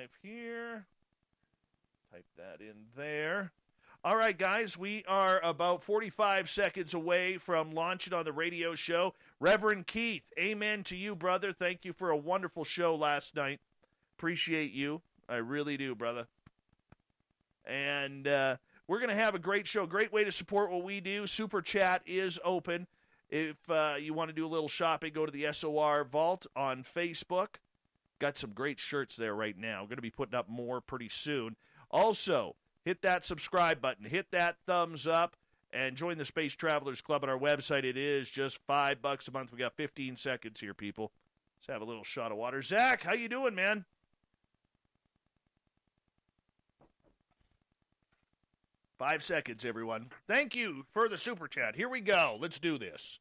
live here. Type that in there. All right, guys, we are about 45 seconds away from launching on the radio show. Reverend Keith, amen to you, brother. Thank you for a wonderful show last night. Appreciate you. I really do, brother. And we're going to have a great show. Great way to support what we do. Super Chat is open. If you want to do a little shopping, go to the SOR Vault on Facebook. Got some great shirts there right now. Going to be putting up more pretty soon. Also, hit that subscribe button. Hit that thumbs up. And join the Space Travelers Club on our website. It is just $5 a month. We got 15 seconds here, people. Let's have a little shot of water. Zach, how you doing, man? Five seconds, everyone. Thank you for the super chat. Here we go. Let's do this.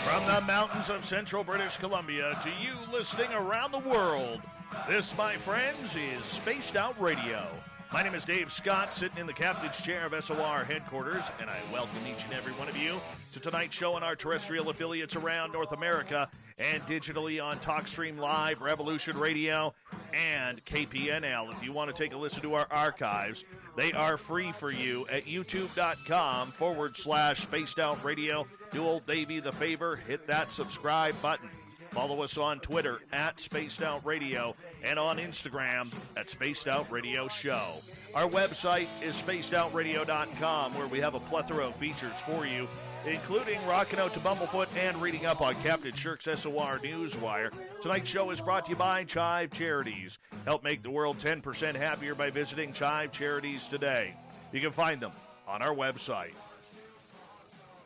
From the mountains of central British Columbia to you listening around the world, this, my friends, is Spaced Out Radio. My name is Dave Scott, sitting in the captain's chair of SOR headquarters, and I welcome each and every one of you to tonight's show on our terrestrial affiliates around North America and digitally on TalkStream Live, Revolution Radio, and KPNL. If you want to take a listen to our archives, they are free for you at youtube.com/Spaced Out Radio. Do old Davey the favor, hit that subscribe button. Follow us on Twitter at Spaced Out Radio and on Instagram at Spaced Out Radio Show. Our website is spacedoutradio.com, where we have a plethora of features for you, including rocking out to Bumblefoot and reading up on Captain Shirk's SOR Newswire. Tonight's show is brought to you by Chive Charities. Help make the world 10% happier by visiting Chive Charities today. You can find them on our website.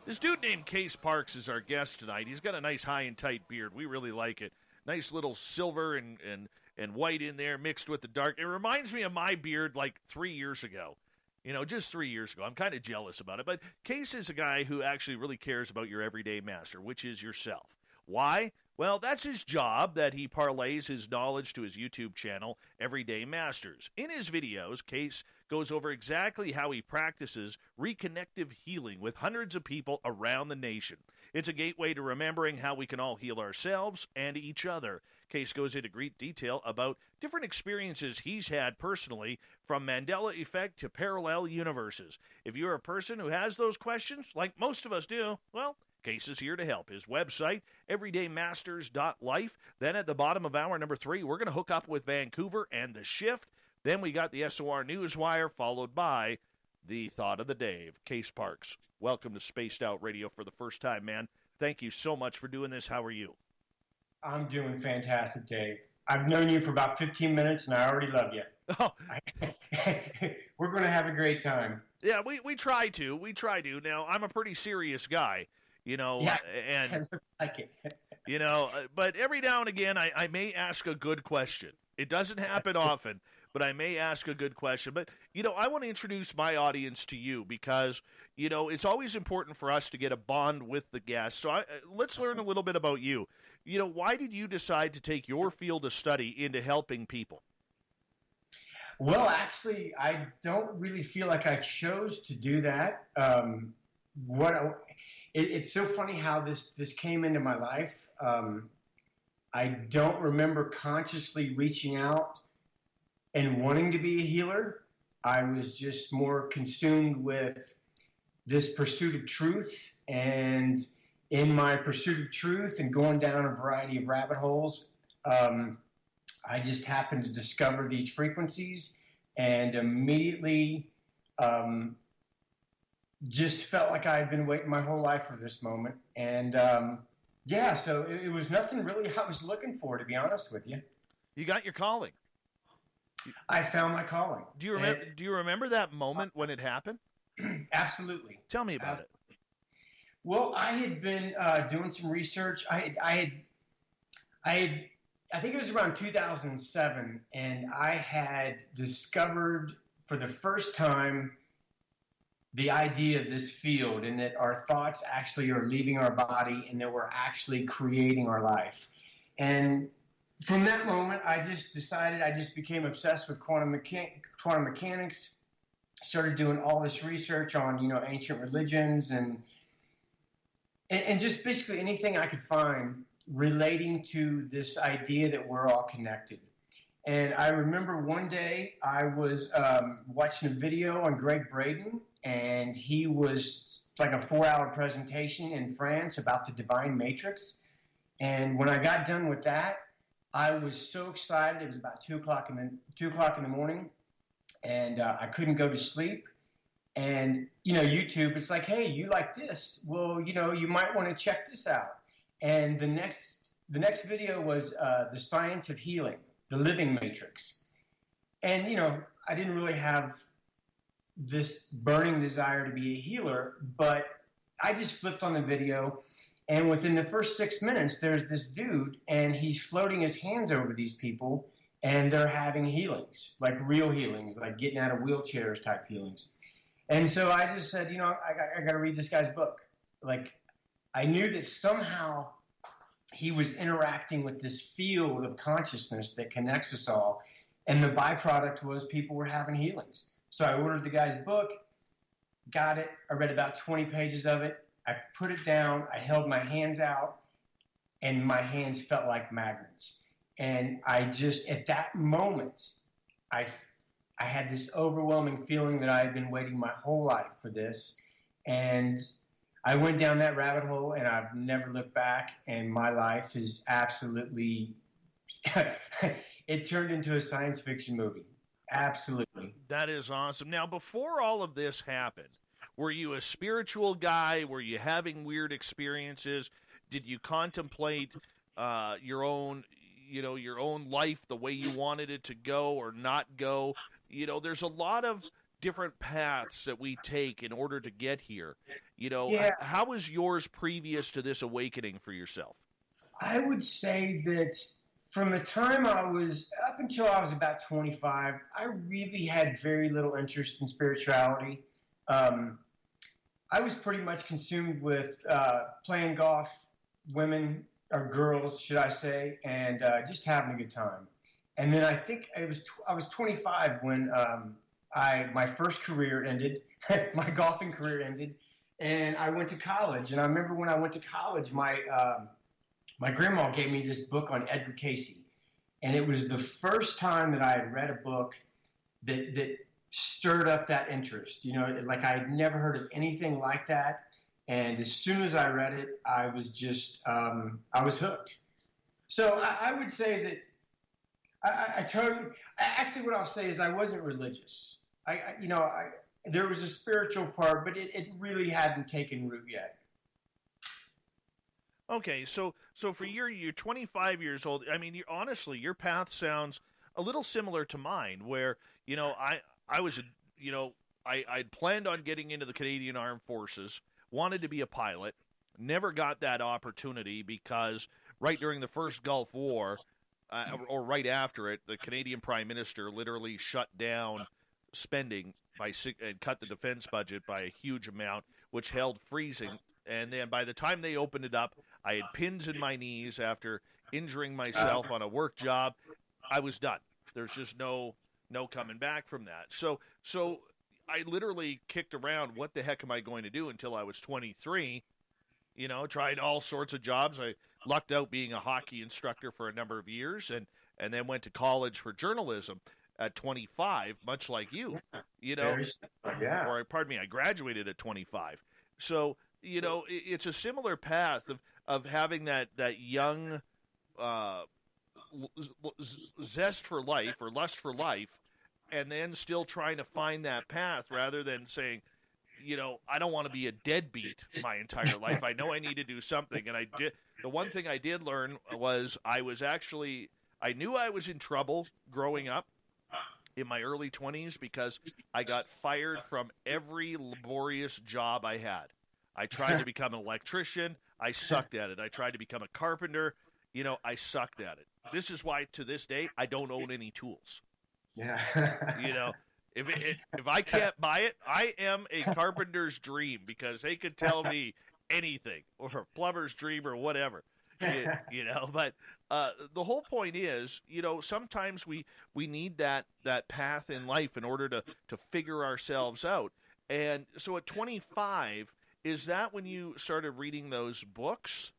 This dude named Case Parks is our guest tonight. He's got a nice high and tight beard. We really like it. Nice little silver and white in there mixed with the dark. It reminds me of my beard like 3 years ago. You know, just 3 years ago. I'm kind of jealous about it. But Case is a guy who actually really cares about your everyday master, which is yourself. Why? Well, that's his job, that he parlays his knowledge to his YouTube channel, Everyday Masters. In his videos, Case goes over exactly how he practices reconnective healing with hundreds of people around the nation. It's a gateway to remembering how we can all heal ourselves and each other. Case goes into great detail about different experiences he's had personally, from Mandela effect to parallel universes. If you're a person who has those questions, like most of us do, well, Case is here to help. His website, everydaymasters.life. Then at the bottom of hour number 3, we're going to hook up with Vancouver and The Shift. Then we got the SOR Newswire, followed by the Thought of the Day. Case Parks, welcome to Spaced Out Radio for the first time, man. Thank you so much for doing this. How are you? I'm doing fantastic, Dave. I've known you for about 15 minutes, and I already love you. Oh. We're going to have a great time. Yeah, we try to. We try to. Now, I'm a pretty serious guy. You know, yeah, and like it. You know, but every now and again, I may ask a good question. It doesn't happen often, but I may ask a good question. But, you know, I want to introduce my audience to you because, you know, it's always important for us to get a bond with the guests. So let's learn a little bit about you. You know, why did you decide to take your field of study into helping people? Well, actually, I don't really feel like I chose to do that. It's so funny how this came into my life. I don't remember consciously reaching out and wanting to be a healer. I was just more consumed with this pursuit of truth, and in my pursuit of truth and going down a variety of rabbit holes, I just happened to discover these frequencies and immediately just felt like I had been waiting my whole life for this moment. And so it was nothing really I was looking for, to be honest with you. You got your calling. I found my calling. Do you remember that moment when it happened? Absolutely. Tell me about it. Well, I had been doing some research. I think it was around 2007, and I had discovered for the first time the idea of this field and that our thoughts actually are leaving our body and that we're actually creating our life. And from that moment, I just decided, I just became obsessed with quantum mechanics, started doing all this research on, ancient religions and just basically anything I could find relating to this idea that we're all connected. And I remember one day I was watching a video on Greg Braden, and he was like a 4-hour presentation in France about the divine matrix. And when I got done with that, I was so excited. It was about 2 o'clock in the morning, and I couldn't go to sleep. And YouTube, it's like, hey, you like this? Well, you might want to check this out. And the next video was the science of healing, the living matrix. And I didn't really have this burning desire to be a healer, but I just flipped on the video, and within the first 6 minutes, there's this dude, and he's floating his hands over these people, and they're having healings, like real healings, like getting out of wheelchairs type healings. And so I just said, I got to read this guy's book. Like, I knew that somehow he was interacting with this field of consciousness that connects us all. And the byproduct was people were having healings. So I ordered the guy's book, got it. I read about 20 pages of it. I put it down. I held my hands out, and my hands felt like magnets. And I just, at that moment, I had this overwhelming feeling that I had been waiting my whole life for this. And I went down that rabbit hole, and I've never looked back. And my life is absolutely, it turned into a science fiction movie. Absolutely. That is awesome. Now, before all of this happened, were you a spiritual guy? Were you having weird experiences? Did you contemplate your own life, the way you wanted it to go or not go? There's a lot of different paths that we take in order to get here. How was yours previous to this awakening for yourself? I would say that from the time up until I was about 25, I really had very little interest in spirituality. I was pretty much consumed with playing golf, women, or girls, should I say, and just having a good time. And then I think I was 25 when my first career ended, my golfing career ended, and I went to college. And I remember when I went to college, my grandma gave me this book on Edgar Cayce, and it was the first time that I had read a book that stirred up that interest. Like I had never heard of anything like that. And as soon as I read it, I was just, I was hooked. So I would say that actually what I'll say is I wasn't religious. There was a spiritual part, but it really hadn't taken root yet. Okay, so for you're 25 years old. I mean, honestly, your path sounds a little similar to mine, where I was, I'd planned on getting into the Canadian Armed Forces, wanted to be a pilot, never got that opportunity because right during the first Gulf War, or right after it, the Canadian Prime Minister literally shut down spending and cut the defense budget by a huge amount, which held freezing. And then by the time they opened it up, I had pins in my knees after injuring myself on a work job. I was done. There's just no coming back from that. So I literally kicked around, what the heck am I going to do, until I was 23, tried all sorts of jobs. I lucked out being a hockey instructor for a number of years, and then went to college for journalism at 25, much like you, Yeah. Or pardon me, I graduated at 25. So, it's a similar path of having that young zest for life or lust for life, and then still trying to find that path rather than saying, I don't want to be a deadbeat my entire life. I know I need to do something. And I did. The one thing I did learn was I knew I was in trouble growing up in my early 20s because I got fired from every laborious job I had. I tried to become an electrician. I sucked at it. I tried to become a carpenter. I sucked at it. This is why to this day I don't own any tools. Yeah. If I can't buy it, I am a carpenter's dream, because they could tell me anything, or a plumber's dream, or whatever. But the whole point is, sometimes we need that path in life in order to figure ourselves out. And so at 25, is that when you started reading those books?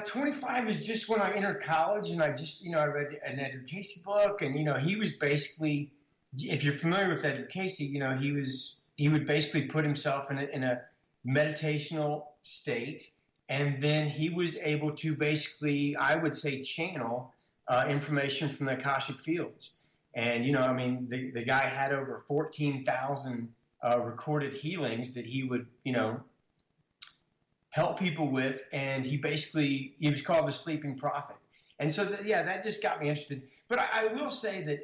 25 is just when I entered college, and I just, I read an Edgar Casey book, and, he was basically, if you're familiar with Edgar Casey, he would basically put himself in a meditational state, and then he was able to basically, I would say, channel information from the Akashic fields. And, the guy had over 14,000 recorded healings that he would, help people with, and he was called the Sleeping Prophet. And so, that just got me interested. But I will say that,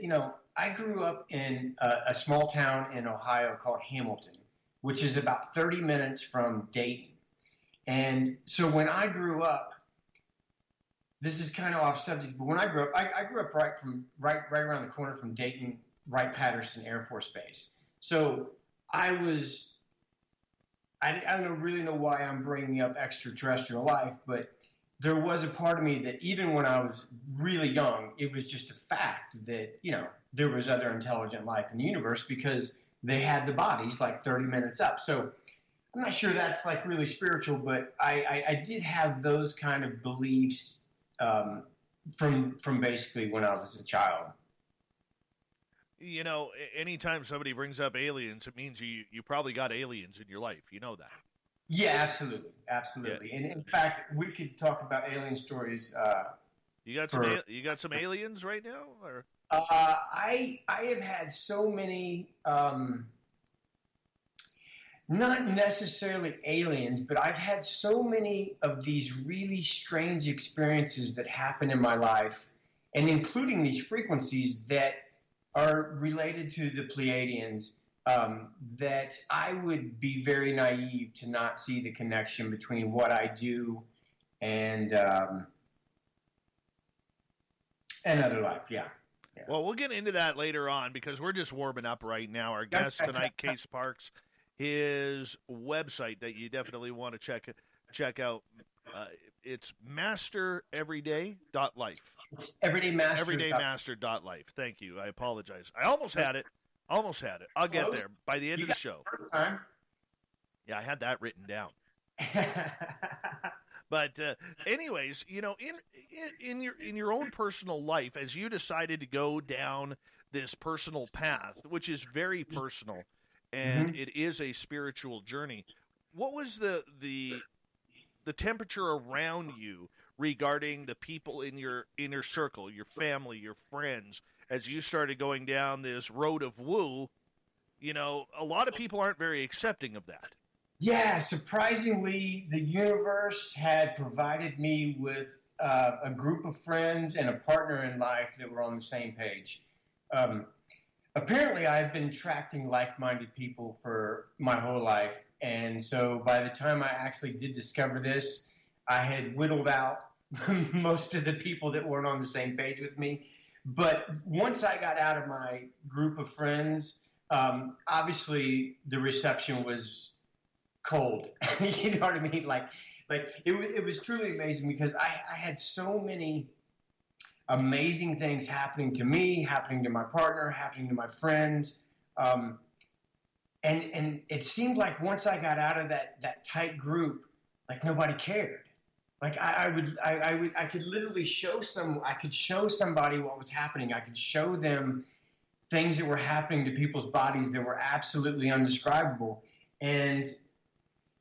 I grew up in a small town in Ohio called Hamilton, which is about 30 minutes from Dayton. And so when I grew up, this is kind of off subject, but when I grew up, I grew up right around the corner from Dayton Wright-Patterson Air Force Base. So I don't really know why I'm bringing up extraterrestrial life, but there was a part of me that even when I was really young, it was just a fact that, there was other intelligent life in the universe, because they had the bodies like 30 minutes up. So I'm not sure that's like really spiritual, but I did have those kind of beliefs from basically when I was a child. Anytime somebody brings up aliens, it means you probably got aliens in your life. You know that. Yeah, absolutely. Yeah. And in fact, we could talk about alien stories. You got some aliens right now, or? I have had so many, not necessarily aliens, but I've had so many of these really strange experiences that happen in my life, and including these frequencies that are related to the Pleiadians, that I would be very naive to not see the connection between what I do and other life. Yeah. Well, we'll get into that later on, because we're just warming up right now. Our guest tonight, Case Parks, his website that you definitely want to check out. It's mastereveryday.life. It's everydaymaster. Everydaymaster.life. Thank you. I apologize. I almost had it. I'll get there by the end of the show. Yeah, I had that written down. But anyways, in your own personal life, as you decided to go down this personal path, which is very personal, and it is a spiritual journey, what was the temperature around you regarding the people in your inner circle, your family, your friends, as you started going down this road of woo? A lot of people aren't very accepting of that. Yeah, surprisingly, the universe had provided me with a group of friends and a partner in life that were on the same page. Apparently, I've been attracting like-minded people for my whole life. And so by the time I actually did discover this, I had whittled out most of the people that weren't on the same page with me. But once I got out of my group of friends, obviously the reception was cold. You know what I mean? Like it was truly amazing, because I had so many amazing things happening to me, happening to my partner, happening to my friends. And it seemed like once I got out of that tight group, like nobody cared. Like I could literally I could show somebody what was happening. I could show them things that were happening to people's bodies that were absolutely undescribable. And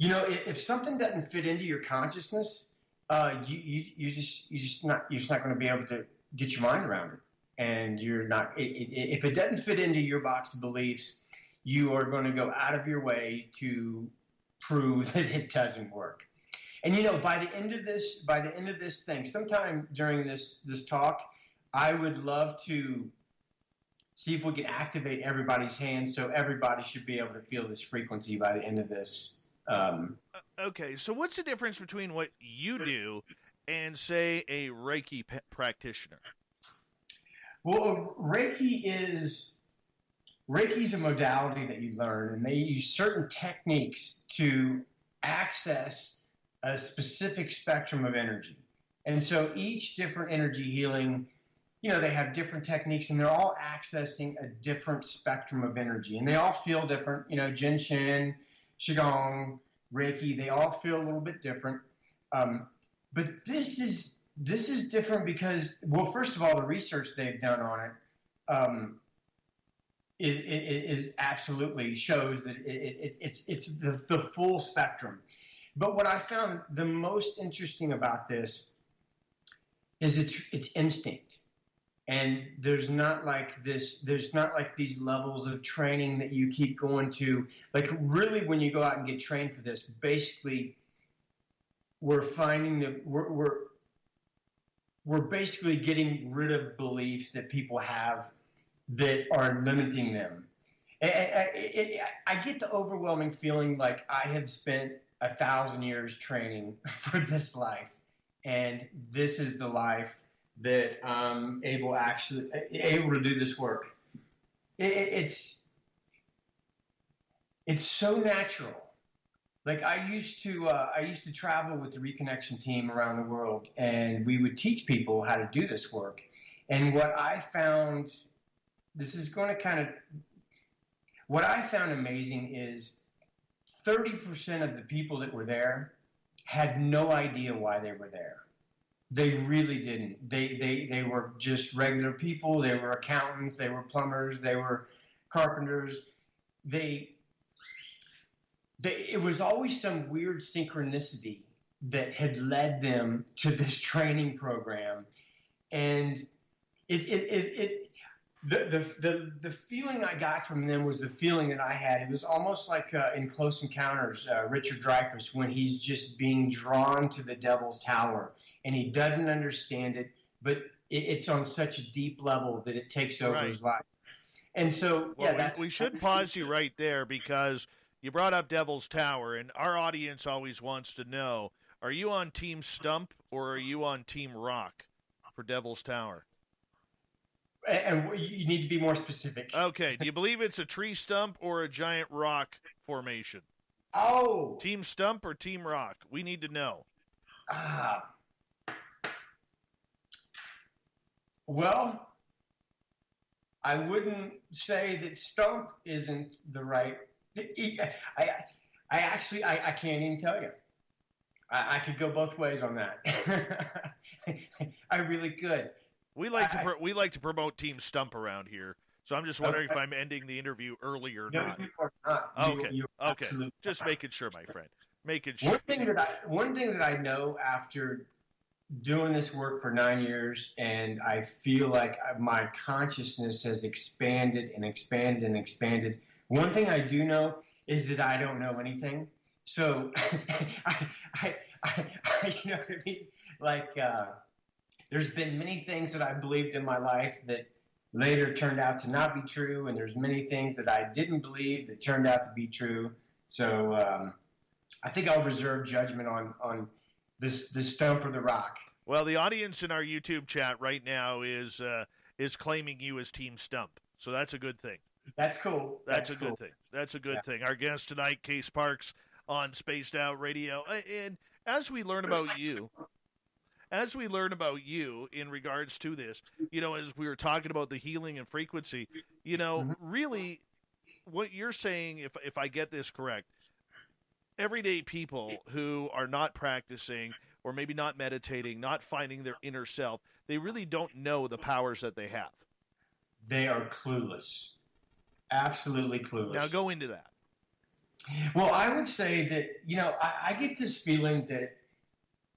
if something doesn't fit into your consciousness, you're just not going to be able to get your mind around it. And you're not. If it doesn't fit into your box of beliefs, you are going to go out of your way to prove that it doesn't work. And by the end of this thing, sometime during this talk, I would love to see if we can activate everybody's hands, so everybody should be able to feel this frequency by the end of this. Okay, so what's the difference between what you do and, say, a Reiki practitioner? Well, Reiki is Reiki's a modality that you learn, and they use certain techniques to access a specific spectrum of energy. And so each different energy healing, they have different techniques, and they're all accessing a different spectrum of energy, and they all feel different. Jin Shin, Qigong, Reiki, they all feel a little bit different. But this is different because, well, first of all, the research they've done on it is absolutely shows that it's the full spectrum. But what I found the most interesting about this is it's instinct. And there's not like these levels of training that you keep going to. Like, really, when you go out and get trained for this, basically, we're finding that we're basically getting rid of beliefs that people have that are limiting them. I get the overwhelming feeling like I have spent 1,000 years training for this life, and this is the life that I'm able to do this work. It's so natural. Like, I used to travel with the reconnection team around the world, and we would teach people how to do this work. And what I found amazing is 30% of the people that were there had no idea why they were there. They really didn't. They were just regular people. They were accountants. They were plumbers. They were carpenters. It was always some weird synchronicity that had led them to this training program, and the feeling I got from them was the feeling that I had. It was almost like in Close Encounters, Richard Dreyfuss, when he's just being drawn to the Devil's Tower, and he doesn't understand it, but it's on such a deep level that it takes over his life. And so, we should pause you right there, because you brought up Devil's Tower, and our audience always wants to know, are you on Team Stump or are you on Team Rock for Devil's Tower? And you need to be more specific. Okay. Do you believe it's a tree stump or a giant rock formation? Oh. Team Stump or Team Rock? We need to know. Well, I wouldn't say that Stump isn't the right. I can't even tell you. I could go both ways on that. I really could. We like to promote Team Stump around here, so I'm just wondering if I'm ending the interview early or not. No, you are not. Okay. Just making sure, my friend. Making sure. One thing that I know after doing this work for 9 years, and I feel like my consciousness has expanded and expanded and expanded. One thing I do know is that I don't know anything. So, you know what I mean? Like, there's been many things that I believed in my life that later turned out to not be true, and there's many things that I didn't believe that turned out to be true. So I think I'll reserve judgment on this Stump or the Rock. Well, the audience in our YouTube chat right now is claiming you as Team Stump, so that's a good thing. That's cool. That's a good thing. That's a good thing. Our guest tonight, Case Parks on Spaced Out Radio, and as we learn about you. As we learn about you in regards to this, as we were talking about the healing and frequency, really what you're saying, if I get this correct, everyday people who are not practicing or maybe not meditating, not finding their inner self, they really don't know the powers that they have. They are clueless. Absolutely clueless. Now go into that. Well, I would say that, I get this feeling that,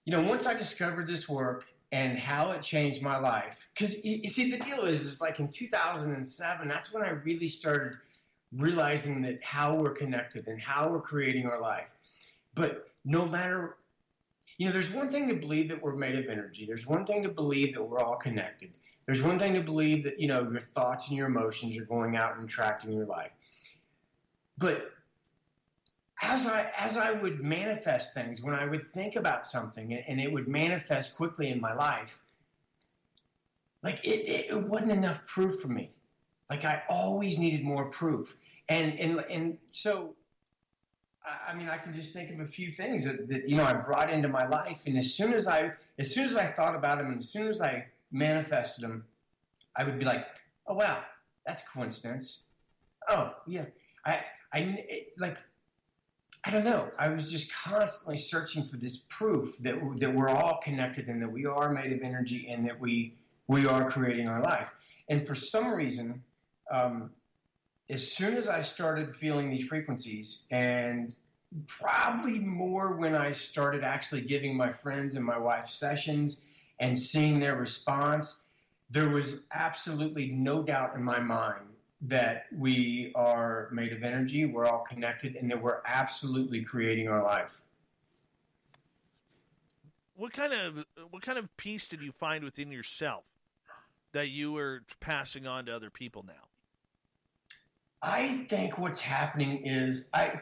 once I discovered this work and how it changed my life, because you see, the deal is like in 2007, that's when I really started realizing that how we're connected and how we're creating our life. But no matter, there's one thing to believe that we're made of energy. There's one thing to believe that we're all connected. There's one thing to believe that, your thoughts and your emotions are going out and attracting your life. But as I would manifest things, when I would think about something and it would manifest quickly in my life, like it wasn't enough proof for me. Like I always needed more proof. And so, I mean, I can just think of a few things that I brought into my life. And as soon as I thought about them, and as soon as I manifested them, I would be like, oh, wow, that's coincidence. Oh, yeah. Like, I don't know. I was just constantly searching for this proof that we're all connected and that we are made of energy and that we are creating our life. And for some reason, as soon as I started feeling these frequencies, and probably more when I started actually giving my friends and my wife sessions and seeing their response, there was absolutely no doubt in my mind that we are made of energy, we're all connected, and that we're absolutely creating our life. What kind of peace did you find within yourself that you were passing on to other people now? I think what's happening is I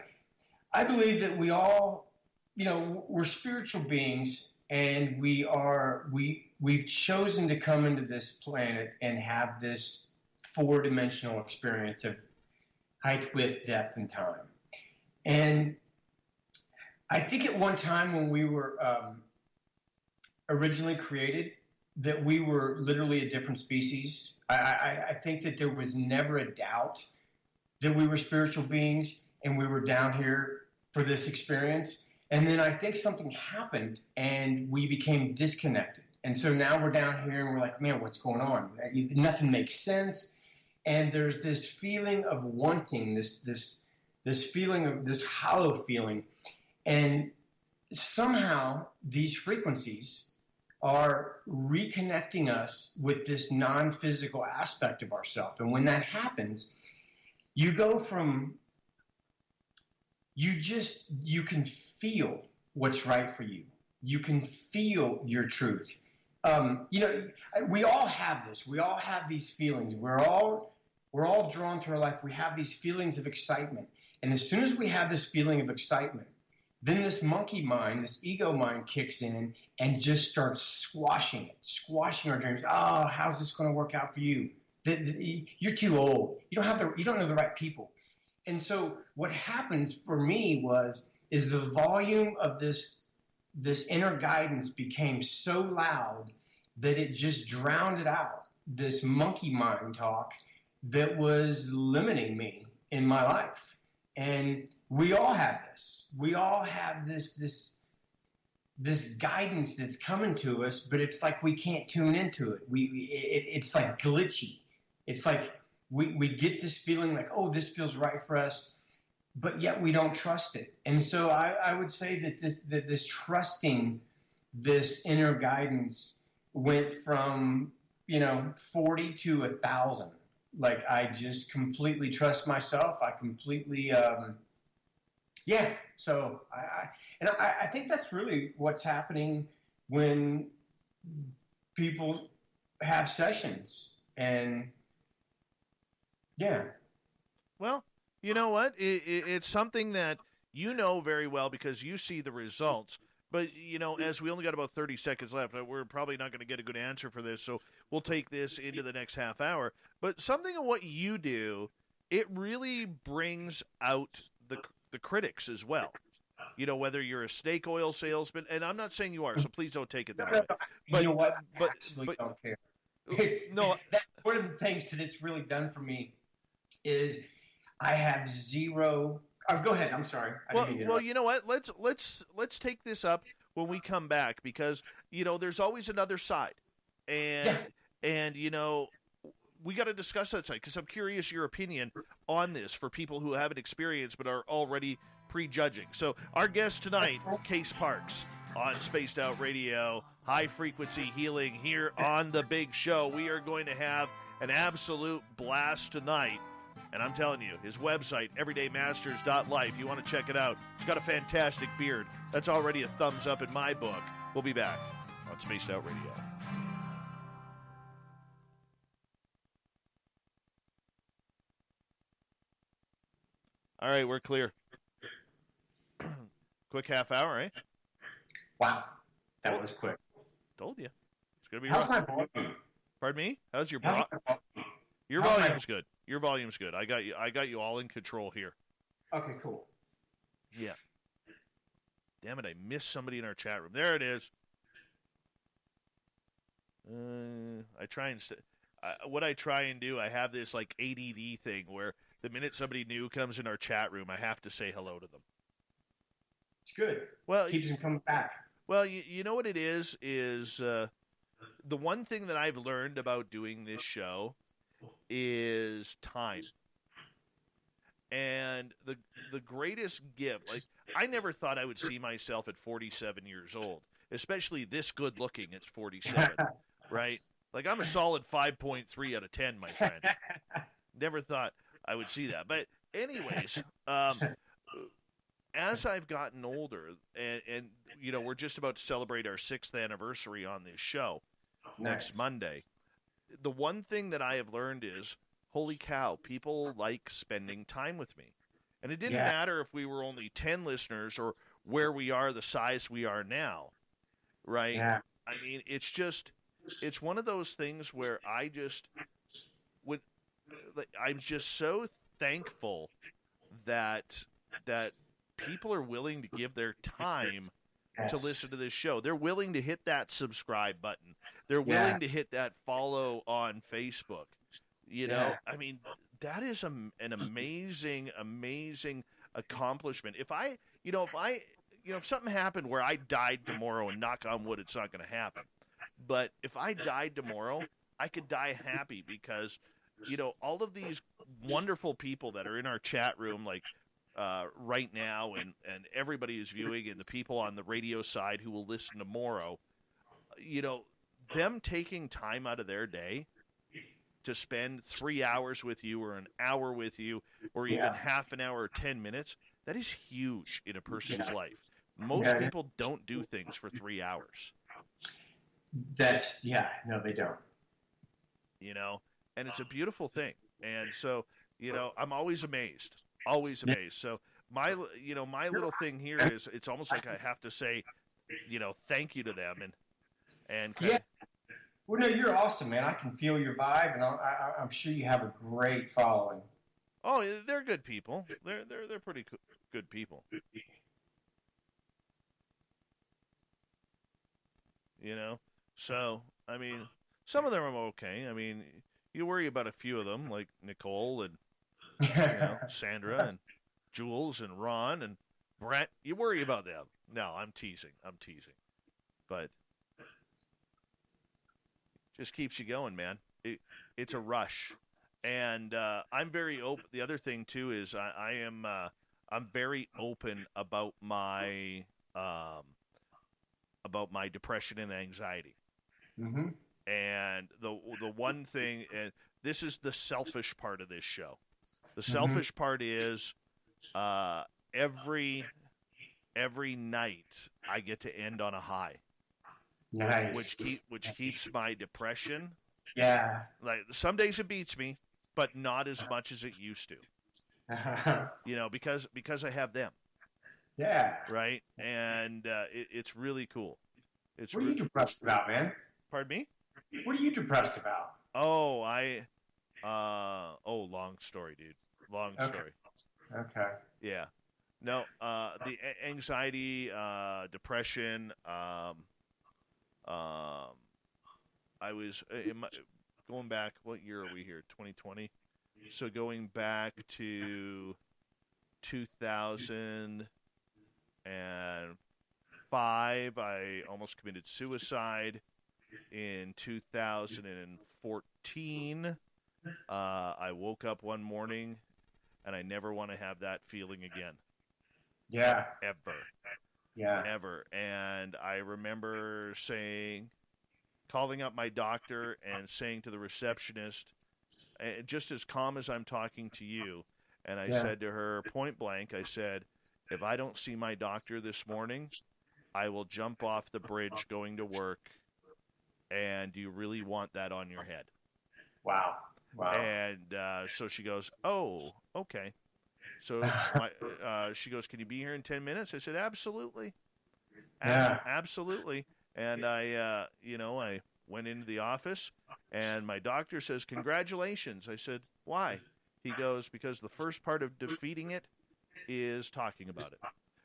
believe that we all, we're spiritual beings, and we've chosen to come into this planet and have this four-dimensional experience of height, width, depth, and time. And I think at one time when we were originally created, that we were literally a different species. I think that there was never a doubt that we were spiritual beings and we were down here for this experience. And then I think something happened and we became disconnected. And so now we're down here and we're like, man, what's going on? Nothing makes sense. And there's this feeling of wanting, this feeling of this hollow feeling. And somehow these frequencies are reconnecting us with this non-physical aspect of ourselves. And when that happens, you go from, you can feel what's right for you. You can feel your truth. We all have this. We all have these feelings. We're all drawn to our life. We have these feelings of excitement. And as soon as we have this feeling of excitement, then this monkey mind, this ego mind kicks in and just starts squashing our dreams. Oh, how's this going to work out for you? You're too old. You don't know the right people. And so what happens for me is the volume of this inner guidance became so loud that it just drowned out this monkey mind talk that was limiting me in my life. And we all have this. We all have this guidance that's coming to us, but it's like we can't tune into it. It's like glitchy. It's like we get this feeling like, oh, this feels right for us, but yet we don't trust it. And so I would say that this trusting this inner guidance went from 40 to 1,000. Like I just completely trust myself. I completely So I think that's really what's happening when people have sessions. And yeah. Well, you know what? It's something that you know very well because you see the results. But, as we only got about 30 seconds left, we're probably not going to get a good answer for this, so we'll take this into the next half hour. But something of what you do, it really brings out the critics as well. Whether you're a snake oil salesman, and I'm not saying you are, so please don't take it that way. But, you know what? I actually don't care. No, one of the things that it's really done for me is I have zero. Oh, go ahead. I'm sorry. Well, you know what? Let's take this up when we come back because there's always another side, and we got to discuss that side because I'm curious your opinion on this for people who haven't experienced but are already prejudging. So our guest tonight, Case Parks, on Spaced Out Radio, high frequency healing here on the Big Show. We are going to have an absolute blast tonight. And I'm telling you, his website, everydaymasters.life, you want to check it out. He's got a fantastic beard. That's already a thumbs up in my book. We'll be back on Spaced Out Radio. All right, we're clear. Quick half hour, eh? Wow. That was quick. Told you. It's going to be How's rough. my volume? Pardon me? How's your volume? Your volume's good. Your volume's good. I got you all in control here. Okay, cool. Yeah. Damn it, I missed somebody in our chat room. There it is. I try and what I try and do, I have this like ADD thing where the minute somebody new comes in our chat room, I have to say hello to them. It's good. Well, keeps them coming back. Well, you know what it is the one thing that I've learned about doing this show is time. And the greatest gift, like, I never thought I would see myself at 47 years old, especially this good looking at 47, right? Like, I'm a solid 5.3 out of 10, my friend. Never thought I would see that. But anyways, as I've gotten older, and you know, we're just about to celebrate our 6th anniversary on this show next Monday. The one thing that I have learned is, holy cow, people like spending time with me. And it didn't matter if we were only 10 listeners or where we are, the size we are now, right? Yeah. I mean, it's one of those things where I'm just so thankful that people are willing to give their time to listen to this show. They're willing to hit that subscribe button. They're willing to hit that follow on Facebook. You know, I mean, that is an amazing, amazing accomplishment. If something happened where I died tomorrow, and knock on wood, it's not going to happen. But if I died tomorrow, I could die happy because, you know, all of these wonderful people that are in our chat room, like right now, and everybody is viewing, and the people on the radio side who will listen tomorrow, you know, them taking time out of their day to spend 3 hours with you, or an hour with you, or even half an hour or 10 minutes, that is huge in a person's life. Most people don't do things for 3 hours. No, they don't. You know, and it's a beautiful thing. And so, you know, I'm always amazed. Always amazed. So my little thing here is, it's almost like I have to say, you know, thank you to them, and Well, no, you're awesome, man. I can feel your vibe, and I'm sure you have a great following. Oh, they're good people. They're pretty good people. You know, so I mean, some of them are okay. I mean, you worry about a few of them, like Nicole and Sandra and Jules and Ron and Brett. You worry about them. No, I'm teasing, but just keeps you going, man. It's a rush, and I'm very open. The other thing too is I'm very open about my depression and anxiety. Mm-hmm. And the one thing, and this is the selfish part of this show. The selfish part is every night I get to end on a high. Nice. Which keeps my depression. Yeah. Like, some days it beats me, but not as much as it used to. You know, because I have them. Yeah. Right? And it's really cool. What are you depressed about, man? Pardon me? What are you depressed about? Oh, long story, dude. Long story. Okay. Yeah. No, the anxiety, depression, I was going back. What year are we here? 2020. So going back to 2005, I almost committed suicide. In 2014, I woke up one morning, and I never want to have that feeling again. Yeah. Ever. Yeah. Ever. And I remember calling up my doctor and saying to the receptionist, just as calm as I'm talking to you, and I said to her point blank, I said, if I don't see my doctor this morning, I will jump off the bridge going to work. And do you really want that on your head? Wow. And so she goes, oh, okay. So she goes, can you be here in 10 minutes? I said, absolutely. Absolutely. And I went into the office, and my doctor says, congratulations. I said, why? He goes, because the first part of defeating it is talking about it.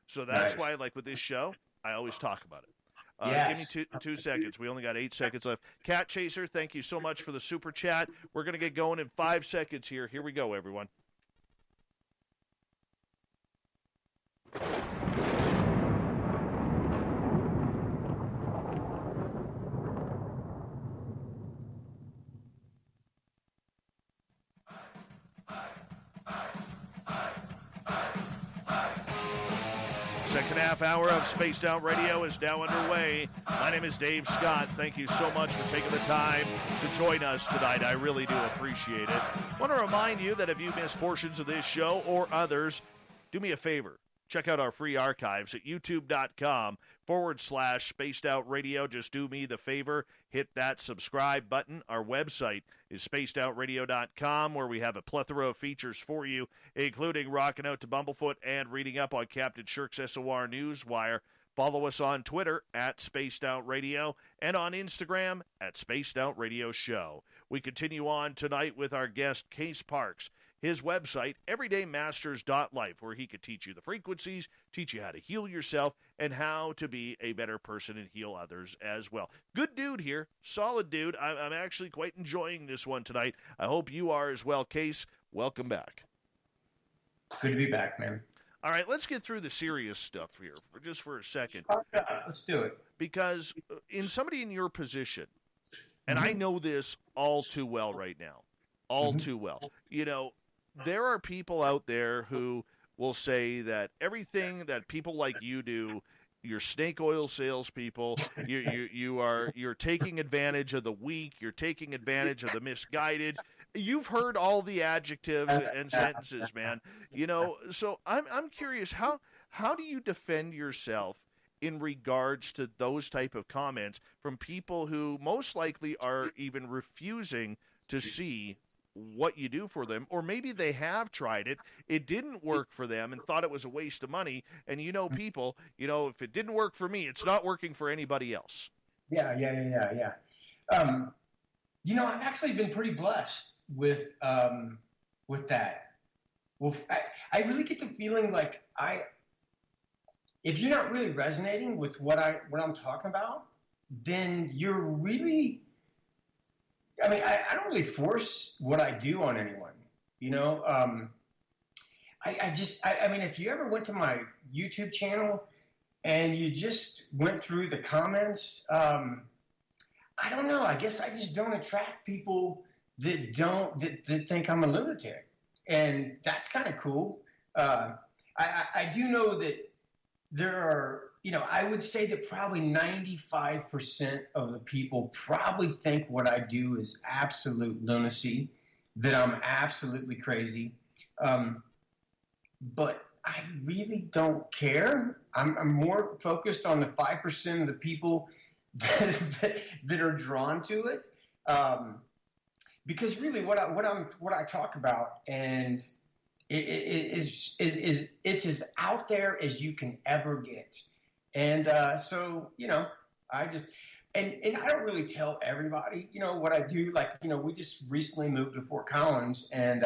So that's why, like with this show, I always talk about it. Yes. Give me 2 seconds. We only got 8 seconds left. Cat Chaser, thank you so much for the super chat. We're going to get going in 5 seconds here. Here we go, everyone. Second half hour of Spaced Out Radio is now underway. My name is Dave Scott. Thank you so much for taking the time to join us tonight. I really do appreciate it. I want to remind you that if you missed portions of this show or others, do me a favor. Check out our free archives at youtube.com/Spaced Out Radio. Just do me the favor. Hit that subscribe button. Our website is spacedoutradio.com, where we have a plethora of features for you, including rocking out to Bumblefoot and reading up on Captain Shirk's SOR Newswire. Follow us on Twitter at Spaced Out Radio and on Instagram at Spaced Out Radio Show. We continue on tonight with our guest, Case Parks. His website, everydaymasters.life, where he could teach you the frequencies, teach you how to heal yourself, and how to be a better person and heal others as well. Good dude here. Solid dude. I'm actually quite enjoying this one tonight. I hope you are as well. Case, welcome back. Good to be back, man. All right, let's get through the serious stuff here just for a second. Let's do it. Because in somebody in your position, and I know this all too well right now, too well, you know, there are people out there who will say that everything that people like you do, you're snake oil salespeople, you're taking advantage of the weak, you're taking advantage of the misguided. You've heard all the adjectives and sentences, man. You know, so I'm curious, how do you defend yourself in regards to those type of comments from people who most likely are even refusing to see what you do for them, or maybe they have tried it, it didn't work for them and thought it was a waste of money, and you know people, you know, if it didn't work for me, it's not working for anybody else. Yeah. You know, I've actually been pretty blessed with that. Well, I really get the feeling like if you're not really resonating with what I'm talking about, then you're really, I mean, I don't really force what I do on anyone, you know. I mean, if you ever went to my YouTube channel and you just went through the comments, I don't know. I guess I just don't attract people that think I'm a lunatic, and that's kind of cool. I do know that there are, you know, I would say that probably 95% of the people probably think what I do is absolute lunacy, that I'm absolutely crazy. But I really don't care. I'm more focused on the 5% of the people that are drawn to it. Because really what I talk about, and it's as out there as you can ever get. And so, you know, I just, and I don't really tell everybody, you know, what I do. Like, you know, we just recently moved to Fort Collins, and,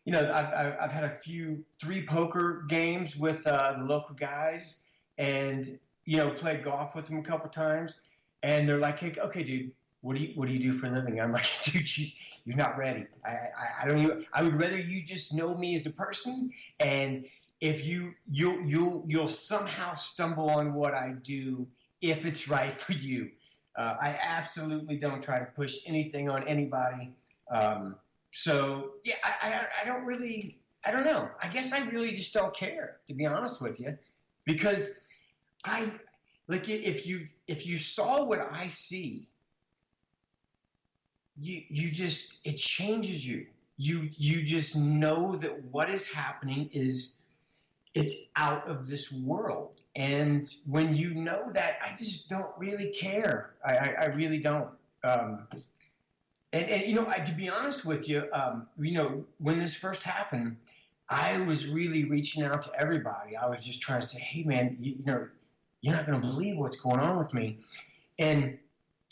you know, I've had 3 poker games with the local guys, and, you know, played golf with them a couple times. And they're like, hey, okay, dude, what do you do for a living? I'm like, dude, you're not ready. I would rather you just know me as a person, and if you'll somehow stumble on what I do if it's right for you. I absolutely don't try to push anything on anybody. So yeah, I don't know. I guess I really just don't care, to be honest with you, because if you saw what I see, you just, it changes you. You just know that what is happening it's out of this world. And when you know that, I just don't really care. I really don't. And you know, to be honest with you, you know, when this first happened, I was really reaching out to everybody. I was just trying to say, hey man, you know, you're not going to believe what's going on with me. And,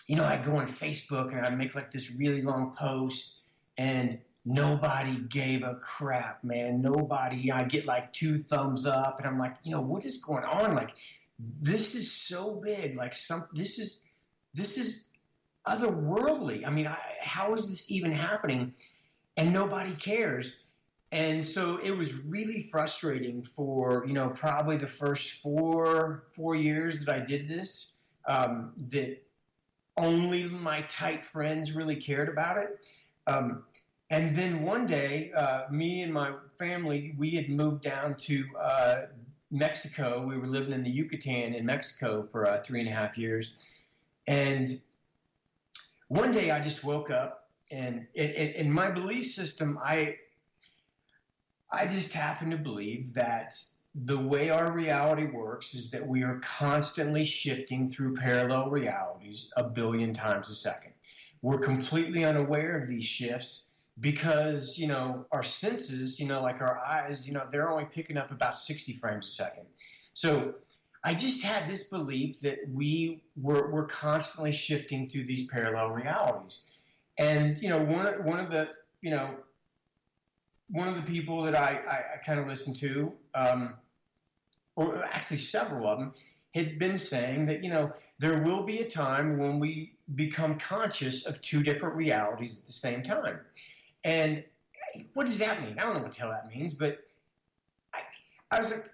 you know, I'd go on Facebook and I'd make like this really long post, and nobody gave a crap, man. Nobody, I get like 2 thumbs up, and I'm like, what is going on? Like, this is so big. Like, this is otherworldly. I mean, how is this even happening? And nobody cares. And so it was really frustrating for, probably the first four years that I did this, that only my tight friends really cared about it. And then one day, me and my family, we had moved down to Mexico. We were living in the Yucatan in Mexico for 3.5 years. And one day I just woke up, and in my belief system, I just happen to believe that the way our reality works is that we are constantly shifting through parallel realities 1 billion times a second. We're completely unaware of these shifts because, our senses, like our eyes, they're only picking up about 60 frames a second. So I just had this belief that we're constantly shifting through these parallel realities. And, one of the people that I kind of listened to, or actually several of them, had been saying that, there will be a time when we become conscious of 2 different realities at the same time. And what does that mean? I don't know what the hell that means, but I was like,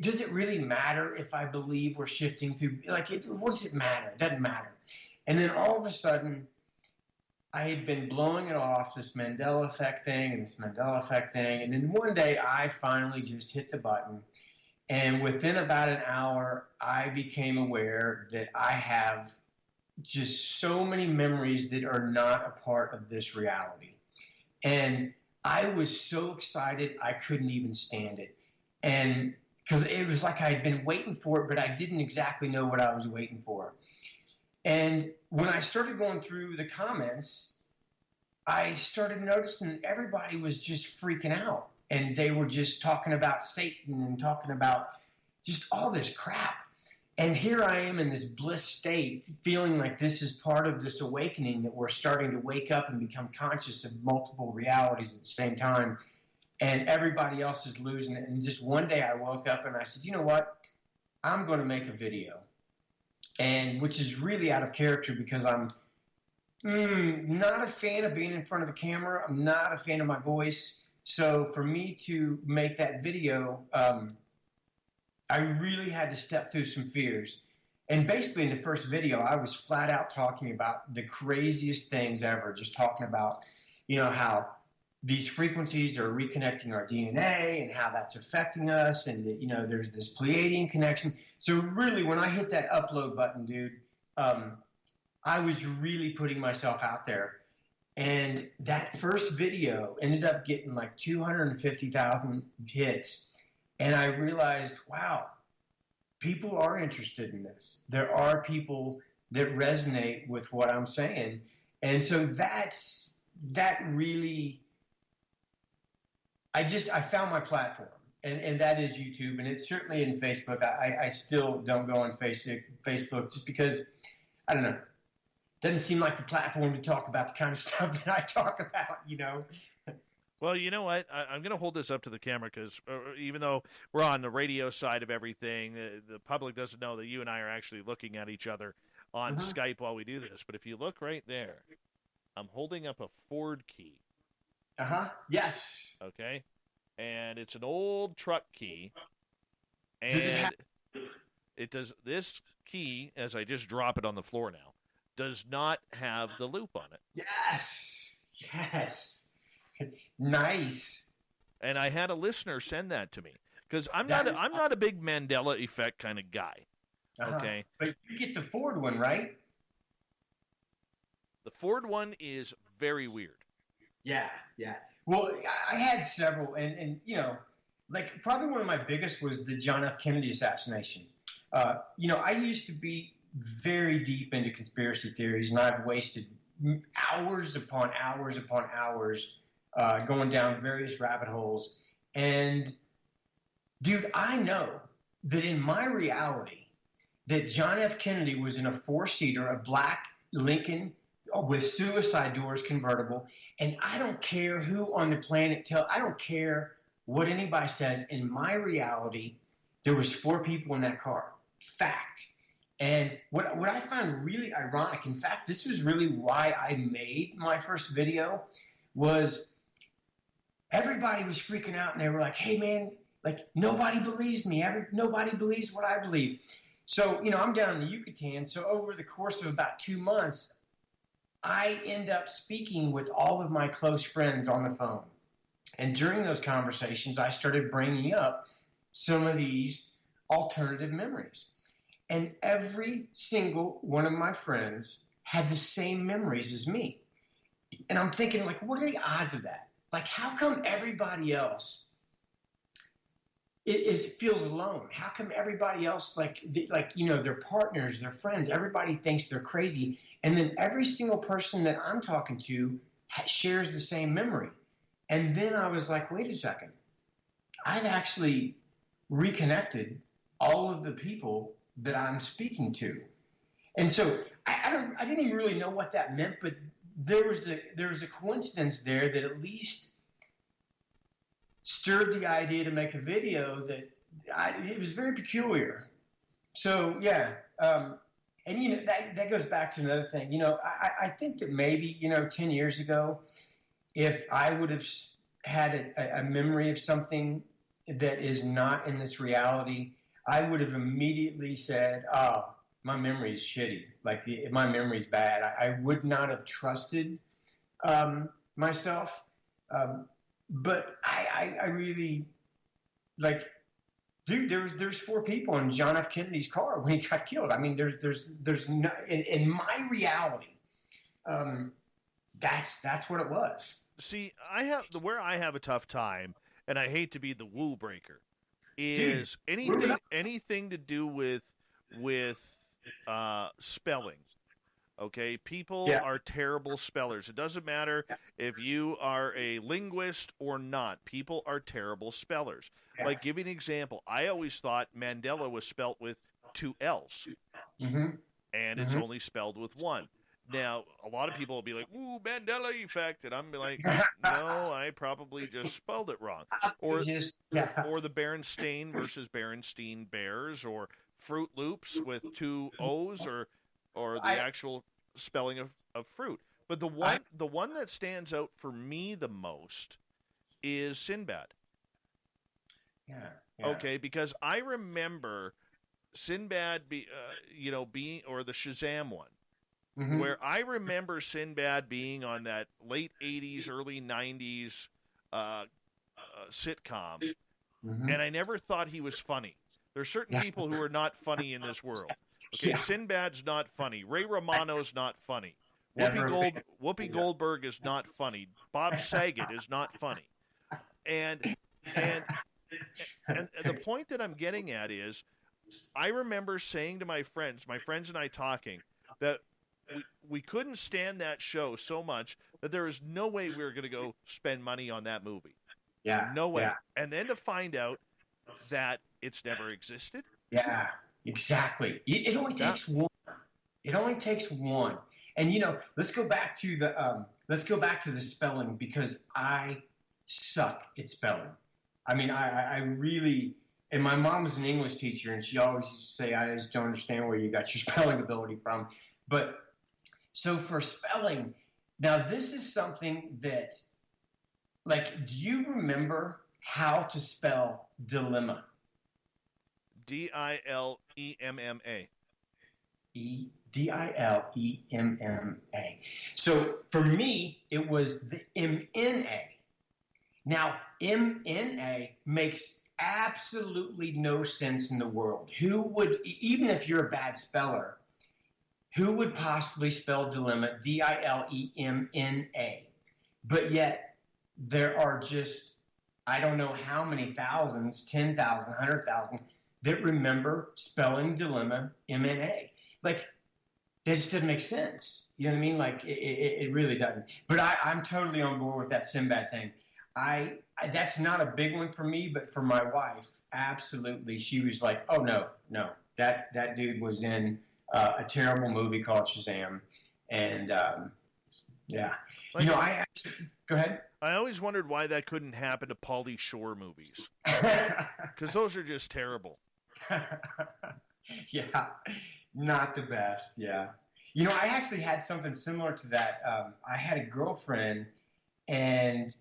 does it really matter if I believe we're shifting through, what does it matter? It doesn't matter. And then all of a sudden, I had been blowing it off, this Mandela effect thing and this Mandela effect thing. And then one day I finally just hit the button. And within about an hour, I became aware that I have just so many memories that are not a part of this reality. And I was so excited, I couldn't even stand it. And because it was like I had been waiting for it, but I didn't exactly know what I was waiting for. And when I started going through the comments, I started noticing that everybody was just freaking out. And they were just talking about Satan and talking about just all this crap. And here I am in this bliss state, feeling like this is part of this awakening, that we're starting to wake up and become conscious of multiple realities at the same time. And everybody else is losing it. And just one day I woke up and I said, you know what? I'm going to make a video. And which is really out of character because I'm not a fan of being in front of the camera. I'm not a fan of my voice. So for me to make that video, I really had to step through some fears. And basically in the first video, I was flat out talking about the craziest things ever. Just talking about, how these frequencies are reconnecting our DNA and how that's affecting us, and that, there's this Pleiadian connection. So really, when I hit that upload button, dude, I was really putting myself out there. And that first video ended up getting like 250,000 hits. And I realized, wow, people are interested in this. There are people that resonate with what I'm saying. And so that really, I found my platform. And that is YouTube. And it's certainly in Facebook. I still don't go on Facebook just because, I don't know, doesn't seem like the platform to talk about the kind of stuff that I talk about, Well, you know what? I'm going to hold this up to the camera because even though we're on the radio side of everything, the public doesn't know that you and I are actually looking at each other on Skype while we do this. But if you look right there, I'm holding up a Ford key. Yes. Okay. And it's an old truck key. And it does, this key, as I just drop it on the floor now, does not have the loop on it. Yes. Nice. And I had a listener send that to me because I'm not a big Mandela effect kind of guy. Okay. But you get the Ford one, right? The Ford one is very weird. Yeah. Well, I had several, and like probably one of my biggest was the John F. Kennedy assassination. I used to be very deep into conspiracy theories, and I've wasted hours upon hours upon hours going down various rabbit holes. And, dude, I know that in my reality that John F. Kennedy was in a 4-seater, a black Lincoln with suicide doors convertible. And I don't care who on the planet I don't care what anybody says. In my reality, there was 4 people in that car. Fact. And what I find really ironic, in fact, this was really why I made my first video, was everybody was freaking out and they were like, hey man, like nobody believes me. Nobody believes what I believe. So, I'm down in the Yucatan. So over the course of about 2 months, I end up speaking with all of my close friends on the phone. And during those conversations, I started bringing up some of these alternative memories. And every single one of my friends had the same memories as me. And I'm thinking, like, what are the odds of that? Like, how come everybody else feels alone? How come everybody else, their partners, their friends, everybody thinks they're crazy. And then every single person that I'm talking to shares the same memory. And then I was like, wait a second. I've actually reconnected all of the people that I'm speaking to. And so I didn't even really know what that meant, but there was a coincidence there that at least stirred the idea to make a video that it was very peculiar. So yeah, and that goes back to another thing. I think that maybe 10 years ago, if I would have had a memory of something that is not in this reality, I would have immediately said, oh, my memory is shitty. Like, my memory's bad. I would not have trusted myself. But I really, like, dude, there's 4 people in John F. Kennedy's car when he got killed. I mean, there's no, in my reality, that's what it was. See, where I have a tough time, and I hate to be the woo breaker, is anything to do with spelling. Okay, people are terrible spellers. It doesn't matter if you are a linguist or not. People are terrible spellers. Like, give you an example. I always thought Mandela was spelt with 2 L's, and it's only spelled with 1. Now, a lot of people will be like, ooh, Mandela effect. And I'm like, no, I probably just spelled it wrong. Or the Berenstain versus Berenstein Bears, or Fruit Loops with 2 O's, or the actual spelling of fruit. But the one that stands out for me the most is Sinbad. Yeah. Okay, because I remember Sinbad being, or the Shazam one. Where I remember Sinbad being on that late 80s, early 90s sitcom, and I never thought he was funny. There are certain people who are not funny in this world. Okay, Sinbad's not funny. Ray Romano's not funny. Whoopi Goldberg is not funny. Bob Saget is not funny. And the point that I'm getting at is, I remember saying to my friends and I talking, that we couldn't stand that show so much that there is no way we were going to go spend money on that movie. Yeah. No way. Yeah. And then to find out that it's never existed. Yeah, exactly. It only takes one. It only takes one. And let's go back to the spelling, because I suck at spelling. I mean, I really, and my mom was an English teacher, and she always used to say, I just don't understand where you got your spelling ability from. But so for spelling, now this is something that, like, do you remember how to spell dilemma? Dilemma. Dilemma. So for me, it was the MNA. Now, MNA makes absolutely no sense in the world. Who would, even if you're a bad speller, who would possibly spell dilemma Dilemma? But yet, there are just, I don't know how many thousands, 10,000, 100,000, that remember spelling dilemma MNA. Like, that just doesn't make sense. You know what I mean? Like, it really doesn't. But I'm totally on board with that Sinbad thing. I that's not a big one for me, but for my wife, absolutely. She was like, oh, no, that dude was in a terrible movie called Shazam. And Yeah. Like, I actually, go ahead. I always wondered why that couldn't happen to Pauly Shore movies. Because those are just terrible. Yeah, not the best. Yeah. I actually had something similar to that. I had a girlfriend, and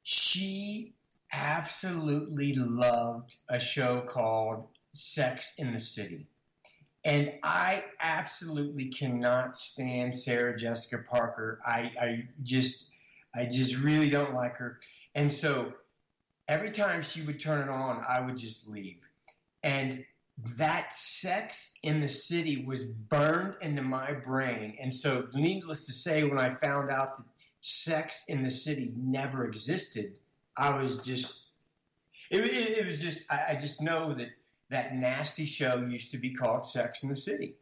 she absolutely loved a show called Sex in the City. And I absolutely cannot stand Sarah Jessica Parker. I just really don't like her. And so every time she would turn it on, I would just leave. And that Sex in the City was burned into my brain. And so, needless to say, when I found out that Sex in the City never existed, I was just, it was just, I just know that nasty show used to be called Sex in the City.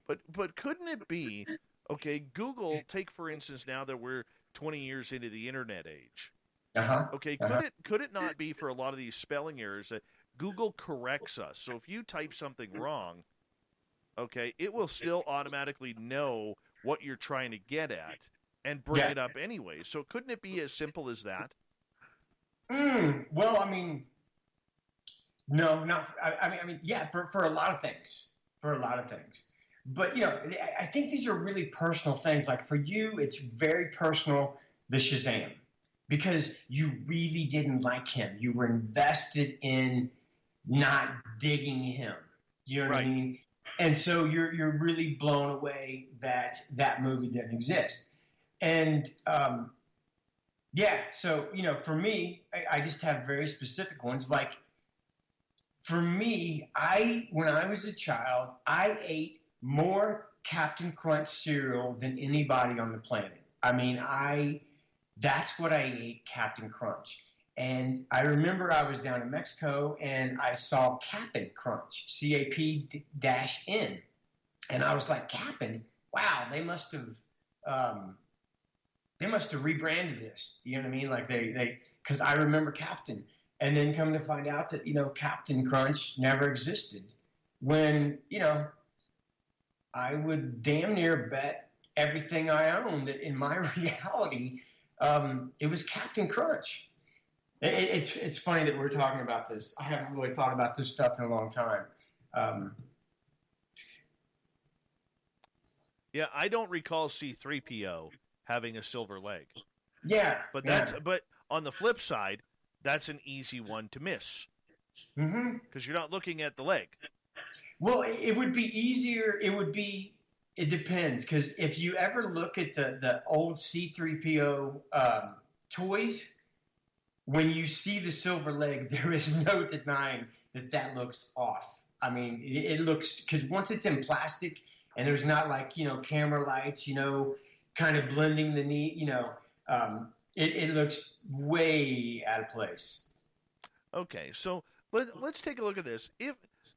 But couldn't it be, okay, Google, take for instance now that we're 20 years into the internet age. Okay, could it not be for a lot of these spelling errors that Google corrects us? So if you type something wrong, okay, it will still automatically know what you're trying to get at and bring it up anyway. So couldn't it be as simple as that? Well, I mean, no, not. I mean, yeah, for a lot of things, But I think these are really personal things. Like for you, it's very personal. The Shazam, because you really didn't like him. You were invested in not digging him. Do you know what I mean? And so you're really blown away that that movie didn't exist. And so for me, I just have very specific ones. Like for me, when I was a child, I ate more Captain Crunch cereal than anybody on the planet. I mean, that's what I ate, Captain Crunch. And I remember I was down in Mexico and I saw Cap'n Crunch, CAP-N. And I was like, Cap'n? Wow, they must have rebranded this. You know what I mean? Like because I remember Captain. And then come to find out that, Captain Crunch never existed. When, I would damn near bet everything I owned that in my reality, it was Captain Crunch. It's funny that we're talking about this. I haven't really thought about this stuff in a long time. Yeah, I don't recall C-3PO having a silver leg. Yeah, but on the flip side, that's an easy one to miss. Because you're not looking at the leg. Well, it would be easier. It depends. Because if you ever look at the old C-3PO toys, when you see the silver leg, there is no denying that looks off. I mean, it looks, because once it's in plastic and there's not like, camera lights, kind of blending the knee, it looks way out of place. Okay, so let's take a look at this.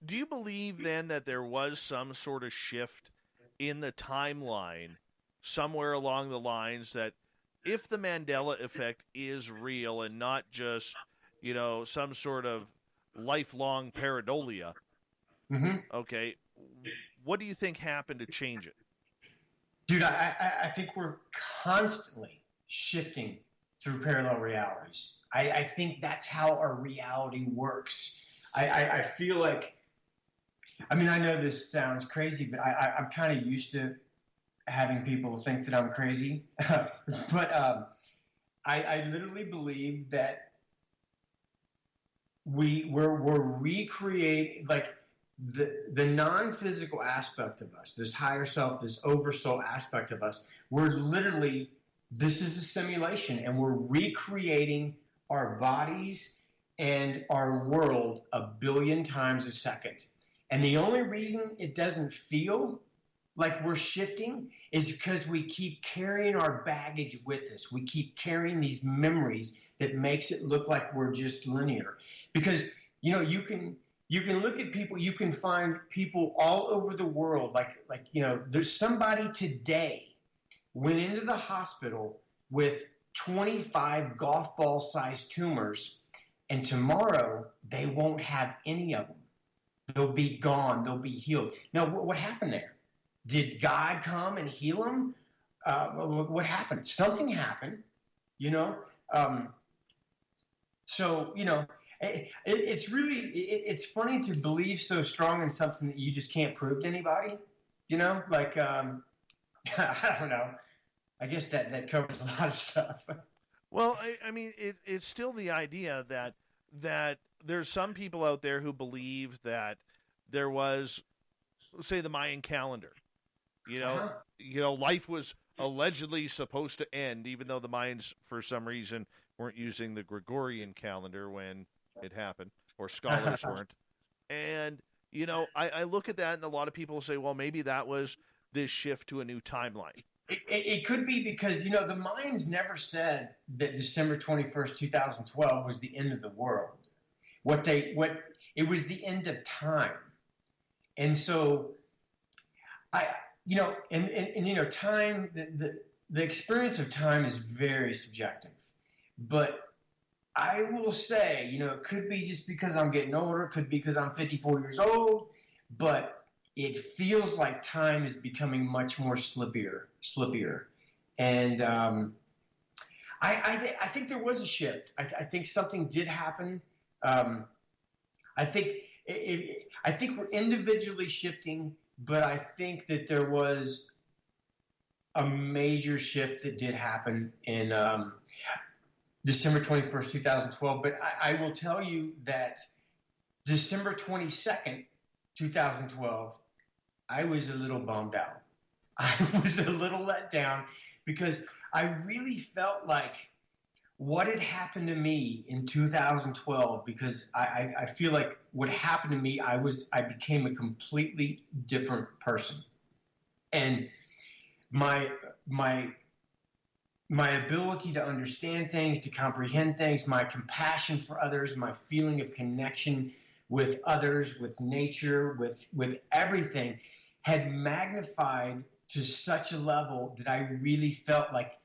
Do you believe then that there was some sort of shift in the timeline somewhere along the lines that if the Mandela effect is real and not just, some sort of lifelong pareidolia, okay, what do you think happened to change it? Dude, I think we're constantly shifting through parallel realities. I think that's how our reality works. I feel like, I mean, I know this sounds crazy, but I'm kind of used to having people think that I'm crazy. But I literally believe that we're recreating, like, the non-physical aspect of us, this higher self, this oversoul aspect of us, this is a simulation, and we're recreating our bodies and our world 1 billion times a second. And the only reason it doesn't feel like we're shifting is because we keep carrying our baggage with us. We keep carrying these memories that makes it look like we're just linear. Because, you can look at people, you can find people all over the world, there's somebody today went into the hospital with 25 golf ball sized tumors, and tomorrow they won't have any of them. They'll be gone. They'll be healed. Now, what happened there? Did God come and heal them? what happened? Something happened, you know. Um, so you know, it's really it's funny to believe so strong in something that you just can't prove to anybody. You know, like I don't know. I guess that covers a lot of stuff. Well, I mean, it's still the idea that there's some people out there who believe that there was, say, the Mayan calendar. You know, Uh-huh. life was allegedly supposed to end, even though the Mayans, for some reason, weren't using the Gregorian calendar when it happened, or scholars weren't. And I look at that, and a lot of people say, well, maybe that was this shift to a new timeline. It could be because the Mayans never said that December 21st, 2012 was the end of the world. What it was the end of time. And so time, the experience of time is very subjective. But I will say, it could be just because I'm getting older, it could be because I'm 54 years old, but it feels like time is becoming much more slippier. And I think there was a shift. I think something did happen. I think I think we're individually shifting, but I think that there was a major shift that did happen in December 21st, 2012. But I will tell you that December 22nd, 2012, I was a little bummed out. I was a little let down because I really felt like what had happened to me in 2012, because I feel like what happened to me, I became a completely different person. And my ability to understand things, to comprehend things, my compassion for others, my feeling of connection with others, with nature, with everything, had magnified to such a level that I really felt like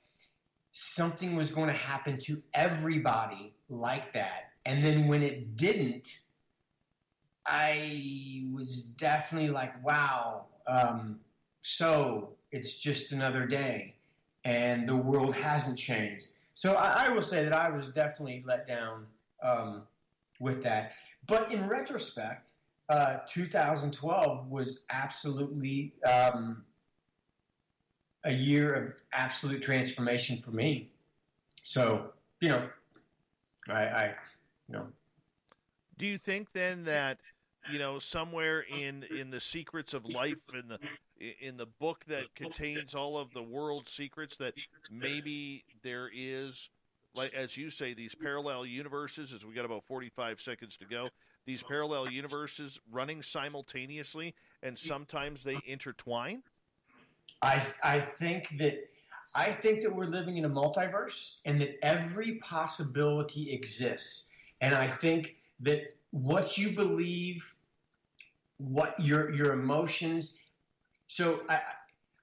something was going to happen to everybody like that. And then when it didn't, I was definitely like, wow, so it's just another day and the world hasn't changed. So I will say that I was definitely let down with that. But in retrospect, 2012 was absolutely a year of absolute transformation for me. So, I Do you think then that somewhere in the secrets of life, in the book that contains all of the world's secrets, that maybe there is, like as you say, these parallel universes, as we got about 45 seconds to go, these parallel universes running simultaneously, and sometimes they intertwine? I think that we're living in a multiverse and that every possibility exists. And I think that what you believe, what your emotions. So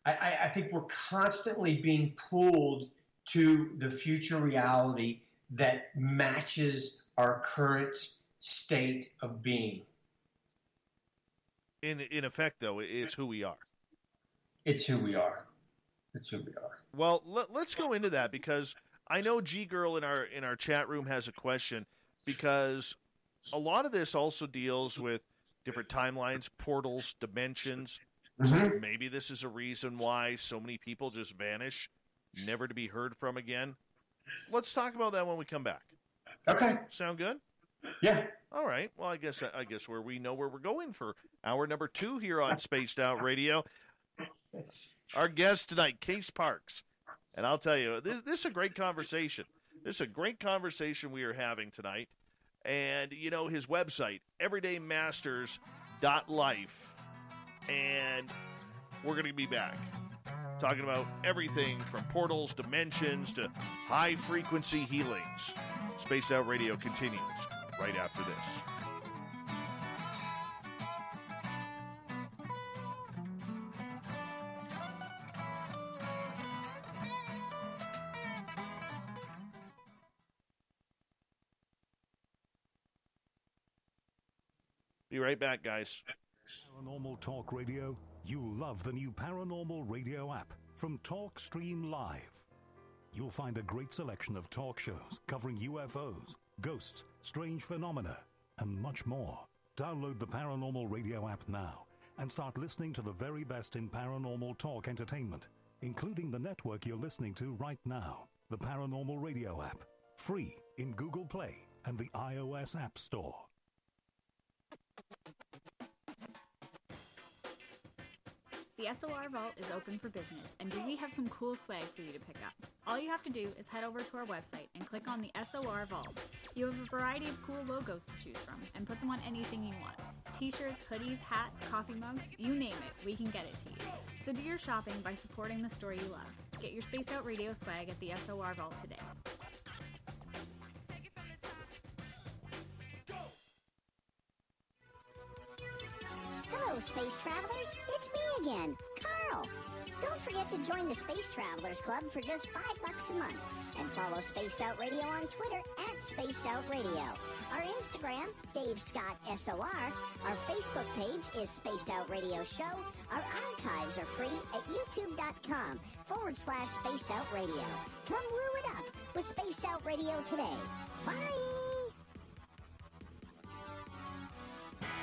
I think we're constantly being pulled to the future reality that matches our current state of being. In effect, though, it's who we are. It's who we are. It's who we are. Well, let's go into that, because I know G Girl in our chat room has a question, because a lot of this also deals with different timelines, portals, dimensions. Mm-hmm. Maybe this is a reason why so many people just vanish, never to be heard from again. Let's talk about that when we come back. Okay. Sound good? Yeah. All right. Well, I guess where we know where we're going for hour number 2 here on Spaced Out Radio. Our guest tonight, Case Parks. And I'll tell you, this is a great conversation. This is a great conversation we are having tonight. And, his website, everydaymasters.life. And we're going to be back talking about everything from portals, dimensions, to high-frequency healings. Spaced Out Radio continues right after this. Be right back, guys. Paranormal Talk Radio. You'll love the new Paranormal Radio app. from TalkStream Live. You'll find a great selection of talk shows covering UFOs, ghosts, strange phenomena, and much more. Download the Paranormal Radio app now and start listening to the very best in paranormal talk entertainment, including the network you're listening to right now, the Paranormal Radio app, free in Google Play and the iOS App Store. The SOR Vault is open for business, and we have some cool swag for you to pick up. All you have to do is head over to our website and click on the SOR Vault. You have a variety of cool logos to choose from, and put them on anything you want. T-shirts, hoodies, hats, coffee mugs, you name it, we can get it to you. So do your shopping by supporting the store you love. Get your Spaced Out Radio swag at the SOR Vault today. Hello, Space Travelers. It's me again, Carl. Don't forget to join the Space Travelers Club for just $5 a month. And follow Spaced Out Radio on Twitter at Spaced Out Radio. Our Instagram, Dave Scott SOR. Our Facebook page is Spaced Out Radio Show. Our archives are free at youtube.com/Spaced Out Radio. Come woo it up with Spaced Out Radio today. Bye!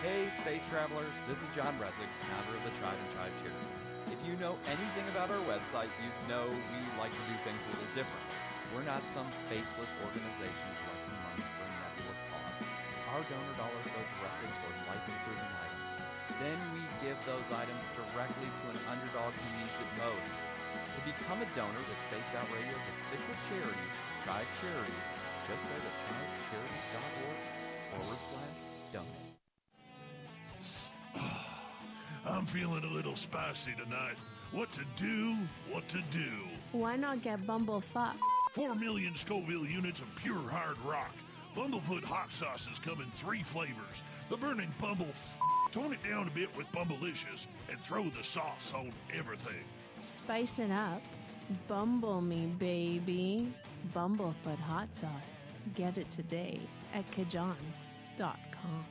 Hey, Space Travelers, this is John Resig, founder of the Tribe and Tribe Charities. If you know anything about our website, you know we like to do things a little different. We're not some faceless organization collecting money for a nebulous cause. Our donor dollars go directly toward life-improving items. Then we give those items directly to an underdog who needs it most. To become a donor with Spaced Out Radio's official charity, Tribe Charities, just go to tribecharities.org/donate. I'm feeling a little spicy tonight. What to do? What to do? Why not get Bumblefuck? 4 million Scoville units of pure hard rock. Bumblefoot hot sauces come in 3 flavors. The burning Bumble. Tone it down a bit with Bumblicious and throw the sauce on everything. Spice it up. Bumble me, baby. Bumblefoot hot sauce. Get it today at kajans.com.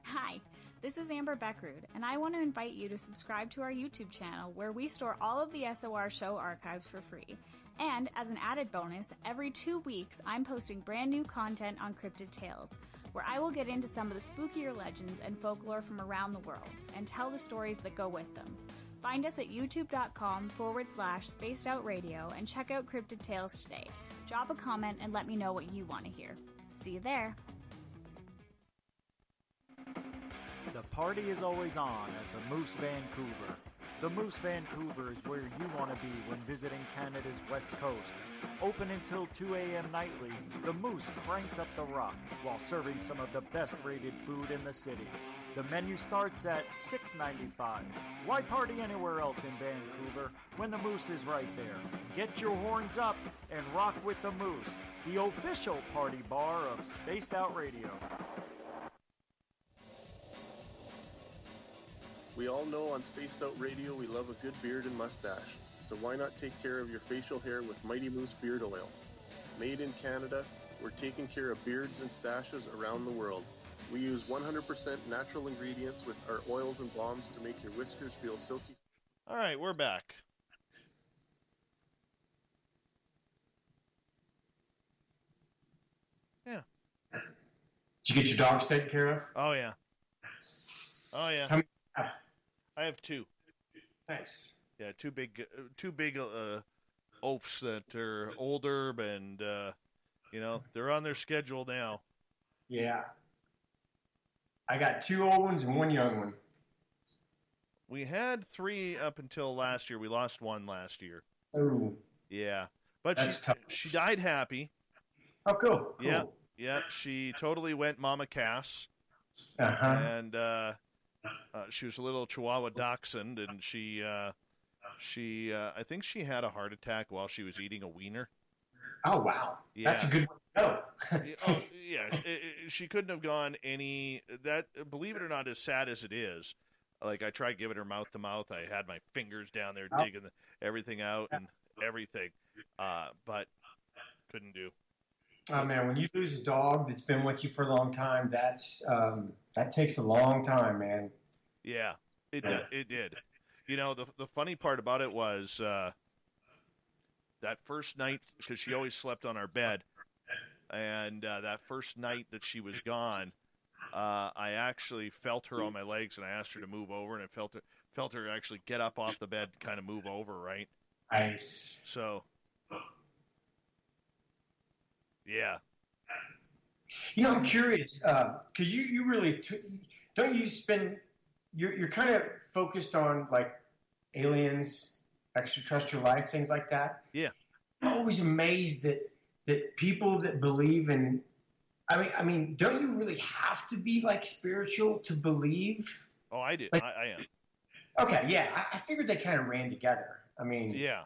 Hi, this is Amber Beckrud, and I want to invite you to subscribe to our YouTube channel where we store all of the SOR show archives for free. And as an added bonus, every 2 weeks I'm posting brand new content on Cryptid Tales, where I will get into some of the spookier legends and folklore from around the world and tell the stories that go with them. Find us at youtube.com/Spaced Out Radio and check out Cryptid Tales today. Drop a comment and let me know what you want to hear. See you there. The party is always on at the Moose Vancouver. The Moose Vancouver is where you want to be when visiting Canada's West Coast. Open until 2 a.m. nightly, the Moose cranks up the rock while serving some of the best rated food in the city. The menu starts at $6.95. Why party anywhere else in Vancouver when the Moose is right there? Get your horns up and rock with the Moose, the official party bar of Spaced Out Radio. We all know on Spaced Out Radio we love a good beard and mustache, so why not take care of your facial hair with Mighty Moose Beard Oil? Made in Canada, we're taking care of beards and stashes around the world. We use 100% natural ingredients with our oils and balms to make your whiskers feel silky. All right, we're back. Yeah. Did you get your dogs taken care of? Oh, yeah. Oh, yeah. How many? I have 2. Nice. Yeah, two big oafs that are older, and they're on their schedule now. Yeah. I got 2 old ones and 1 young one. We had 3 up until last year. We lost 1 last year. Oh. Yeah, but That's tough. She died happy. Oh, cool. Yeah. She totally went Mama Cass. Uh-huh. And she was a little Chihuahua dachshund, and she I think she had a heart attack while she was eating a wiener. Oh, wow. Yeah. That's a good one to go. Yeah. She couldn't have gone believe it or not, as sad as it is. Like, I tried giving her mouth to mouth. I had my fingers down there digging everything out and everything, but couldn't do. Oh, man, when you lose a dog that's been with you for a long time, that takes a long time, man. Yeah, it did. The funny part about it was that first night, because she always slept on our bed, and that first night that she was gone, I actually felt her on my legs, and I asked her to move over, and I felt her actually get up off the bed and kind of move over, right? Nice. So, yeah. I'm curious, because you really don't you spend you're kind of focused on like aliens, extraterrestrial life, things like that. Yeah. I'm always amazed that people that believe in, I mean, don't you really have to be like spiritual to believe? Oh, I do. Like, I am. Okay, yeah, I figured they kind of ran together. I mean, yeah.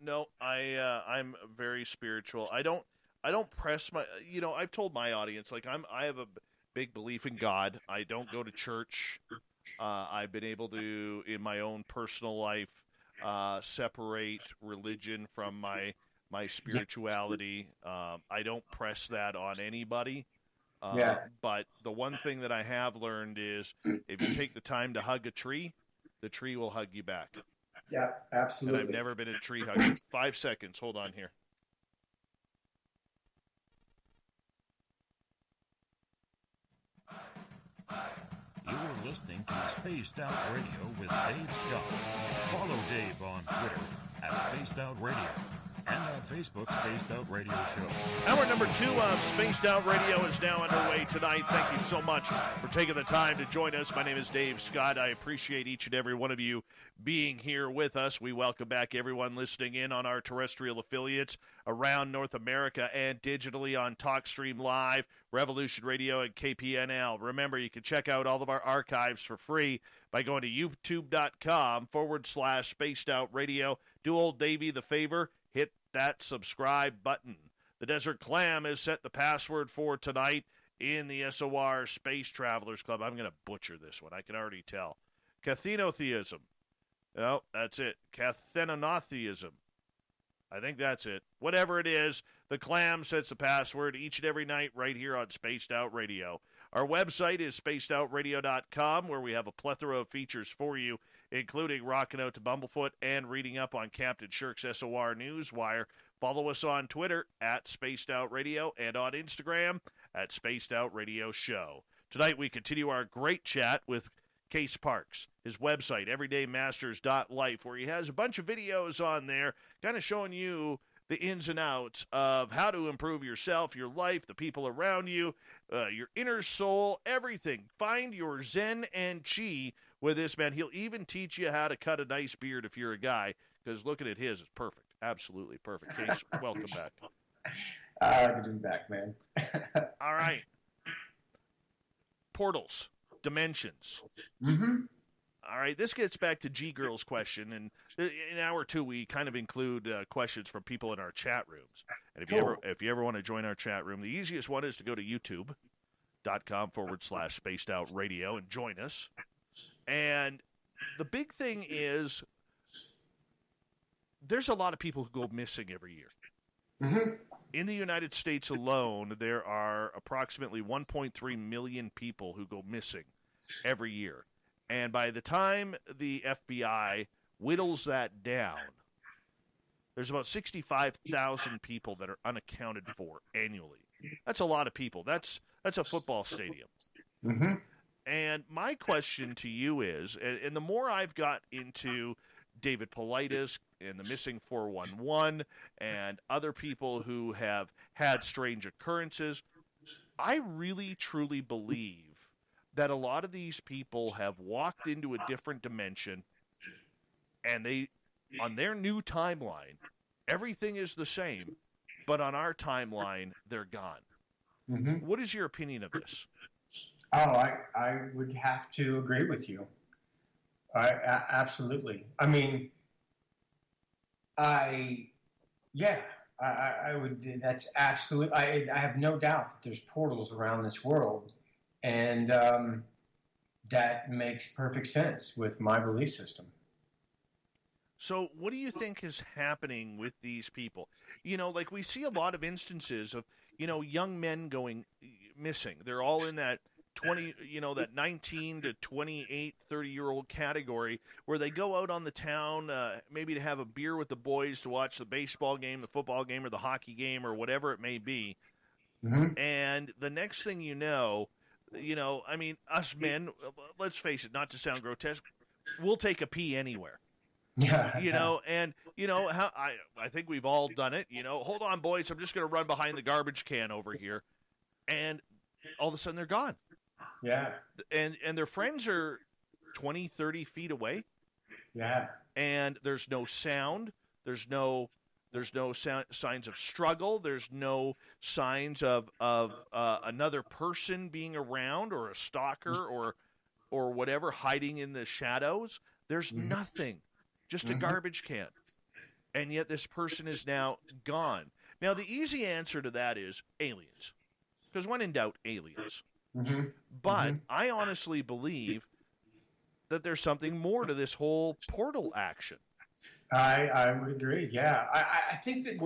No, I'm very spiritual. I don't press my. I've told my audience, like, I have a big belief in God. I don't go to church. I've been able to, in my own personal life, separate religion from my spirituality. I don't press that on anybody. But the one thing that I have learned is if you take the time to hug a tree, the tree will hug you back. Yeah, absolutely. And I've never been a tree hugger. 5 seconds. Hold on here. You're listening to Spaced Out Radio with Dave Scott. Follow Dave on Twitter at Spaced Out Radio and on Facebook, Spaced Out Radio Show. Hour number 2 of Spaced Out Radio is now underway tonight. Thank you so much for taking the time to join us. My name is Dave Scott. I appreciate each and every one of you being here with us. We welcome back everyone listening in on our terrestrial affiliates around North America and digitally on TalkStream Live, Revolution Radio, and KPNL. Remember, you can check out all of our archives for free by going to youtube.com/Spaced Out Radio. Do old Davey the favor, hit that subscribe button. The Desert Clam has set the password for tonight in the SOR Space Travelers Club. I'm going to butcher this one. I can already tell. Cathenotheism. No, that's it. Cathenotheism. I think that's it. Whatever it is, the Clam sets the password each and every night right here on Spaced Out Radio. Our website is spacedoutradio.com, where we have a plethora of features for you, including rocking out to Bumblefoot and reading up on Captain Shirk's SOR Newswire. Follow us on Twitter at Spaced Out Radio and on Instagram at Spaced Out Radio Show. Tonight we continue our great chat with Case Parks, his website, everydaymasters.life, where he has a bunch of videos on there kind of showing you the ins and outs of how to improve yourself, your life, the people around you, your inner soul, everything. Find your Zen and Chi with this man. He'll even teach you how to cut a nice beard if you're a guy, because looking at his is perfect. Absolutely perfect. Case, welcome back. Good to be back, man. All right. Portals. Dimensions. Mm-hmm. All right, this gets back to G-Girl's question, and in hour 2 we kind of include questions from people in our chat rooms. And if you ever want to join our chat room, the easiest one is to go to youtube.com/Spaced Out Radio and join us. And the big thing is there's a lot of people who go missing every year. Mm-hmm. In the United States alone, there are approximately 1.3 million people who go missing every year. And by the time the FBI whittles that down, there's about 65,000 people that are unaccounted for annually. That's a lot of people. That's a football stadium. Mm-hmm. And my question to you is, and the more I've got into David Paulides and the missing 411 and other people who have had strange occurrences, I really, truly believe that a lot of these people have walked into a different dimension, and they, on their new timeline, everything is the same, but on our timeline, they're gone. Mm-hmm. What is your opinion of this? Oh, I would have to agree with you. Absolutely. I mean, I would. That's absolutely. I have no doubt that there's portals around this world, and that makes perfect sense with my belief system. So what do you think is happening with these people? You know, like we see a lot of instances of, you know, young men going missing. They're all in that 20, that 19 to 28, 30-year-old category where they go out on the town, maybe to have a beer with the boys, to watch the baseball game, the football game, or the hockey game, or whatever it may be. Mm-hmm. And the next thing you know, I mean, us men, let's face it, not to sound grotesque, we'll take a pee anywhere. Yeah. How I think we've all done it. Hold on, boys, I'm just going to run behind the garbage can over here. And all of a sudden they're gone. Yeah. And their friends are 20, 30 feet away. Yeah. And there's no sound. There's no signs of struggle. There's no signs of another person being around, or a stalker or whatever hiding in the shadows. There's nothing. Just a garbage can. And yet this person is now gone. Now, the easy answer to that is aliens. Because when in doubt, aliens. Mm-hmm. But I honestly believe that there's something more to this whole portal action. I would agree. Yeah. I think that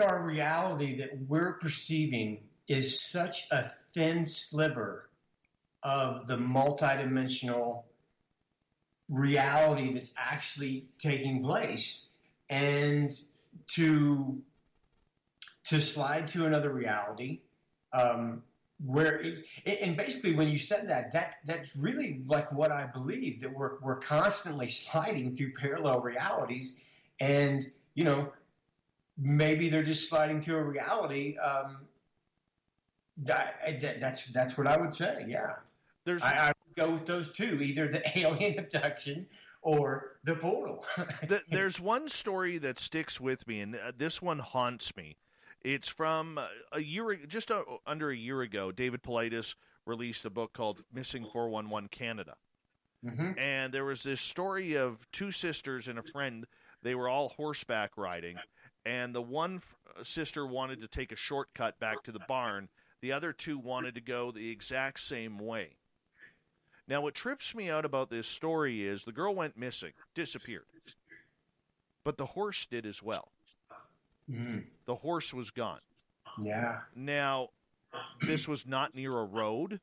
our reality that we're perceiving is such a thin sliver of the multidimensional reality that's actually taking place, and to slide to another reality, and basically when you said that's really like what I believe, that we're constantly sliding through parallel realities, and maybe they're just sliding to a reality. That's what I would say. Yeah, I would go with those two, either the alien abduction or the portal. There's one story that sticks with me, and this one haunts me. It's from just under a year ago. David Paulides released a book called Missing 411 Canada. Mm-hmm. And there was this story of two sisters and a friend. They were all horseback riding, and the one sister wanted to take a shortcut back to the barn. The other two wanted to go the exact same way. Now, what trips me out about this story is the girl went missing, disappeared. But the horse did as well. Mm. The horse was gone. Yeah. Now, this was not near a road.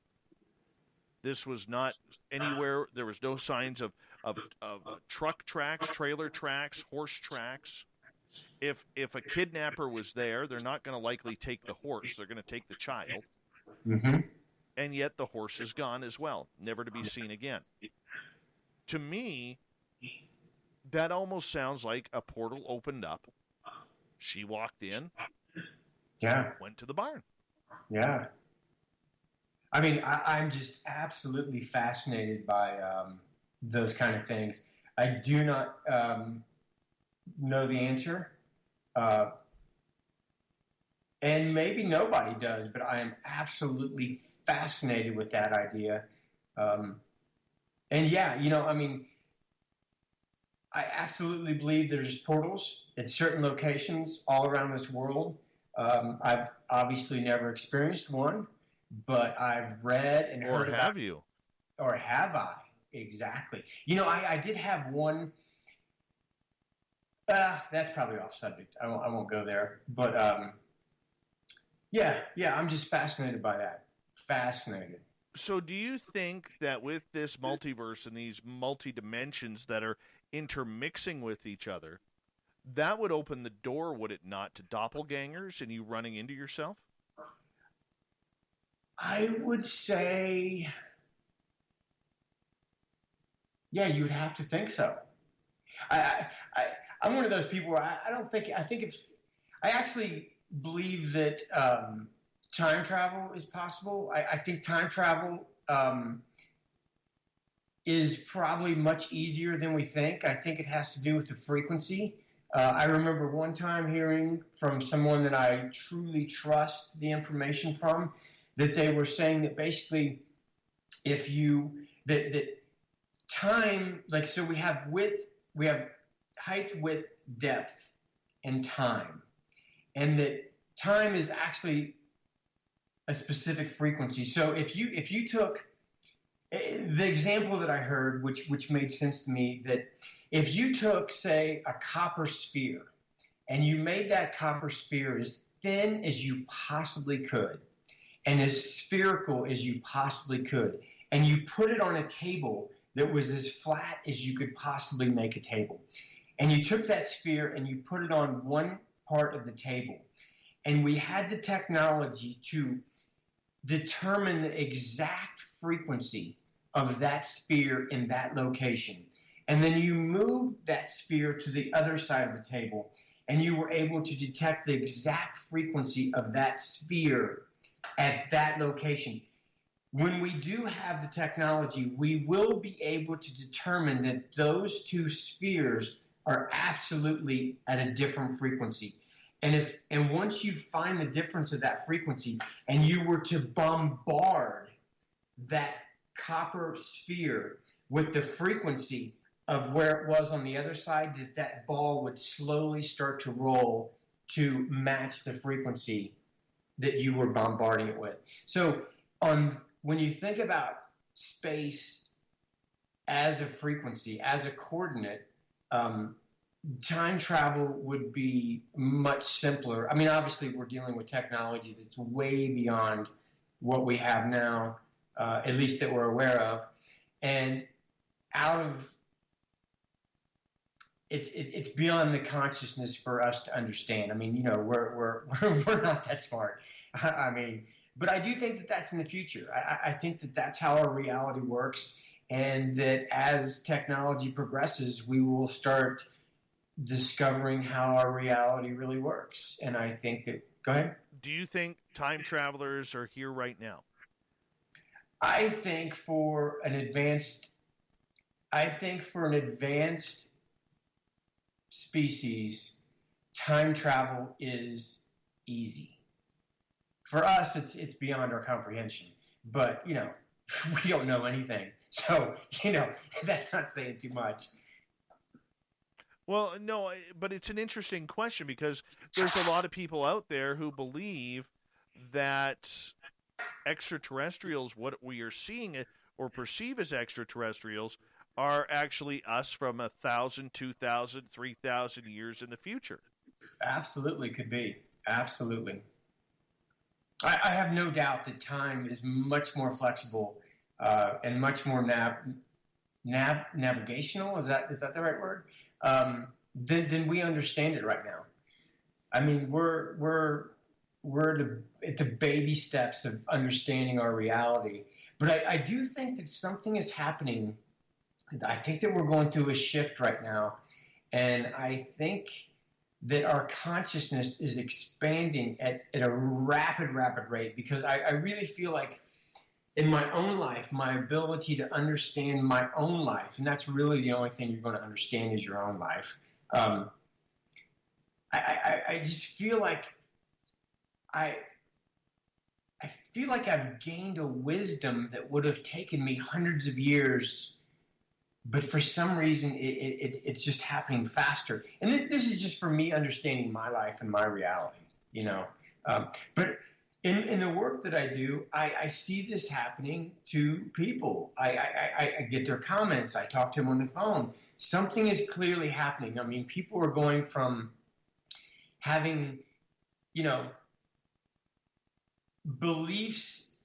This was not anywhere. There was no signs of truck tracks, trailer tracks, horse tracks. If a kidnapper was there, they're not going to likely take the horse. They're going to take the child. Mm-hmm. And yet the horse is gone as well, never to be seen again. To me, that almost sounds like a portal opened up. She walked in. Yeah. Went to the barn. Yeah. I mean, I'm just absolutely fascinated by those kind of things. I do not know the answer. And maybe nobody does, but I am absolutely fascinated with that idea. And yeah, I mean, I absolutely believe there's portals at certain locations all around this world. I've obviously never experienced one, but I've read and heard about. Or have you? Or have I? Exactly. I did have one. That's probably off subject. I won't go there. But yeah, I'm just fascinated by that. Fascinated. So do you think that with this multiverse and these multi-dimensions that are intermixing with each other, that would open the door, would it not, to doppelgangers and you running into yourself? I would say, yeah, you would have to think so. I'm one of those people where I actually believe that time travel is possible. I think time travel is probably much easier than we think. I think it has to do with the frequency. I remember one time hearing from someone that I truly trust the information from, that they were saying that basically that time, like, so we have height, width, depth, and time. And that time is actually a specific frequency. So if you took the example that I heard, which made sense to me, that if you took, say, a copper sphere and you made that copper sphere as thin as you possibly could, and as spherical as you possibly could. And you put it on a table that was as flat as you could possibly make a table. And you took that sphere and you put it on one part of the table. And we had the technology to determine the exact frequency of that sphere in that location. And then you moved that sphere to the other side of the table, and you were able to detect the exact frequency of that sphere at that location. When we do have the technology, we will be able to determine that those two spheres are absolutely at a different frequency. And once you find the difference of that frequency, and you were to bombard that copper sphere with the frequency of where it was on the other side, that ball would slowly start to roll to match the frequency that you were bombarding it with. So when you think about space as a frequency, as a coordinate, time travel would be much simpler. I mean, obviously, we're dealing with technology that's way beyond what we have now, at least that we're aware of. And it's beyond the consciousness for us to understand. I mean, we're not that smart. I mean, but I do think that that's in the future. I think that that's how our reality works, and that as technology progresses, we will start discovering how our reality really works. And I think that, go ahead. Do you think time travelers are here right now? I think for an advanced species, time travel is easy. For us, it's beyond our comprehension. But, we don't know anything. So, that's not saying too much. Well, no, but it's an interesting question, because there's a lot of people out there who believe that extraterrestrials, what we are seeing or perceive as extraterrestrials, are actually us from 1,000, 2,000, 3,000 years in the future. Absolutely could be. Absolutely. I have no doubt that time is much more flexible and much more navigational. Is that the right word? Than we understand it right now. I mean, we're at the baby steps of understanding our reality. But I do think that something is happening. I think that we're going through a shift right now, and I think that our consciousness is expanding at a rapid rate, because I really feel like in my own life, my ability to understand my own life, and that's really the only thing you're going to understand is your own life. I just feel like I feel like I've gained a wisdom that would have taken me hundreds of years, but for some reason it's just happening faster. And this is just for me understanding my life and my reality, But in the work that I do, I see this happening to people. I get their comments. I talk to them on the phone. Something is clearly happening. I mean, people are going from having, beliefs.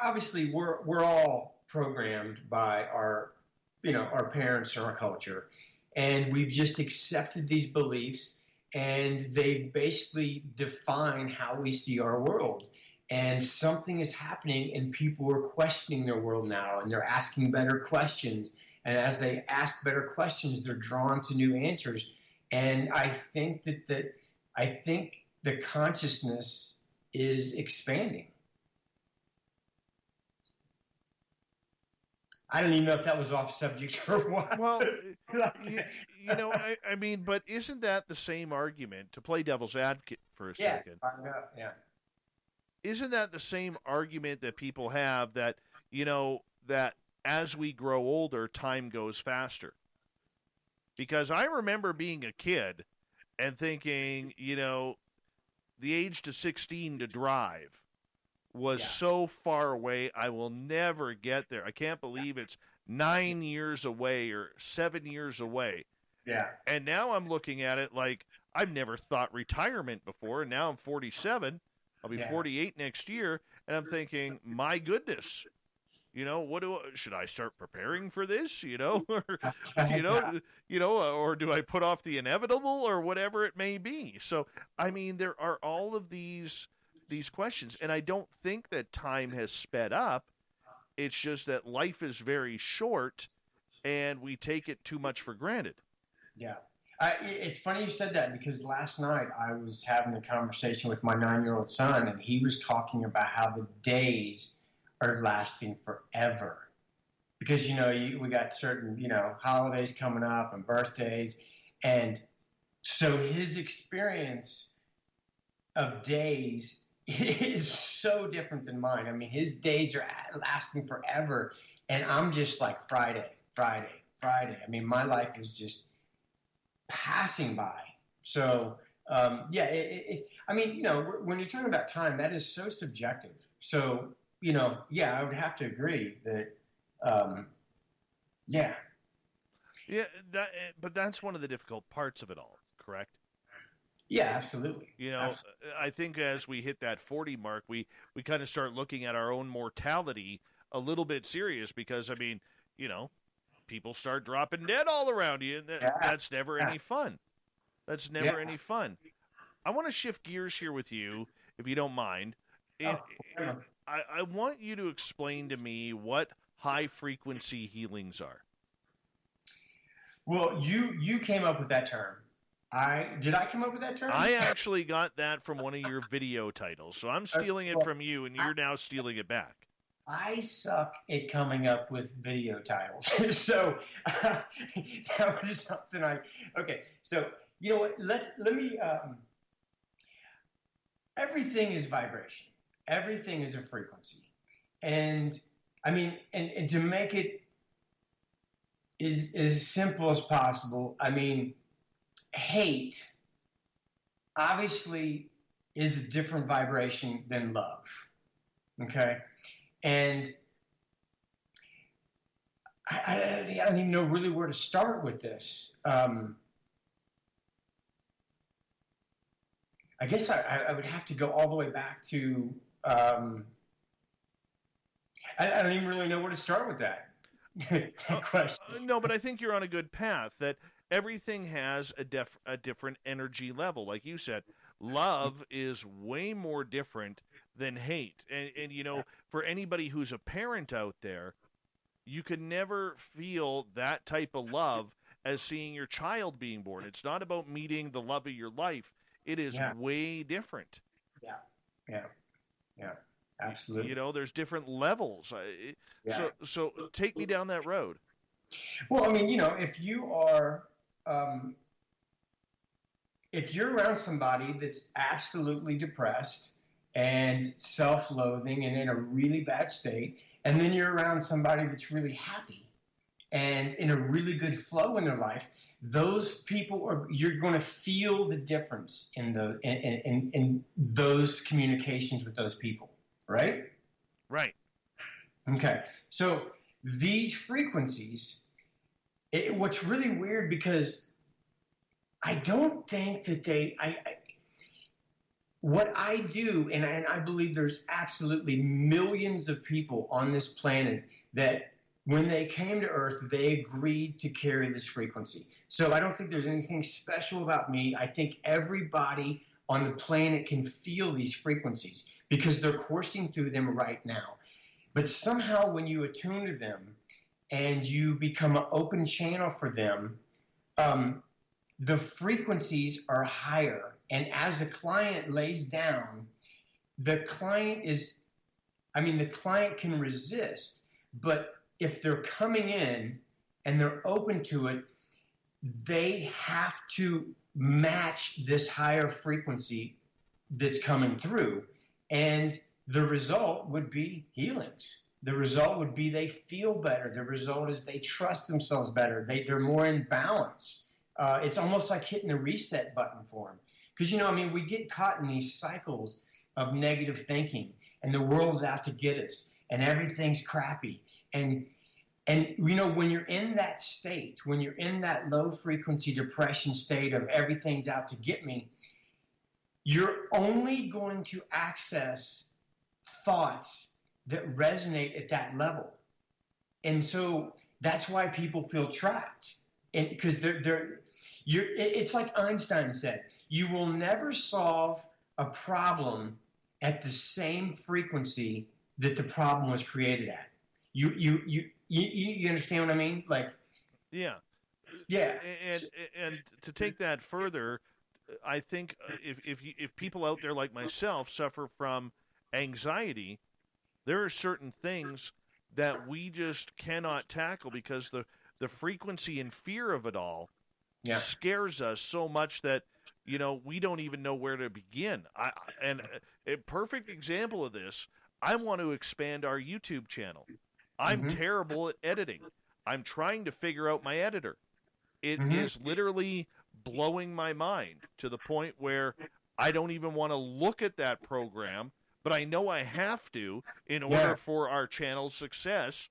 Obviously, we're all programmed by our parents or our culture, and we've just accepted these beliefs. And they basically define how we see our world. And something is happening, and people are questioning their world now, and they're asking better questions. And as they ask better questions, they're drawn to new answers. And I think that the consciousness is expanding. I don't even know if that was off subject or what. Well, I mean, but isn't that the same argument, to play devil's advocate for a second? Yeah. Isn't that the same argument that people have that, that as we grow older, time goes faster? Because I remember being a kid and thinking, the age to 16 to drive was so far away, I will never get there. I can't believe it's 9 years away or 7 years away. Yeah. And now I'm looking at it like I've never thought retirement before, and now I'm 47. I'll be 48 next year, and I'm thinking, my goodness, you know, should I start preparing for this? You know, or or do I put off the inevitable, or whatever it may be? So, I mean, there are all of these questions, and I don't think that time has sped up. It's just that life is very short, and we take it too much for granted. Yeah. It's funny you said that, because last night I was having a conversation with my 9-year-old son, and he was talking about how the days are lasting forever. Because, you know, we got certain, you know, holidays coming up and birthdays. And so his experience of days is so different than mine. I mean, his days are lasting forever. And I'm just like Friday. I mean, my life is just passing by. So, I mean, you know, when you're talking about time, that is so subjective. So, you know, I would have to agree that, Yeah, but that's one of the difficult parts of it all, correct? Yeah, absolutely. You know, Absolutely. I think as we hit that 40 mark, we kind of start looking at our own mortality a little bit serious, because, I mean, you know, people start dropping dead all around you, and that's never any fun. That's never any fun. I want to shift gears here with you, if you don't mind. I want you to explain to me what high-frequency healings are. Well, you came up with that term. Did I come up with that term? I actually got that from one of your video titles, so I'm stealing it from you, and you're now stealing it back. I suck at coming up with video titles. So that was something okay. So, you know what, let me, everything is vibration. Everything is a frequency. And I mean, and to make it as simple as possible, I mean, hate obviously is a different vibration than love. Okay? And I don't even know really where to start with this. I guess I would have to go all the way back to, I don't even really know where to start with that question. No, but I think you're on a good path, that everything has a different energy level. Like you said, love is way more different than hate. And you know, for anybody who's a parent out there, you can never feel that type of love as seeing your child being born. It's not about meeting the love of your life. It is way different. Yeah, absolutely. You know, there's different levels. So take me down that road. Well, I mean, you know, if you're around somebody that's absolutely depressed and self-loathing and in a really bad state, and then you're around somebody that's really happy and in a really good flow in their life, those people you're going to feel the difference in those communications with those people, right? Right. Okay. So these frequencies, what's really weird, because I don't think that what I do, and I believe there's absolutely millions of people on this planet that when they came to Earth, they agreed to carry this frequency. So I don't think there's anything special about me. I think everybody on the planet can feel these frequencies because they're coursing through them right now. But somehow when you attune to them and you become an open channel for them, the frequencies are higher. And as the client lays down, the client can resist, but if they're coming in and they're open to it, they have to match this higher frequency that's coming through. And the result would be healings. The result would be they feel better. The result is they trust themselves better. They're more in balance. It's almost like hitting a reset button for them. Because, you know, I mean, we get caught in these cycles of negative thinking, and the world's out to get us, and everything's crappy. And you know, when you're in that state, when you're in that low frequency depression state of everything's out to get me, you're only going to access thoughts that resonate at that level. And so that's why people feel trapped. And because it's like Einstein said, you will never solve a problem at the same frequency that the problem was created at. You understand what I mean? Like, yeah. And to take that further, I think if people out there like myself suffer from anxiety, there are certain things that we just cannot tackle because the frequency and fear of it all scares us so much that, you know, we don't even know where to begin. And a perfect example of this, I want to expand our YouTube channel. I'm terrible at editing. I'm trying to figure out my editor. It is literally blowing my mind to the point where I don't even want to look at that program, but I know I have to in order for our channel's success,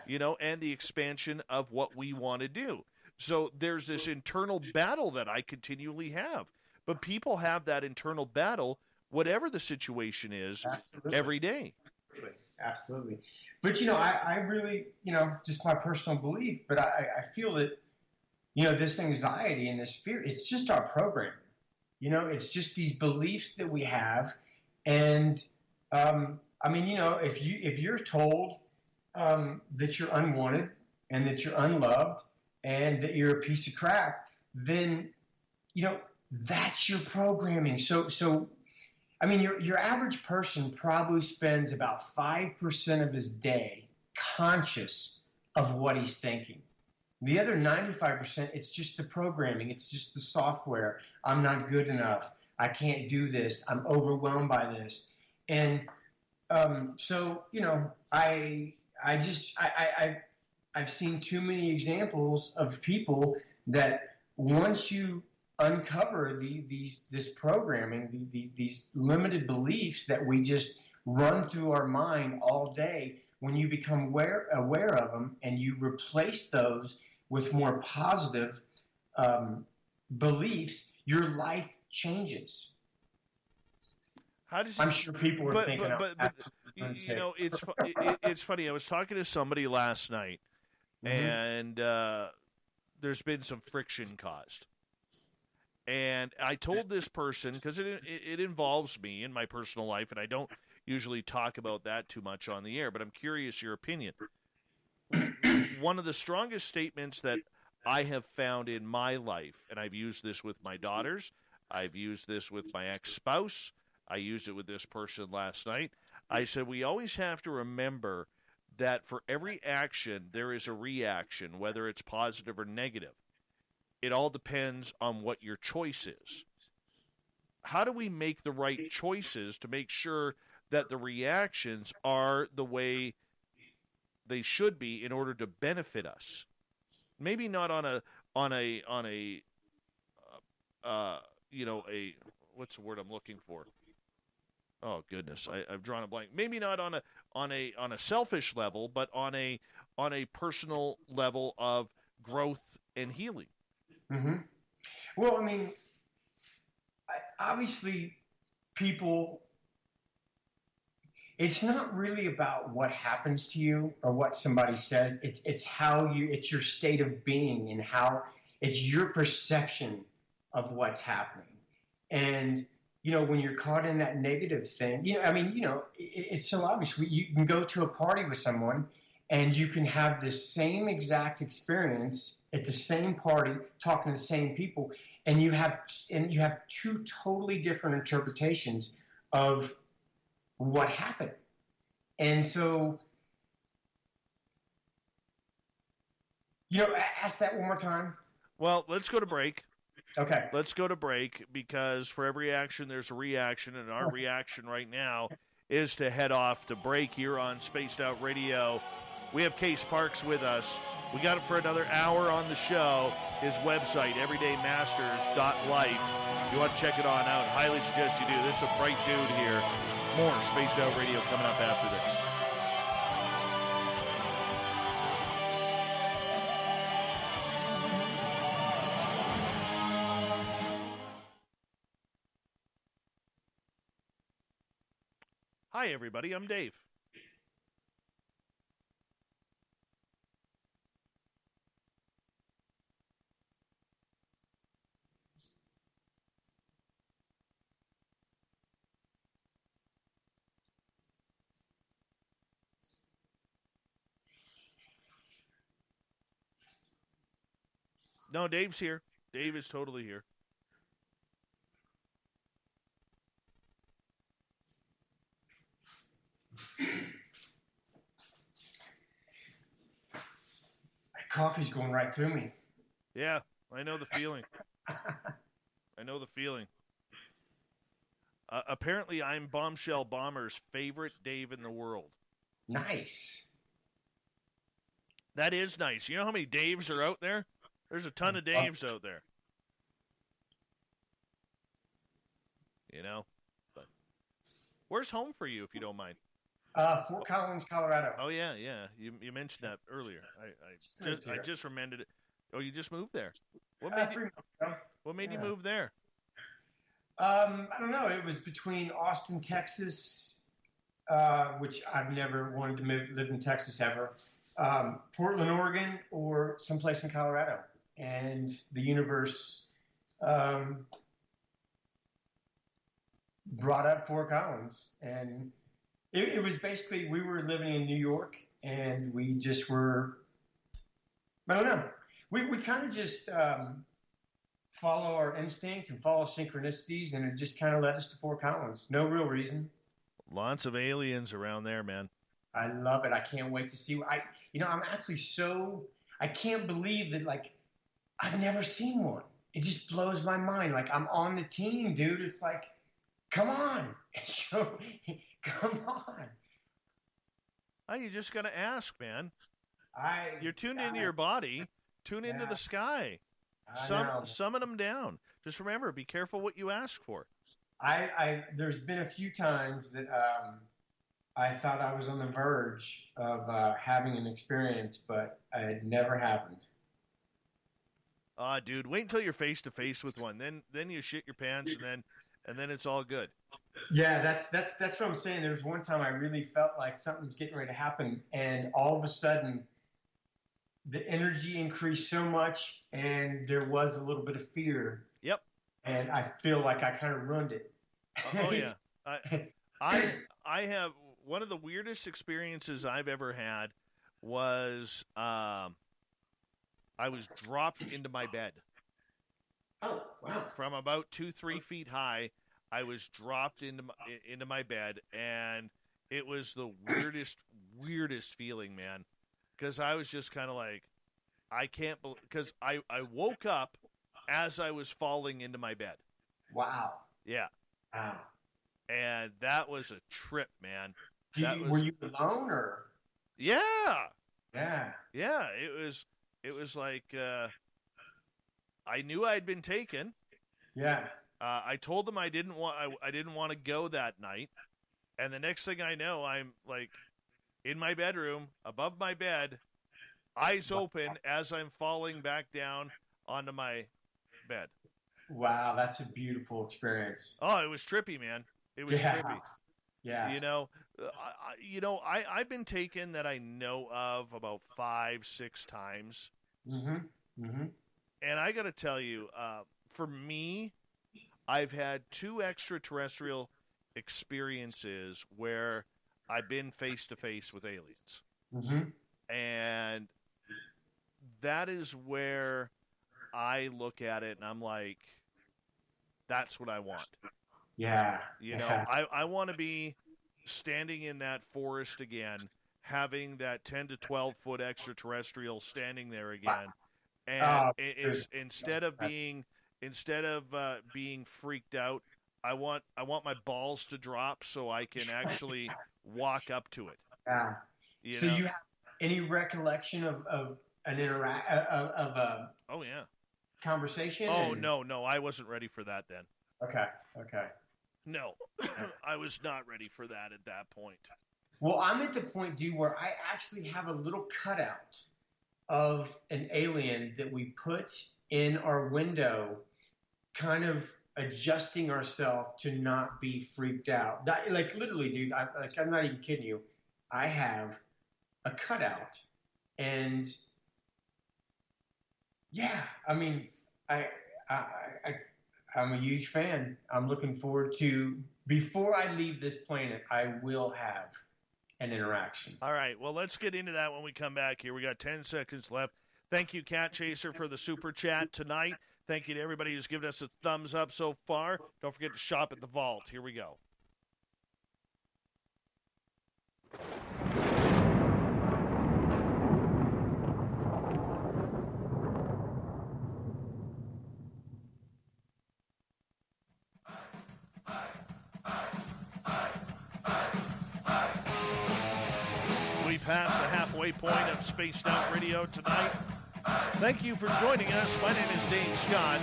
you know, and the expansion of what we want to do. So there's this internal battle that I continually have. But people have that internal battle, whatever the situation is, every day. Absolutely. But, you know, I really, you know, just my personal belief, but I feel that, you know, this anxiety and this fear, it's just our programming. You know, it's just these beliefs that we have. And, I mean, you know, if you're told that you're unwanted and that you're unloved and that you're a piece of crap, then, you know, that's your programming. So I mean, your average person probably spends about 5% of his day conscious of what he's thinking. The other 95%, it's just the programming. It's just the software. I'm not good enough. I can't do this. I'm overwhelmed by this. And so, you know, I've seen too many examples of people that once you uncover this programming, these limited beliefs that we just run through our mind all day, when you become aware of them and you replace those with more positive beliefs, your life changes. I'm sure people are thinking, but you know, it's funny. I was talking to somebody last night, and there's been some friction caused. And I told this person, because it involves me in my personal life, and I don't usually talk about that too much on the air, but I'm curious your opinion. One of the strongest statements that I have found in my life, and I've used this with my daughters, I've used this with my ex-spouse, I used it with this person last night. I said, we always have to remember that for every action, there is a reaction, whether it's positive or negative. It all depends on what your choice is. How do we make the right choices to make sure that the reactions are the way they should be in order to benefit us? Maybe not on a you know, what's the word I'm looking for? Oh goodness, I've drawn a blank. Maybe not on a selfish level, but on a personal level of growth and healing. Well, I mean, obviously, people, it's not really about what happens to you or what somebody says. It's it's your state of being and how it's your perception of what's happening. And, you know, when you're caught in that negative thing, you know, I mean, you know, it's so obvious. You can go to a party with someone and you can have the same exact experience at the same party, talking to the same people, and you have two totally different interpretations of what happened. And so, you know, ask that one more time. Well, let's go to break. Okay. Let's go to break, because for every action, there's a reaction, and our reaction right now is to head off to break here on Spaced Out Radio. We have Case Parks with us. We got it for another hour on the show. His website, everydaymasters.life. You want to check it on out. Highly suggest you do. This is a bright dude here. More Spaced Out Radio coming up after this. Hi, everybody. I'm Dave. No, Dave's here. Dave is totally here. Coffee's going right through me. Yeah, I know the feeling. I know the feeling. Apparently, I'm Bombshell Bomber's favorite Dave in the world. Nice. That is nice. You know how many Daves are out there? There's a ton of Daves out there. You know? But where's home for you, if you don't mind? Fort Collins, Colorado. Oh, yeah. You mentioned that earlier. I just remembered it. Oh, you just moved there? What made you move there? I don't know. It was between Austin, Texas, which I've never wanted to live in Texas ever, Portland, Oregon, or someplace in Colorado. And the universe brought up Fort Collins. And it was basically, we were living in New York, and we just were, I don't know. We kind of just follow our instinct and follow synchronicities, and it just kind of led us to Fort Collins. No real reason. Lots of aliens around there, man. I love it. I can't wait to see. I'm actually I can't believe that, like, I've never seen one. It just blows my mind. Like, I'm on the team, dude. It's like, come on. Come on. Oh, you just got to ask, man. You're tuned into your body. Tune into the sky. Summon them down. Just remember, be careful what you ask for. There's been a few times that I thought I was on the verge of having an experience, but it never happened. Dude, wait until you're face to face with one. Then you shit your pants, and then it's all good. Yeah, that's what I'm saying. There was one time I really felt like something's getting ready to happen, and all of a sudden, the energy increased so much, and there was a little bit of fear. Yep. And I feel like I kind of ruined it. Oh yeah, I have one of the weirdest experiences I've ever had was I was dropped into my bed. Oh wow! From about 2-3 feet high, I was dropped into my bed, and it was the weirdest feeling, man. Because I was just kind of like, I can't believe, because I woke up as I was falling into my bed. Wow. Yeah. Wow. And that was a trip, man. Were you alone or? Yeah. Yeah. Yeah. It was like I knew I'd been taken. Yeah. I told them I didn't want to go that night, and the next thing I know, I'm like in my bedroom, above my bed, eyes open as I'm falling back down onto my bed. Wow, that's a beautiful experience. Oh, it was trippy, man. It was trippy. Yeah. I've been taken that I know of about 5-6 times. Mm-hmm. Mm-hmm. And I got to tell you, for me, I've had 2 extraterrestrial experiences where I've been face to face with aliens. Mm-hmm. And that is where I look at it and I'm like, that's what I want. Yeah. I want to be standing in that forest again, having that 10 to 12 foot extraterrestrial standing there again. And instead of being freaked out, I want my balls to drop so I can actually walk up to it. Yeah. You have any recollection of an oh yeah, conversation? Oh no, I wasn't ready for that then. Okay. No, I was not ready for that at that point. Well, I'm at the point, dude, where I actually have a little cutout of an alien that we put in our window kind of adjusting ourselves to not be freaked out. That, like, literally, dude, I'm not even kidding you. I have a cutout, and yeah, I mean, I'm a huge fan. I'm looking forward to, before I leave this planet, I will have an interaction. All right, well, let's get into that when we come back here. We got 10 seconds left. Thank you, Cat Chaser, for the super chat tonight. Thank you to everybody who's given us a thumbs up so far. Don't forget to shop at the Vault. Here we go. We pass the halfway point of Spaced Out Radio tonight. Thank you for joining us. My name is Dave Scott.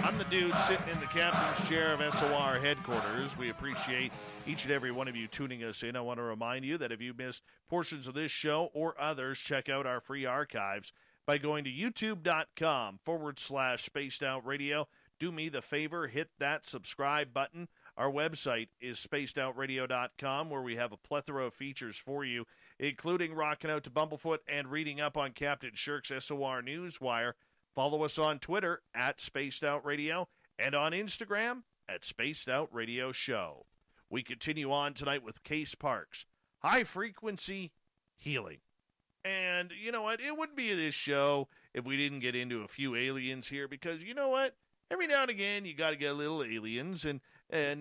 I'm the dude sitting in the captain's chair of SOR headquarters. We appreciate each and every one of you tuning us in. I want to remind you that if you missed portions of this show or others, check out our free archives by going to youtube.com/Spaced Out Radio. Do me the favor, hit that subscribe button. Our website is spacedoutradio.com, where we have a plethora of features for you, including rocking out to Bumblefoot and reading up on Captain Shirk's SOR Newswire. Follow us on Twitter at Spaced Out Radio and on Instagram at Spaced Out Radio Show. We continue on tonight with Case Parks, high frequency healing. And you know what? It wouldn't be this show if we didn't get into a few aliens here, because you know what? Every now and again, you got to get a little aliens, and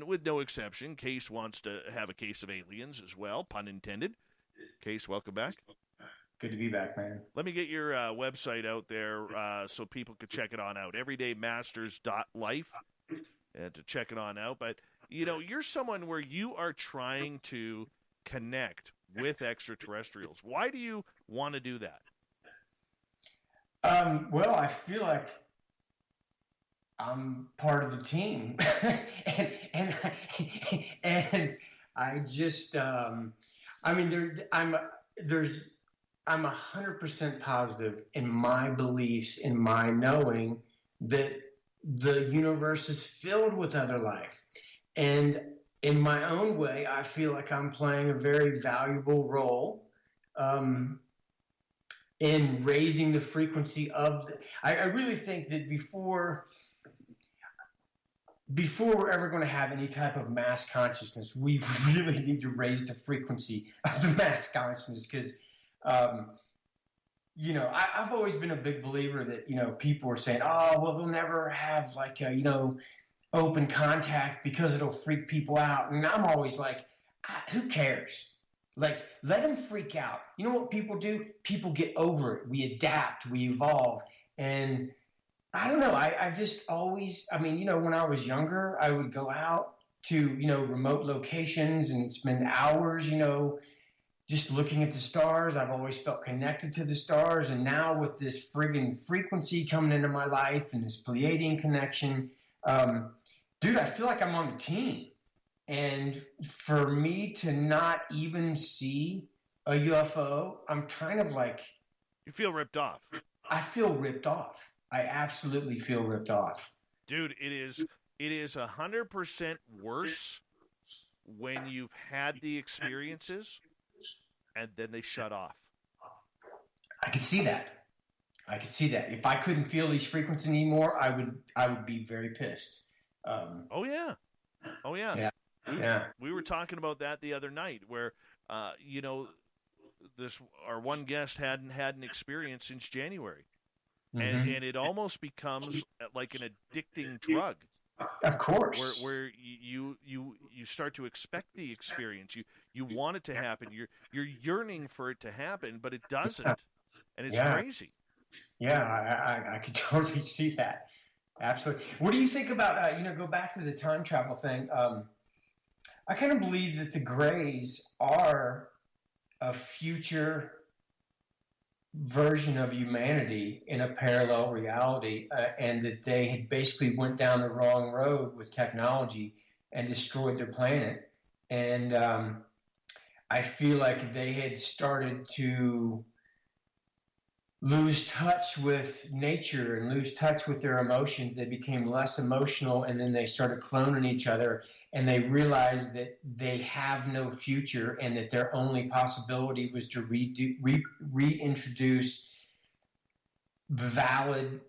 with no exception, Case wants to have a case of aliens as well, pun intended. Case, welcome back. Good to be back, man. Let me get your website out there so people can check it on out. Everydaymasters.life to check it on out. But, you know, you're someone where you are trying to connect with extraterrestrials. Why do you want to do that? Well, I feel like I'm part of the team, and I just, I'm 100% positive in my beliefs, in my knowing that the universe is filled with other life, and in my own way, I feel like I'm playing a very valuable role in raising the frequency of. I really think that before we're ever going to have any type of mass consciousness, we really need to raise the frequency of the mass consciousness, because, you know, I've always been a big believer that, you know, people are saying, oh, well, they'll never have, like, you know, open contact because it'll freak people out. And I'm always like, who cares? Like, let them freak out. You know what people do? People get over it. We adapt. We evolve. And I don't know. I just always, I mean, you know, when I was younger, I would go out to, you know, remote locations and spend hours, you know, just looking at the stars. I've always felt connected to the stars. And now with this friggin' frequency coming into my life and this Pleiadian connection, dude, I feel like I'm on the team. And for me to not even see a UFO, I'm kind of like... You feel ripped off. I feel ripped off. I absolutely feel ripped off. Dude, it is 100% worse when you've had the experiences and then they shut off. I could see that. If I couldn't feel these frequencies anymore, I would be very pissed. Oh yeah. We were talking about that the other night, where you know, our one guest hadn't had an experience since January. And it almost becomes like an addicting drug. Of course. Where you start to expect the experience. You want it to happen. You're yearning for it to happen, but it doesn't. And it's crazy. Yeah, I could totally see that. Absolutely. What do you think about, you know, go back to the time travel thing. I kind of believe that the Greys are a future version of humanity in a parallel reality, and that they had basically went down the wrong road with technology and destroyed their planet. And I feel like they had started to lose touch with nature and lose touch with their emotions. They became less emotional, and then they started cloning each other, and they realized that they have no future and that their only possibility was to reintroduce valid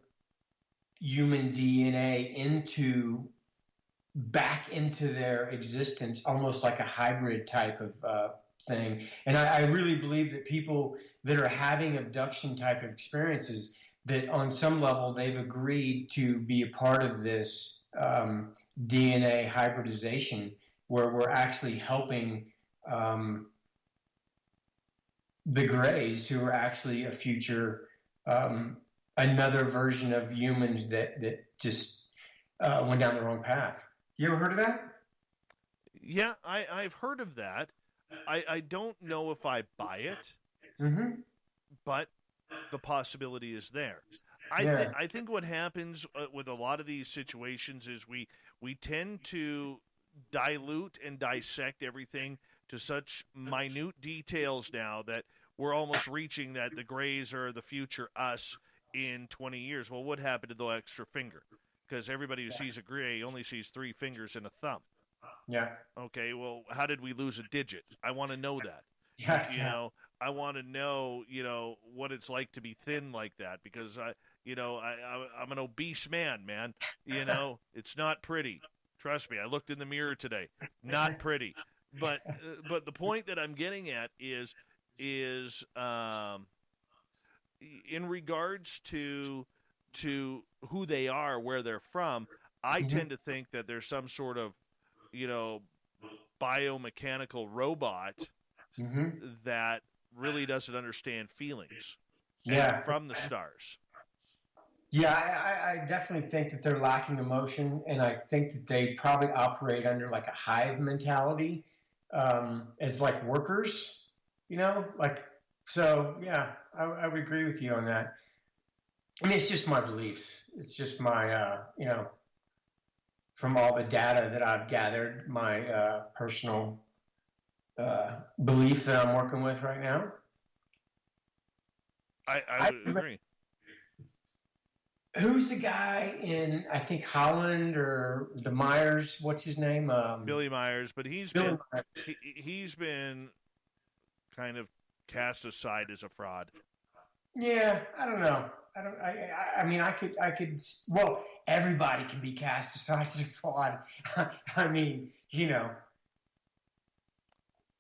human DNA back into their existence, almost like a hybrid type of thing. And I really believe that people that are having abduction type of experiences, that on some level they've agreed to be a part of this DNA hybridization, where we're actually helping the Greys, who are actually a future, another version of humans that just went down the wrong path. You ever heard of that? Yeah, I've heard of that. I don't know if I buy it, but the possibility is there. I think what happens with a lot of these situations is we tend to dilute and dissect everything to such minute details now that we're almost reaching that the Greys are the future us in 20 years. Well, what happened to the extra finger? Because everybody who sees a Grey only sees 3 fingers and a thumb. Yeah. Okay, well, how did we lose a digit? I want to know that. Yeah. You know, I want to know, what it's like to be thin like that, because I'm an obese man. It's not pretty. Trust me, I looked in the mirror today. Not pretty. But the point that I'm getting at is in regards to who they are, where they're from, I tend to think that there's some sort of, biomechanical robot that really doesn't understand feelings from the stars. Yeah, I definitely think that they're lacking emotion, and I think that they probably operate under like a hive mentality, as like workers, so yeah, I would agree with you on that. I mean, it's just my beliefs. It's just my, from all the data that I've gathered, my personal belief that I'm working with right now. I agree. Who's the guy in, I think, Holland or the Myers? What's his name? Billy Myers, but he's been kind of cast aside as a fraud. Yeah, I don't know. I mean, I could. Well, everybody can be cast aside as a fraud. I mean,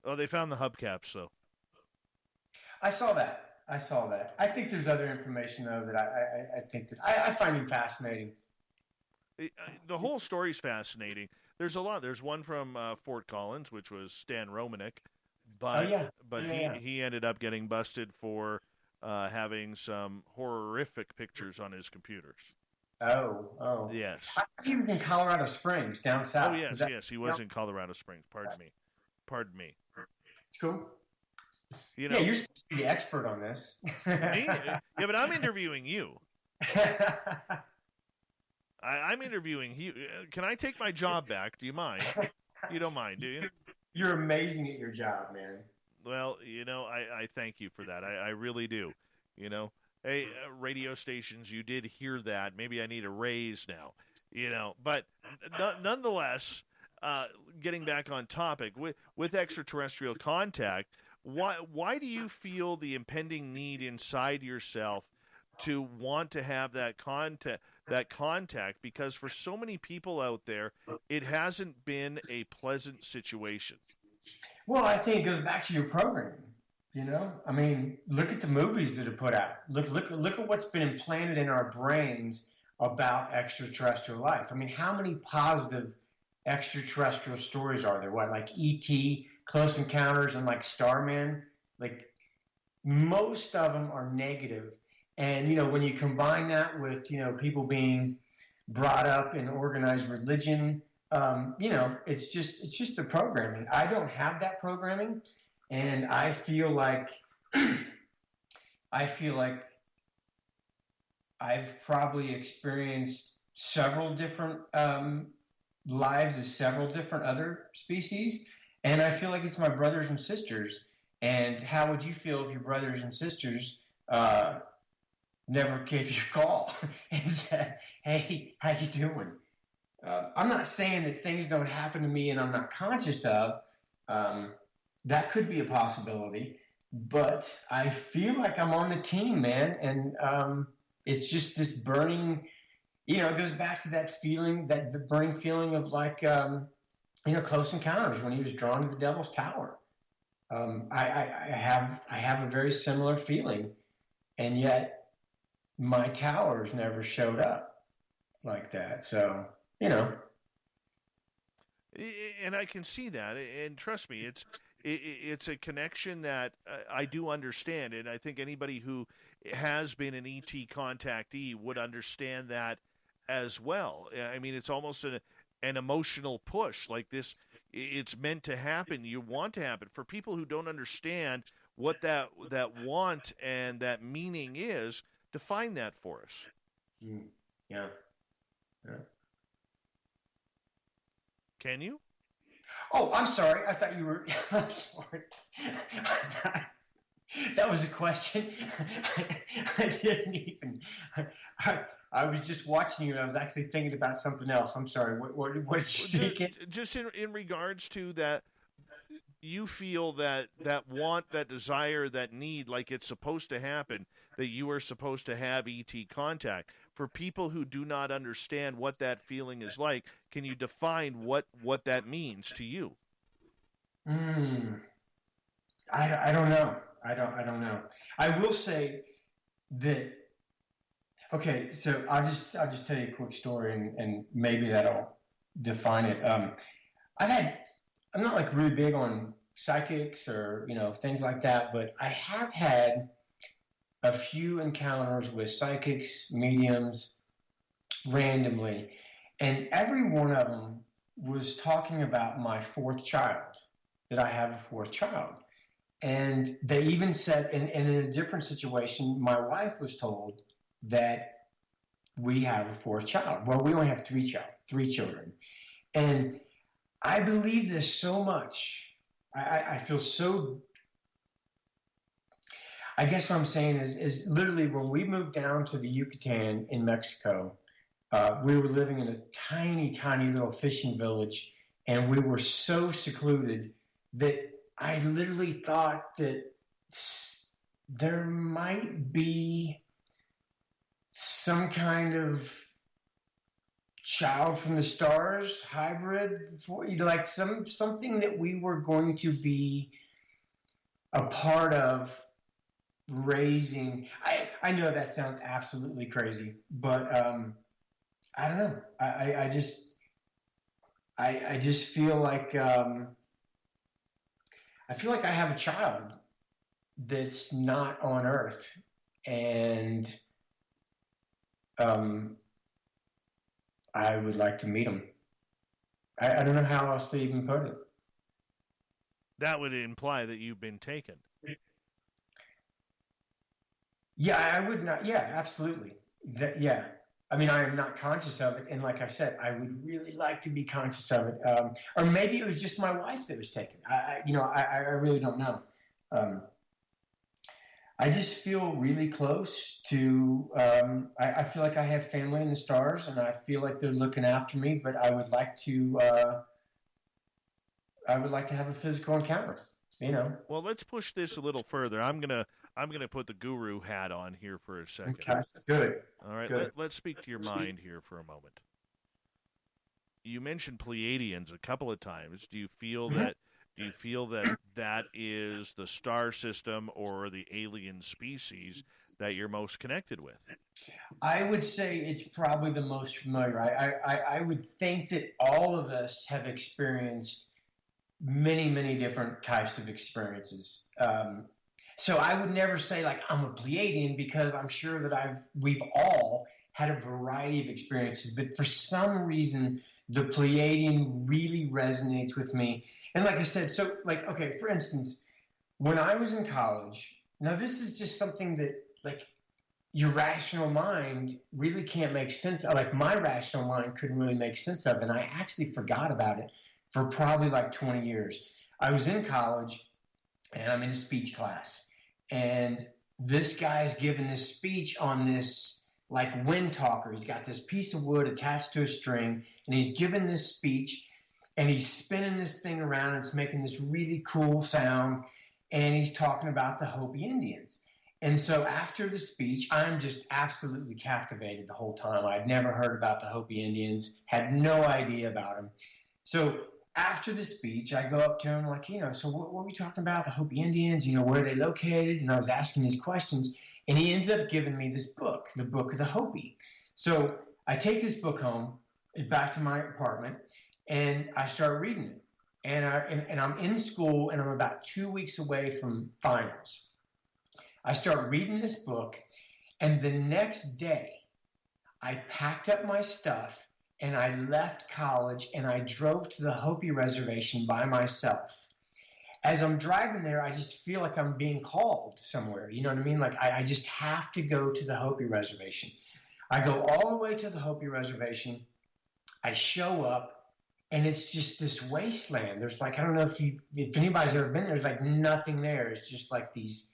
Oh, they found the hubcaps, so. I saw that. I think there's other information, though, that I think that I find him fascinating. The whole story's fascinating. There's a lot. There's one from Fort Collins, which was Stan Romanek, but he ended up getting busted for having some horrific pictures on his computers. Oh. Yes. He was in Colorado Springs, down south. Oh, yes, he was in Colorado Springs. Pardon me. It's cool. Yeah, you're supposed to be the expert on this. Me? Yeah, but I'm interviewing you. I'm interviewing you. Can I take my job back? Do you mind? You don't mind, do you? You're amazing at your job, man. Well, I thank you for that. I really do. Hey, radio stations, you did hear that. Maybe I need a raise now. But nonetheless, getting back on topic, with extraterrestrial contact, why do you feel the impending need inside yourself to want to have that contact? Because for so many people out there, it hasn't been a pleasant situation. Well, I think it goes back to your programming. I mean, look at the movies that are put out. Look at what's been implanted in our brains about extraterrestrial life. I mean, how many positive extraterrestrial stories are there? What, like E.T., Close Encounters, and like Starman? Like, most of them are negative. And, when you combine that with, people being brought up in organized religion, it's just the programming. I don't have that programming, and I feel like I've probably experienced several different lives as several different other species, and I feel like it's my brothers and sisters. And how would you feel if your brothers and sisters never gave you a call and said, "Hey, how you doing?" I'm not saying that things don't happen to me and I'm not conscious of. That could be a possibility, but I feel like I'm on the team, man. And it's just this burning, it goes back to that feeling, the burning feeling of like, Close Encounters when he was drawn to the Devil's Tower. I have a very similar feeling, and yet my towers never showed up like that. So, And I can see that, and trust me, it's a connection that I do understand, and I think anybody who has been an ET contactee would understand that as well. I mean, it's almost an emotional push like this. It's meant to happen. You want to happen. For people who don't understand what that want and that meaning is, define that for us. Yeah. Can you? Oh, I'm sorry. I thought you were. I'm sorry. That was a question. I didn't even. I was just watching you. I was actually thinking about something else. I'm sorry. What did you say? Just in regards to that, you feel that want, that desire, that need, like it's supposed to happen, that you are supposed to have ET contact. For people who do not understand what that feeling is like, can you define what that means to you? I don't know. I don't know. I will say that. Okay, so I'll just tell you a quick story, and maybe that'll define it. I'm not like really big on psychics or things like that, but I have had a few encounters with psychics, mediums, randomly, and every one of them was talking about my fourth child, that I have a fourth child. And they even said, and in a different situation, my wife was told that we have a fourth child. Well, we only have three children. And I believe this so much. I feel so, I guess what I'm saying is literally when we moved down to the Yucatan in Mexico, we were living in a tiny, tiny little fishing village, and we were so secluded that I literally thought that there might be some kind of child from the stars hybrid, like something that we were going to be a part of raising. I know that sounds absolutely crazy, but I don't know. I just feel like I have a child that's not on Earth, and I would like to meet him. I don't know how else to even put it. That would imply that you've been taken. Yeah, I would not. Yeah, absolutely. Yeah. I mean, I am not conscious of it. And like I said, I would really like to be conscious of it. Or maybe it was just my wife that was taken. I really don't know. I just feel really close to, I feel like I have family in the stars, and I feel like they're looking after me, but I would like to have a physical encounter, Well, let's push this a little further. I'm gonna put the guru hat on here for a second. Okay, good. All right, good. Let's speak to your mind here for a moment. You mentioned Pleiadians a couple of times. Do you feel that that is the star system or the alien species that you're most connected with? I would say it's probably the most familiar. I would think that all of us have experienced many, many different types of experiences. So I would never say like I'm a Pleiadian, because I'm sure that we've all had a variety of experiences, but for some reason the Pleiadian really resonates with me. And like I said, so like, okay, for instance, when I was in college, now this is just something that like your rational mind really can't make sense of. Like my rational mind couldn't really make sense of, and I actually forgot about it for probably like 20 years. I was in college and I'm in a speech class, and this guy's giving this speech on this like wind talker. He's got this piece of wood attached to a string, and he's giving this speech, and he's spinning this thing around, and it's making this really cool sound, and he's talking about the Hopi Indians. And so after the speech, I'm just absolutely captivated the whole time. I'd never heard about the Hopi Indians, had no idea about them. So after the speech, I go up to him like, so what were we talking about? The Hopi Indians, where are they located? And I was asking these questions, and he ends up giving me this book, the Book of the Hopi. So I take this book home, back to my apartment, and I start reading it. And I'm in school, and I'm about 2 weeks away from finals. I start reading this book, and the next day, I packed up my stuff, and I left college, and I drove to the Hopi reservation by myself. As I'm driving there, I just feel like I'm being called somewhere. You know what I mean? Like I just have to go to the Hopi reservation. I go all the way to the Hopi reservation. I show up, and it's just this wasteland. There's like, I don't know if anybody's ever been there, there's like nothing there. It's just like these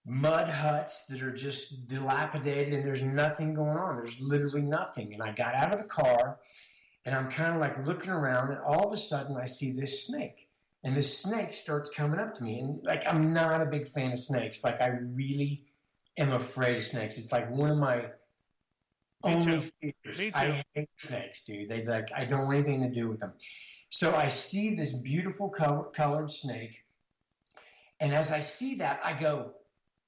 mud huts that are just dilapidated, and there's nothing going on. There's literally nothing. And I got out of the car, and I'm kind of like looking around, and all of a sudden I see this snake, and this snake starts coming up to me. And like, I'm not a big fan of snakes. Like, I really am afraid of snakes. It's like one of my only fears. Me too. I hate snakes, dude. I don't want anything to do with them. So I see this beautiful colored snake, and as I see that, I go,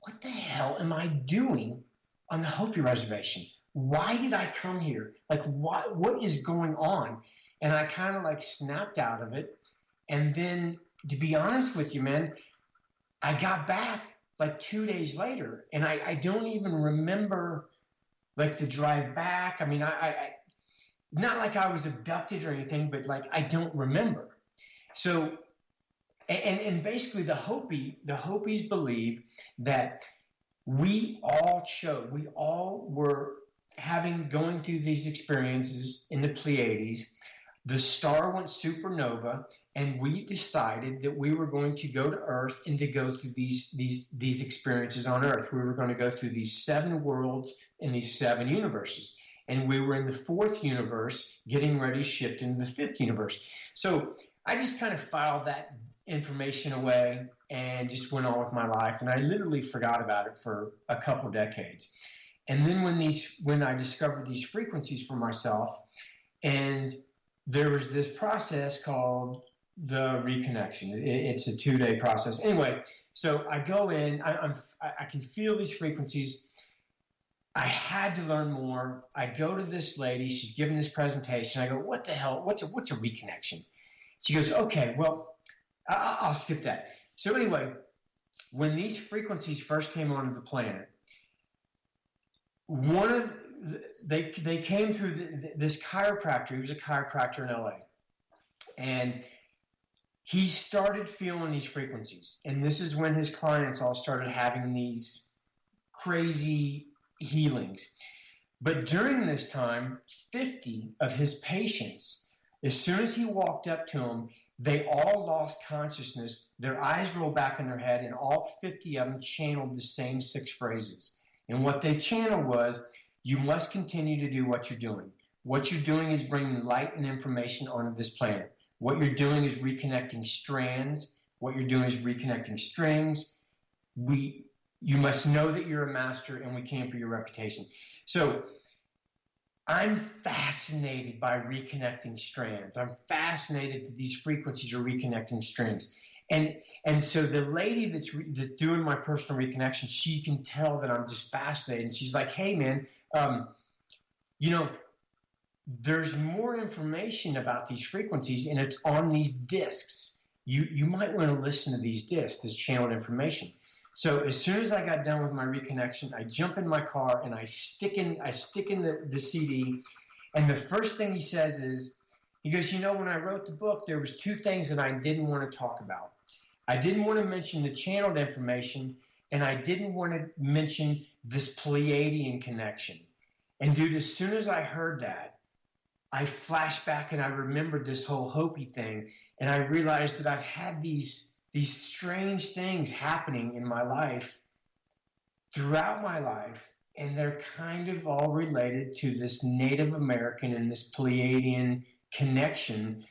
what the hell am I doing on the Hopi reservation? Why did I come here? Like, what is going on? And I kind of like snapped out of it. And then, to be honest with you, man, I got back like 2 days later, and I don't even remember like the drive back. I mean, I not like I was abducted or anything, but like I don't remember. So, and basically the Hopis believe that we all were going through these experiences in the Pleiades. The star went supernova, and we decided that we were going to go to Earth and to go through these experiences on Earth. We were going to go through these 7 worlds in these 7 universes. And we were in the 4th universe, getting ready to shift into the 5th universe. So I just kind of filed that information away and just went on with my life. And I literally forgot about it for a couple decades. And then when I discovered these frequencies for myself, and there was this process called the reconnection. It's a 2-day process. Anyway, so I go in, I can feel these frequencies. I had to learn more. I go to this lady, she's giving this presentation. I go, what the hell, what's a reconnection? She goes, okay, well, I'll skip that. So anyway, when these frequencies first came onto the planet, they came through this chiropractor. He was a chiropractor in LA, and he started feeling these frequencies. And this is when his clients all started having these crazy healings. But during this time, 50 of his patients, as soon as he walked up to them, they all lost consciousness. Their eyes rolled back in their head, and all 50 of them channeled the same 6 phrases. And what they channeled was, you must continue to do what you're doing. What you're doing is bringing light and information onto this planet. What you're doing is reconnecting strands. What you're doing is reconnecting strings. You must know that you're a master, and we came for your reputation. So I'm fascinated by reconnecting strands. I'm fascinated that these frequencies are reconnecting strings. And so the lady that's doing my personal reconnection, she can tell that I'm just fascinated. And she's like, hey, man, there's more information about these frequencies, and it's on these discs. You might want to listen to these discs, this channeled information. So as soon as I got done with my reconnection, I jump in my car and I stick in the CD. And the first thing he says is, he goes, when I wrote the book, there was 2 things that I didn't want to talk about. I didn't want to mention the channeled information, and I didn't want to mention this Pleiadian connection. And dude, as soon as I heard that, I flashed back and I remembered this whole Hopi thing, and I realized that I've had these strange things happening in my life throughout my life, and they're kind of all related to this Native American and this Pleiadian connection.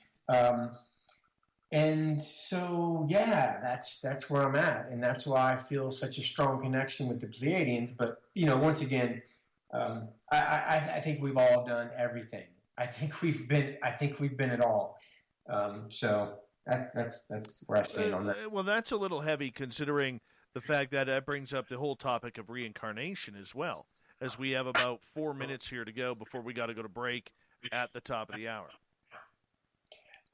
And so, yeah, that's where I'm at, and that's why I feel such a strong connection with the Pleiadians. But once again, I think we've all done everything. I think we've been it all. So that's where I stand on that. Well, that's a little heavy considering the fact that that brings up the whole topic of reincarnation as well, as we have about 4 minutes here to go before we got to go to break at the top of the hour.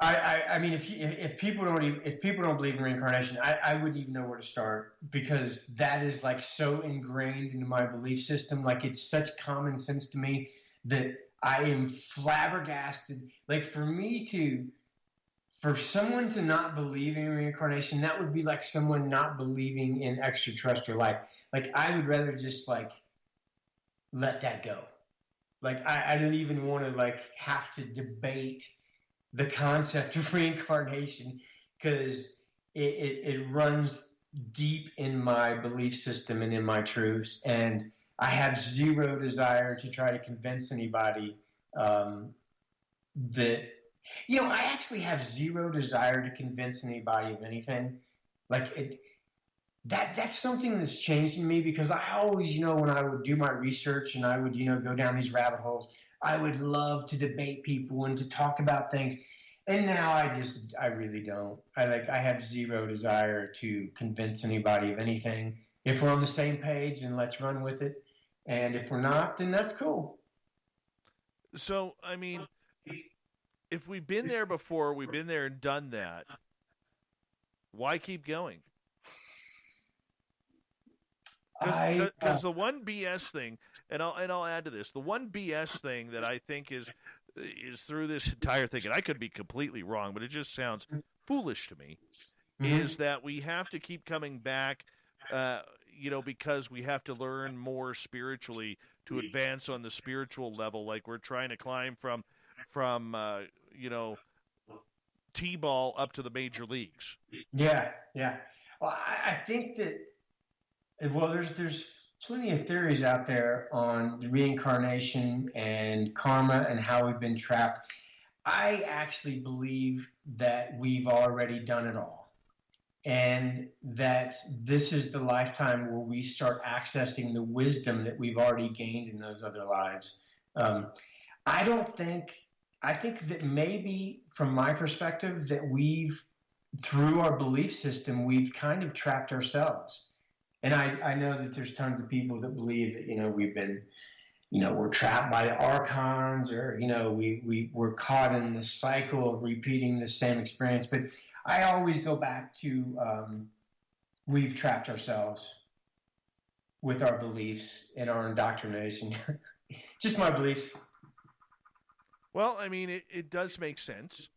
I mean, if people don't believe in reincarnation, I wouldn't even know where to start, because that is like so ingrained into my belief system. Like, it's such common sense to me that I am flabbergasted. Like, for someone to not believe in reincarnation, that would be like someone not believing in extraterrestrial life. Like, I would rather just like let that go. Like, I don't even want to like have to debate the concept of reincarnation, because it runs deep in my belief system and in my truths. And I have zero desire to try to convince anybody that, I actually have zero desire to convince anybody of anything. Like, that's something that's changed in me, because I always, when I would do my research and I would, go down these rabbit holes, I would love to debate people and to talk about things. And now I really don't. I have zero desire to convince anybody of anything. If we're on the same page, then let's run with it. And if we're not, then that's cool. So, I mean, if we've been there before, we've been there and done that, why keep going? Because the one BS thing, and I'll add to this, the one BS thing that I think is through this entire thing, and I could be completely wrong, but it just sounds foolish to me, is that we have to keep coming back, because we have to learn more spiritually to advance on the spiritual level, like we're trying to climb from T-ball up to the major leagues. Yeah. Well, I think that, there's plenty of theories out there on reincarnation and karma and how we've been trapped. I actually believe that we've already done it all, and that this is the lifetime where we start accessing the wisdom that we've already gained in those other lives. I think that maybe from my perspective that through our belief system, we've kind of trapped ourselves. And I know that there's tons of people that believe that, we've been, we're trapped by the archons, or, we're caught in the cycle of repeating the same experience. But I always go back to we've trapped ourselves with our beliefs and our indoctrination. Just my beliefs. Well, I mean, it does make sense.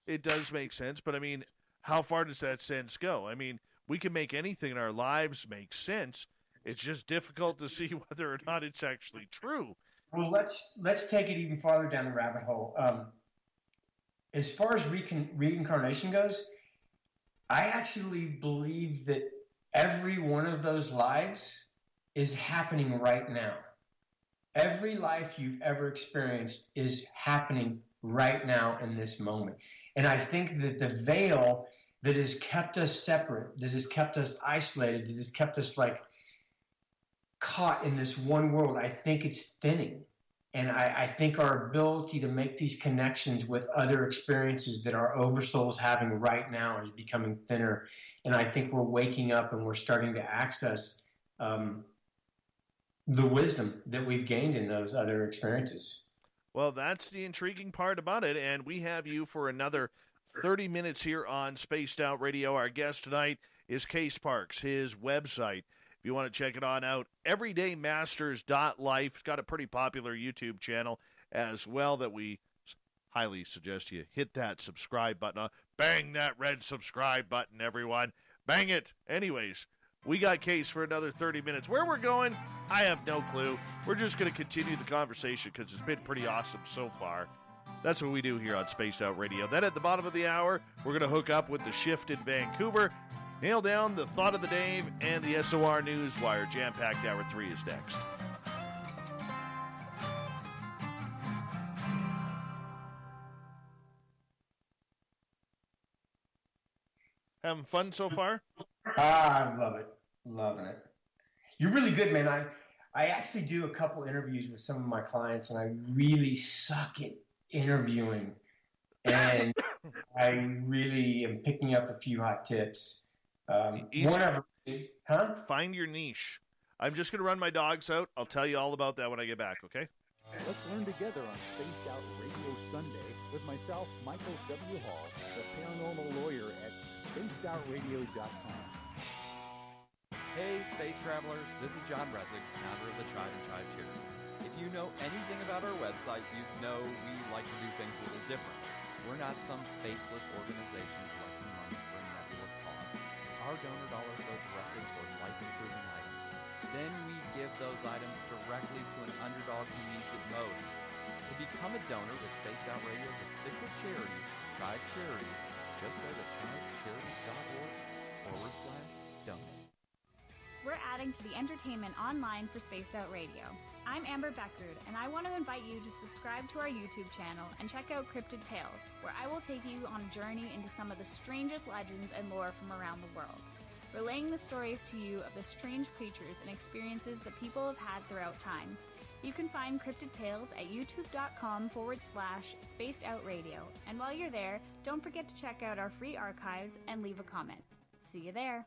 It does make sense. But, I mean, how far does that sense go? I mean, we can make anything in our lives make sense. It's just difficult to see whether or not it's actually true. Well, let's take it even farther down the rabbit hole. As far as reincarnation goes, I actually believe that every one of those lives is happening right now. Every life you've ever experienced is happening right now in this moment. And I think that the veil that has kept us separate, that has kept us isolated, that has kept us like caught in this one world, I think it's thinning. And I think our ability to make these connections with other experiences that our oversoul is having right now is becoming thinner. And I think we're waking up and we're starting to access the wisdom that we've gained in those other experiences. Well, that's the intriguing part about it. And we have you for another 30 minutes here on Spaced Out Radio. Our guest tonight is Case Parks. His website, if you want to check it on out, everydaymasters.life. It's got a pretty popular YouTube channel as well that we highly suggest you hit that subscribe button. Bang that red subscribe button, everyone. Bang it. Anyways, we got Case for another 30 minutes. Where we're going, I have no clue. We're just going to continue the conversation because it's been pretty awesome so far. That's what we do here on Spaced Out Radio. Then at the bottom of the hour, we're going to hook up with The Shift in Vancouver. Nail down the thought of the day and the SOR Newswire. Jam-packed Hour 3 is next. Having fun so far? I love it. Loving it. You're really good, man. I actually do a couple interviews with some of my clients, and I really suck at interviewing. And I really am picking up a few hot tips. Find your niche. I'm just going to run my dogs out. I'll tell you all about that when I get back, okay? Let's learn together on Spaced Out Radio Sunday with myself, Michael W. Hall, the paranormal lawyer at spacedoutradio.com. Hey, space travelers, this is John Resig, founder of the Tribe and Tribe Charities. If you know anything about our website, you know we like to do things a little different. We're not some faceless organization collecting money for a nebulous cause. Our donor dollars go directly toward life-improving items. Then we give those items directly to an underdog who needs it most. To become a donor with Spaced Out Radio's official charity, Tribe Charities, just go to tribecharities.org/donate. We're adding to the entertainment online for Spaced Out Radio. I'm Amber Beckrud, and I want to invite you to subscribe to our YouTube channel and check out Cryptid Tales, where I will take you on a journey into some of the strangest legends and lore from around the world, relaying the stories to you of the strange creatures and experiences that people have had throughout time. You can find Cryptid Tales at youtube.com/spacedoutradio, and while you're there, don't forget to check out our free archives and leave a comment. See you there.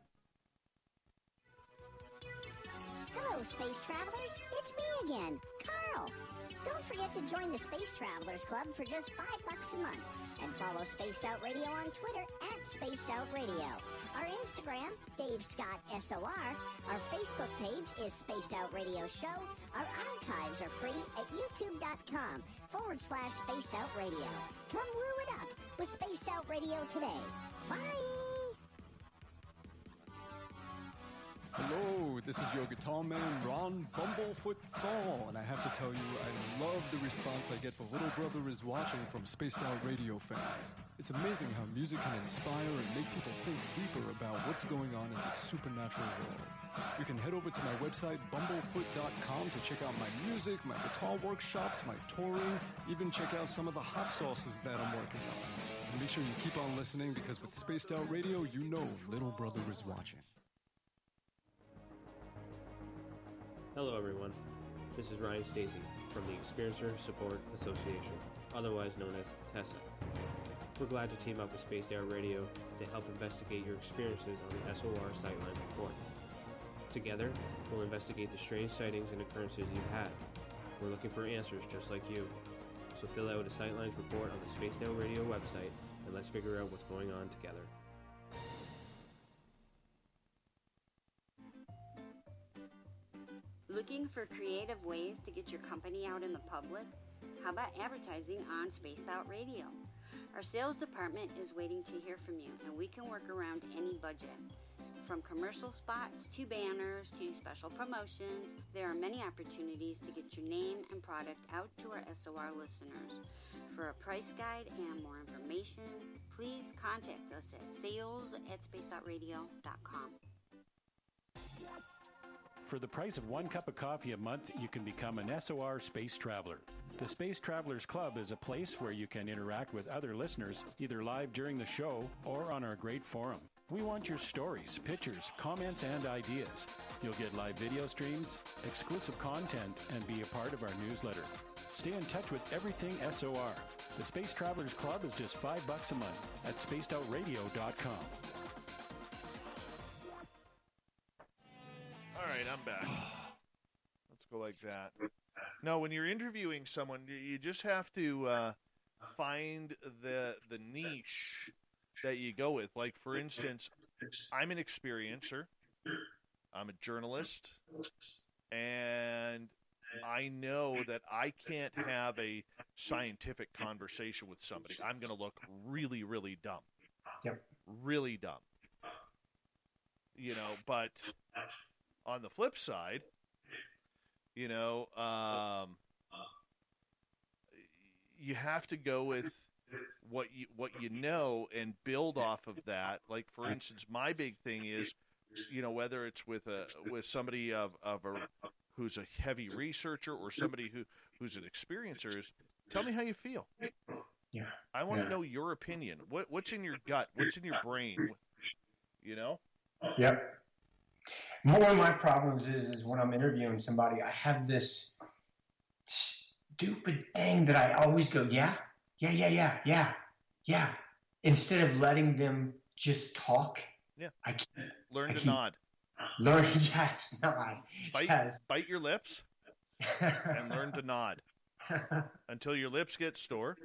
Hello, space travelers. It's me again, Carl. Don't forget to join the Space Travelers Club for just $5 a month. And follow Spaced Out Radio on Twitter at Spaced Out Radio. Our Instagram, Dave Scott SOR. Our Facebook page is Spaced Out Radio Show. Our archives are free at youtube.com/Spaced Out Radio. Come woo it up with Spaced Out Radio today. Bye! Hello, this is your guitar man, Ron Bumblefoot Thal, and I have to tell you, I love the response I get for Little Brother is Watching from Spaced Out Radio fans. It's amazing how music can inspire and make people think deeper about what's going on in the supernatural world. You can head over to my website, bumblefoot.com, to check out my music, my guitar workshops, my touring, even check out some of the hot sauces that I'm working on. And make sure you keep on listening, because with Spaced Out Radio, you know Little Brother is watching. Hello everyone, this is Ryan Stacy from the Experiencer Support Association, otherwise known as TESSA. We're glad to team up with Spaced Out Radio to help investigate your experiences on the SOR Sightline Report. Together, we'll investigate the strange sightings and occurrences you've had. We're looking for answers just like you. So fill out a Sightlines report on the Spaced Out Radio website and let's figure out what's going on together. Looking for creative ways to get your company out in the public? How about advertising on Spaced Out Radio? Our sales department is waiting to hear from you, and we can work around any budget. From commercial spots to banners to special promotions, there are many opportunities to get your name and product out to our SOR listeners. For a price guide and more information, please contact us at sales@spacedoutradio.com. For the price of 1 cup of coffee a month, you can become an SOR Space Traveler. The Space Travelers Club is a place where you can interact with other listeners, either live during the show or on our great forum. We want your stories, pictures, comments, and ideas. You'll get live video streams, exclusive content, and be a part of our newsletter. Stay in touch with everything SOR. The Space Travelers Club is just $5 a month at spacedoutradio.com. All right, I'm back. Let's go like that. No, when you're interviewing someone, you just have to find the niche that you go with. Like, for instance, I'm an experiencer. I'm a journalist. And I know that I can't have a scientific conversation with somebody. I'm going to look really, really dumb. Yep. Really dumb. You know, but on the flip side, you know, you have to go with what you know and build off of that. Like, for instance, my big thing is, whether it's with somebody who's a heavy researcher or somebody who's an experiencer, is tell me how you feel. Yeah. I want to know your opinion. What's in your gut? What's in your brain? Yep. One of my problems is when I'm interviewing somebody, I have this stupid thing that I always go, yeah, instead of letting them just talk. Yeah. I keep nod. Learn, yes, nod. Bite your lips and learn to nod until your lips get sore.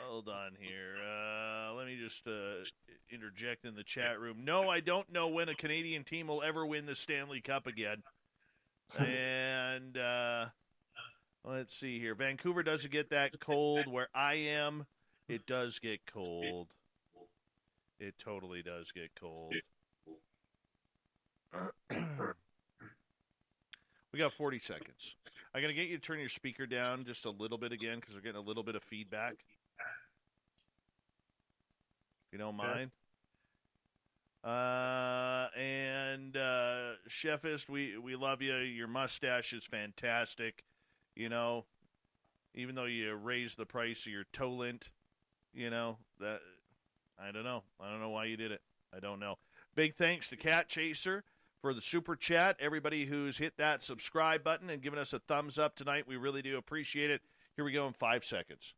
Hold on here. Let me just interject in the chat room. No, I don't know when a Canadian team will ever win the Stanley Cup again. And let's see here. Vancouver doesn't get that cold. Where I am, it does get cold. It totally does get cold. We got 40 seconds. I'm going to get you to turn your speaker down just a little bit again because we're getting a little bit of feedback. If you don't mind. And Chefist, we love you. Your mustache is fantastic. Even though you raised the price of your toe lint, that I don't know. I don't know why you did it. I don't know. Big thanks to Cat Chaser for the super chat. Everybody who's hit that subscribe button and given us a thumbs up tonight, we really do appreciate it. Here we go in 5 seconds.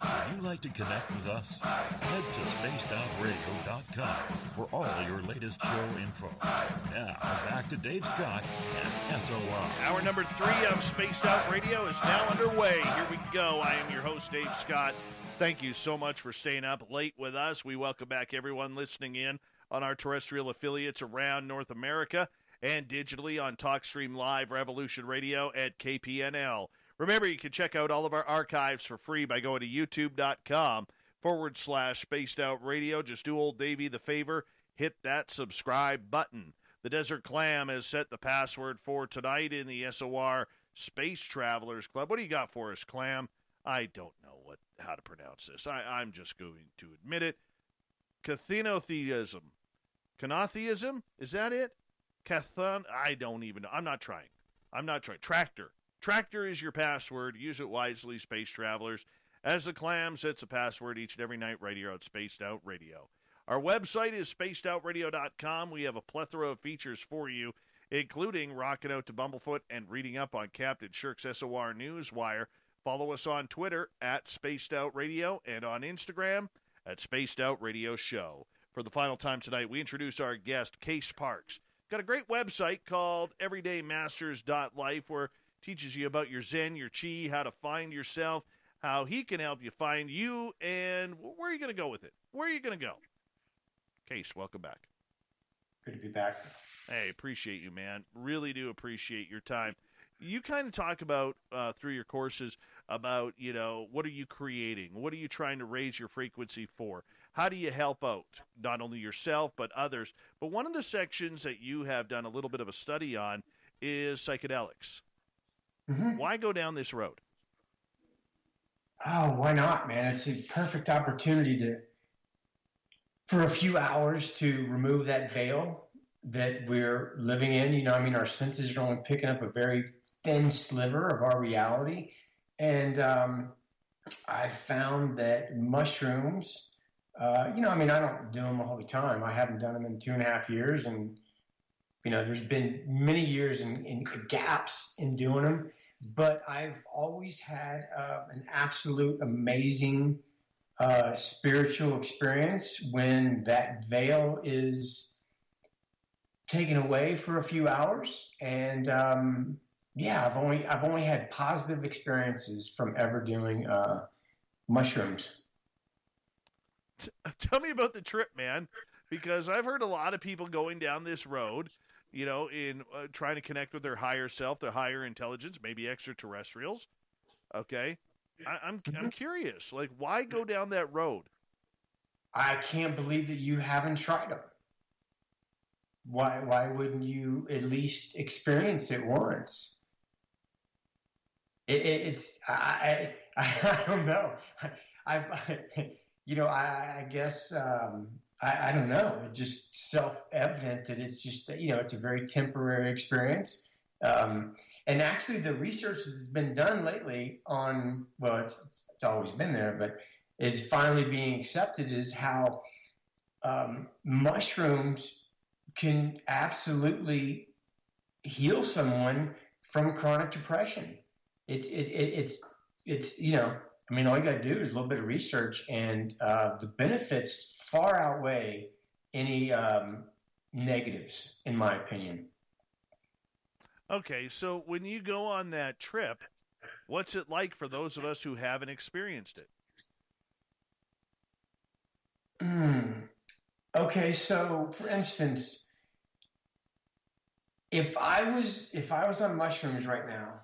Would you like to connect with us? Head to spacedoutradio.com for all your latest show info. Now, back to Dave Scott and SOR. Hour number 3 of Spaced Out Radio is now underway. Here we go. I am your host, Dave Scott. Thank you so much for staying up late with us. We welcome back everyone listening in on our terrestrial affiliates around North America and digitally on TalkStream Live, Revolution Radio at KPNL. Remember, you can check out all of our archives for free by going to youtube.com/Spaced Out Radio. Just do old Davey the favor, hit that subscribe button. The Desert Clam has set the password for tonight in the SOR Space Travelers Club. What do you got for us, Clam? I don't know how to pronounce this. I'm just going to admit it. Cathenotheism. Canotheism? Is that it? Cathon? I don't even know. I'm not trying. Tractor. Tractor is your password. Use it wisely, Space Travelers. As the Clam sets a password each and every night right here on Spaced Out Radio. Our website is spacedoutradio.com. We have a plethora of features for you, including rocking out to Bumblefoot and reading up on Captain Shirk's SOR Newswire. Follow us on Twitter at Spaced Out Radio and on Instagram at Spaced Out Radio Show. For the final time tonight, we introduce our guest, Case Parks. Got a great website called everydaymasters.life where teaches you about your Zen, your Chi, how to find yourself, how he can help you find you, and where are you going to go with it? Where are you going to go? Case, welcome back. Good to be back. Hey, appreciate you, man. Really do appreciate your time. You kind of talk about, through your courses, about, what are you creating? What are you trying to raise your frequency for? How do you help out, not only yourself, but others? But one of the sections that you have done a little bit of a study on is psychedelics. Mm-hmm. Why go down this road? Oh, why not, man? It's a perfect opportunity for a few hours to remove that veil that we're living in. Our senses are only picking up a very thin sliver of our reality. And I found that mushrooms, I don't do them all the time. I haven't done them in 2.5 years. And there's been many years in gaps in doing them, but I've always had an absolute amazing spiritual experience when that veil is taken away for a few hours. And I've only had positive experiences from ever doing mushrooms. Tell me about the trip, man, because I've heard a lot of people going down this road, in trying to connect with their higher self, their higher intelligence, maybe extraterrestrials. Okay. I'm curious, like, why go down that road? I can't believe that you haven't tried them. why wouldn't you at least experience it once? I don't know. I guess I don't know. It's just self-evident that it's just it's a very temporary experience. And actually, the research that's been done lately on it's always been there, but is finally being accepted is how mushrooms can absolutely heal someone from chronic depression. It's I mean, all you got to do is a little bit of research, and the benefits far outweigh any negatives, in my opinion. Okay, so when you go on that trip, what's it like for those of us who haven't experienced it? Okay, so for instance, if I was on mushrooms right now,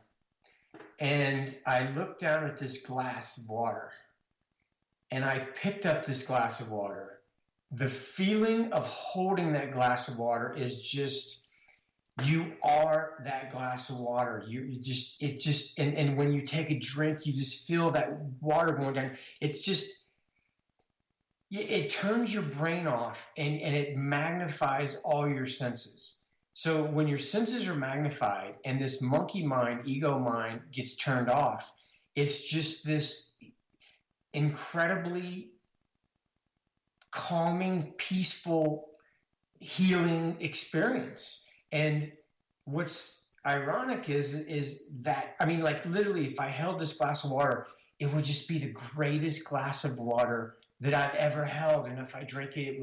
and I looked down at this glass of water, and I picked up this glass of water, the feeling of holding that glass of water is just, you are that glass of water. And when you take a drink, you just feel that water going down. It's just, it turns your brain off, and it magnifies all your senses. So when your senses are magnified and this monkey mind, ego mind gets turned off, it's just this incredibly calming, peaceful, healing experience. And what's ironic is that, I mean, like literally, if I held this glass of water, it would just be the greatest glass of water that I've ever held. And if I drank it,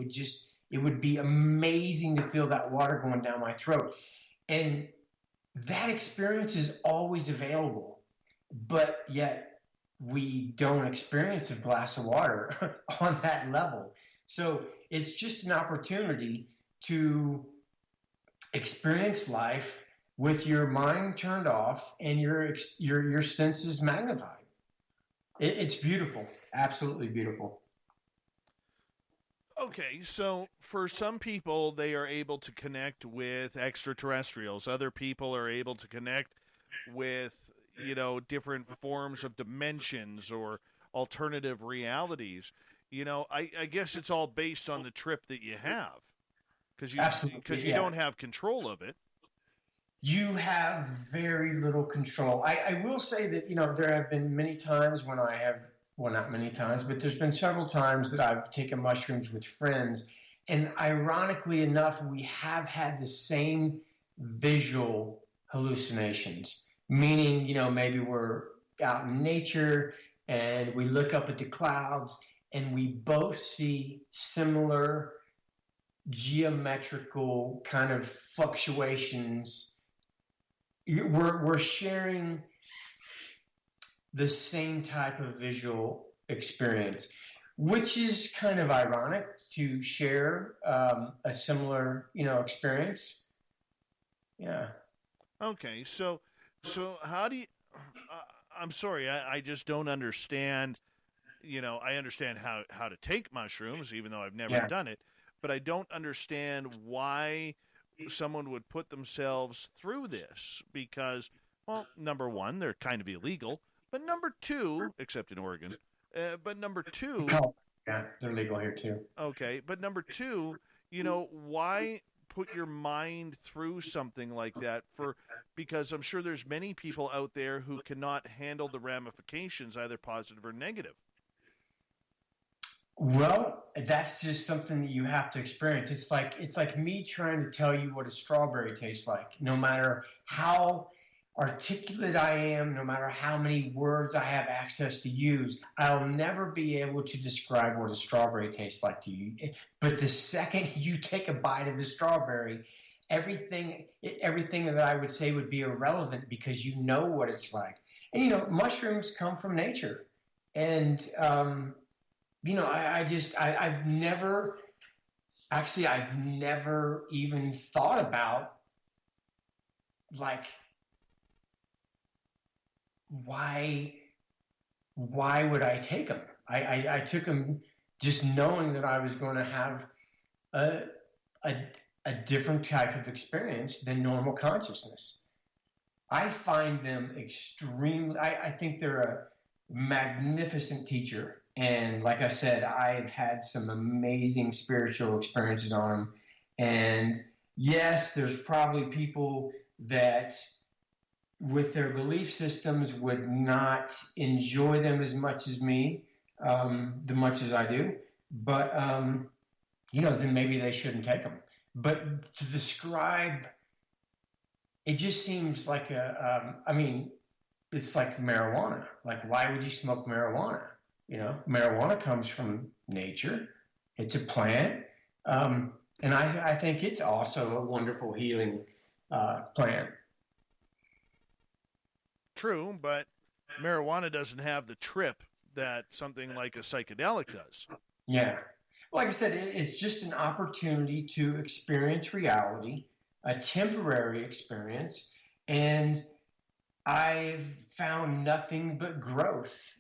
it would be amazing to feel that water going down my throat. And that experience is always available, but yet we don't experience a glass of water on that level. So it's just an opportunity to experience life with your mind turned off and your senses magnified. It's beautiful, absolutely beautiful. Okay, so for some people, they are able to connect with extraterrestrials. Other people are able to connect with, different forms of dimensions or alternative realities. I guess it's all based on the trip that you have, because you don't have control of it. You have very little control. I will say that, there have been many times when I have, well, not many times, but there's been several times that I've taken mushrooms with friends. And ironically enough, we have had the same visual hallucinations, meaning, maybe we're out in nature and we look up at the clouds and we both see similar geometrical kind of fluctuations. We're sharing the same type of visual experience, which is kind of ironic to share a similar, experience. Yeah. Okay, so how do you? I'm sorry, I just don't understand. I understand how to take mushrooms, even though I've never done it, but I don't understand why someone would put themselves through this, because, well, number one, they're kind of illegal. But number two, except in Oregon, but number two... Yeah, they're legal here too. Okay, but number two, why put your mind through something like that? Because I'm sure there's many people out there who cannot handle the ramifications, either positive or negative. Well, that's just something that you have to experience. It's like me trying to tell you what a strawberry tastes like. No matter how articulate I am, no matter how many words I have access to use, I'll never be able to describe what a strawberry tastes like to you. But the second you take a bite of the strawberry, everything that I would say would be irrelevant, because you know what it's like. And, mushrooms come from nature. And, I've never even thought about, like, why would I take them? I took them just knowing that I was going to have a a different type of experience than normal consciousness. I find them extremely, I think they're a magnificent teacher. And like I said, I've had some amazing spiritual experiences on them. And yes, there's probably people that with their belief systems would not enjoy them as much as me, the much as I do. But, then maybe they shouldn't take them. But to describe, it just seems like it's like marijuana. Like, why would you smoke marijuana? Marijuana comes from nature. It's a plant. And I think it's also a wonderful healing plant. True, but marijuana doesn't have the trip that something like a psychedelic does. Yeah. Like I said, it's just an opportunity to experience reality, a temporary experience, and I've found nothing but growth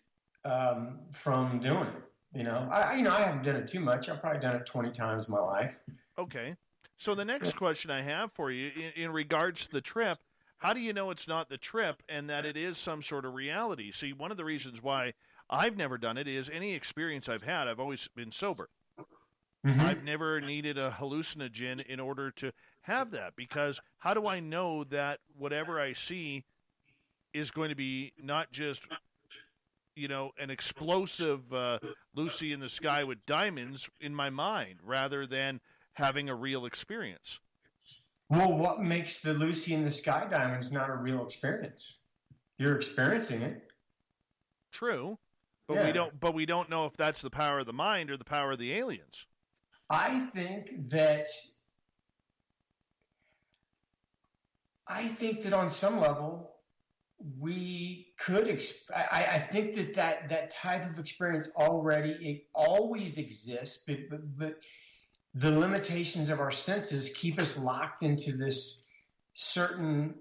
from doing it. I haven't done it too much. I've probably done it 20 times in my life. Okay. So the next question I have for you, in regards to the trip, how do you know it's not the trip and that it is some sort of reality? See, one of the reasons why I've never done it is any experience I've had, I've always been sober. Mm-hmm. I've never needed a hallucinogen in order to have that, because how do I know that whatever I see is going to be not just, an explosive Lucy in the sky with diamonds in my mind, rather than having a real experience? Well, what makes the Lucy in the sky diamonds not a real experience? You're experiencing it. True, but we don't know if that's the power of the mind or the power of the aliens. I think that on some level we could. I think that type of experience always exists, but the limitations of our senses keep us locked into this certain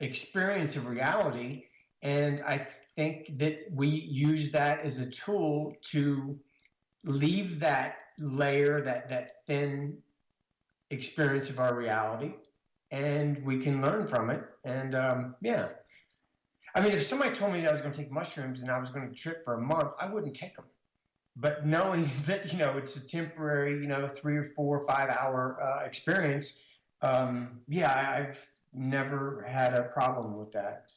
experience of reality, and I think that we use that as a tool to leave that layer, that thin experience of our reality, and we can learn from it. And if somebody told me that I was going to take mushrooms and I was going to trip for a month, I wouldn't take them. But knowing that it's a temporary 3 or 4 or 5 hour experience, I've never had a problem with that.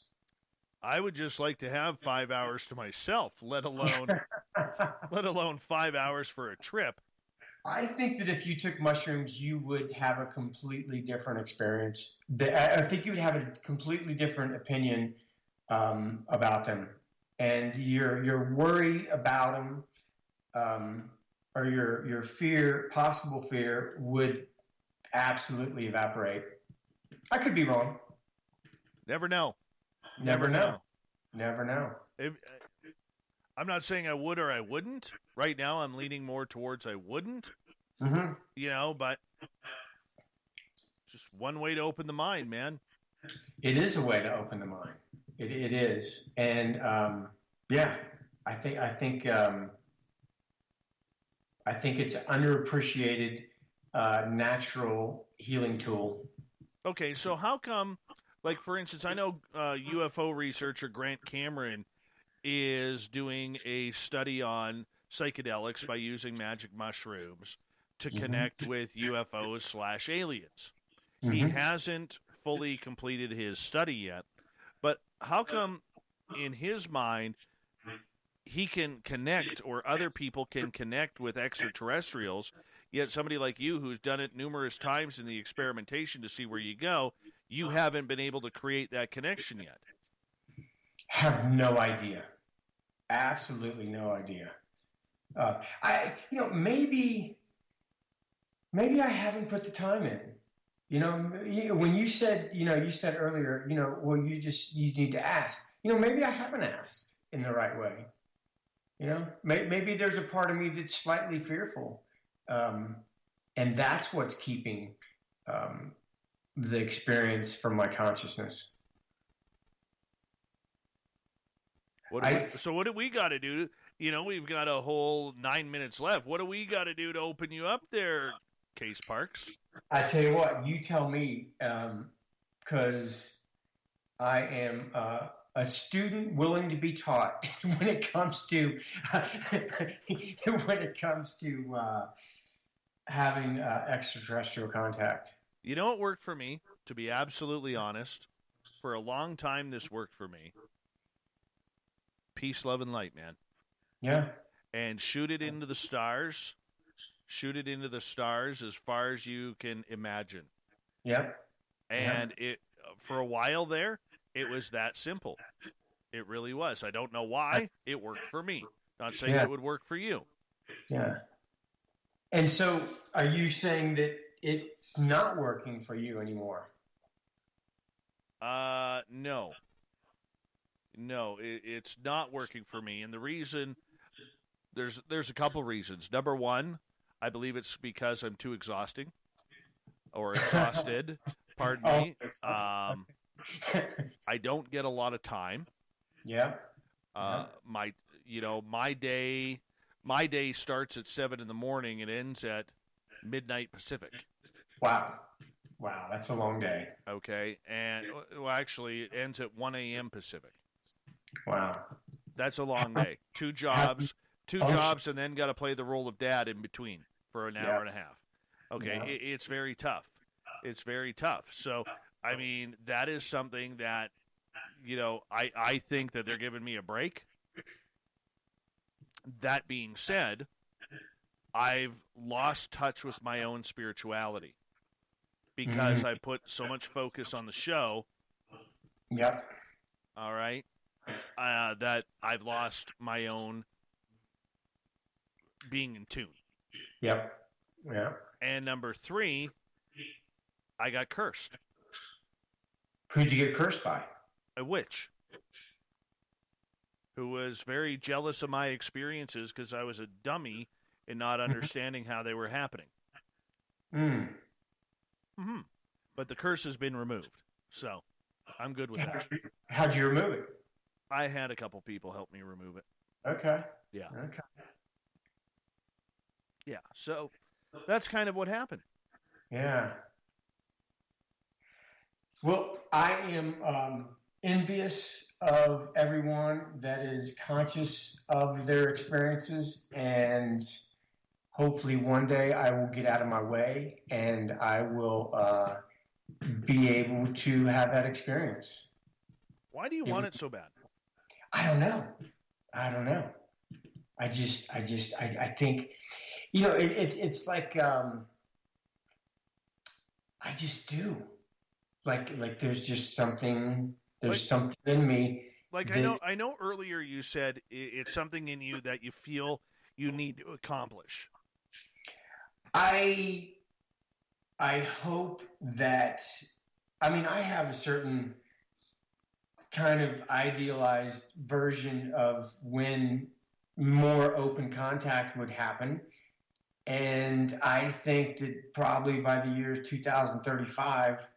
I would just like to have 5 hours to myself, let alone 5 hours for a trip. I think that if you took mushrooms, you would have a completely different experience. I think you would have a completely different opinion about them, and your worry about them, or your possible fear, would absolutely evaporate. I could be wrong. Never know. Never know. I'm not saying I would or I wouldn't. Right now, I'm leaning more towards I wouldn't. Mm-hmm. But just one way to open the mind, man. It is a way to open the mind. It is, and I think it's an underappreciated natural healing tool. Okay, so how come? Like, for instance, I know UFO researcher Grant Cameron is doing a study on psychedelics by using magic mushrooms to connect with UFOs/aliens. Mm-hmm. He hasn't fully completed his study yet, but how come in his mind he can connect, or other people can connect with extraterrestrials, yet somebody like you who's done it numerous times in the experimentation to see where you go, you haven't been able to create that connection yet? Have no idea. Absolutely no idea. Maybe I haven't put the time in. When you said earlier, you need to ask. Maybe I haven't asked in the right way. Maybe there's a part of me that's slightly fearful, and that's what's keeping the experience from my consciousness. So what do we got to do? We've got a whole 9 minutes left. What do we got to do to open you up there, Case Parks? I tell you what, you tell me, because I am a student willing to be taught when it comes to having extraterrestrial contact. You know what worked for me? To be absolutely honest, for a long time this worked for me. Peace, love, and light, man. Yeah. And shoot it into the stars. Shoot it into the stars as far as you can imagine. Yep. And it for a while there, it was that simple. It really was. I don't know why. It worked for me. Not saying it would work for you. Yeah. And so are you saying that it's not working for you anymore? No. No, it's not working for me. And the reason, there's a couple reasons. Number one, I believe it's because I'm too exhausted. Pardon me. I don't get a lot of time. Yeah. My day starts at 7 a.m. and ends at midnight Pacific. Wow, that's a long day. Okay, and actually, it ends at 1 a.m. Pacific. Wow, that's a long day. Two jobs, and then got to play the role of dad in between for an hour and a half. Okay, it's very tough. It's very tough. So, I mean, that is something that, I think that they're giving me a break. That being said, I've lost touch with my own spirituality because I put so much focus on the show. Yep. All right. That I've lost my own being in tune. Yep. Yeah. And number 3, I got cursed. Who'd you get cursed by? A witch. Who was very jealous of my experiences because I was a dummy in not understanding how they were happening. But the curse has been removed, so I'm good with that. How'd you remove it? I had a couple people help me remove it. Okay. Yeah. Okay. Yeah, so that's kind of what happened. Yeah. Well, I am envious of everyone that is conscious of their experiences, and hopefully one day I will get out of my way and I will be able to have that experience. Why do you want it so bad? I don't know. I think, it's like, I just do. Like there's just something. There's something in me. Like I know. Earlier you said it's something in you that you feel you need to accomplish. I hope that. I mean, I have a certain kind of idealized version of when more open contact would happen, and I think that probably by the year 2035.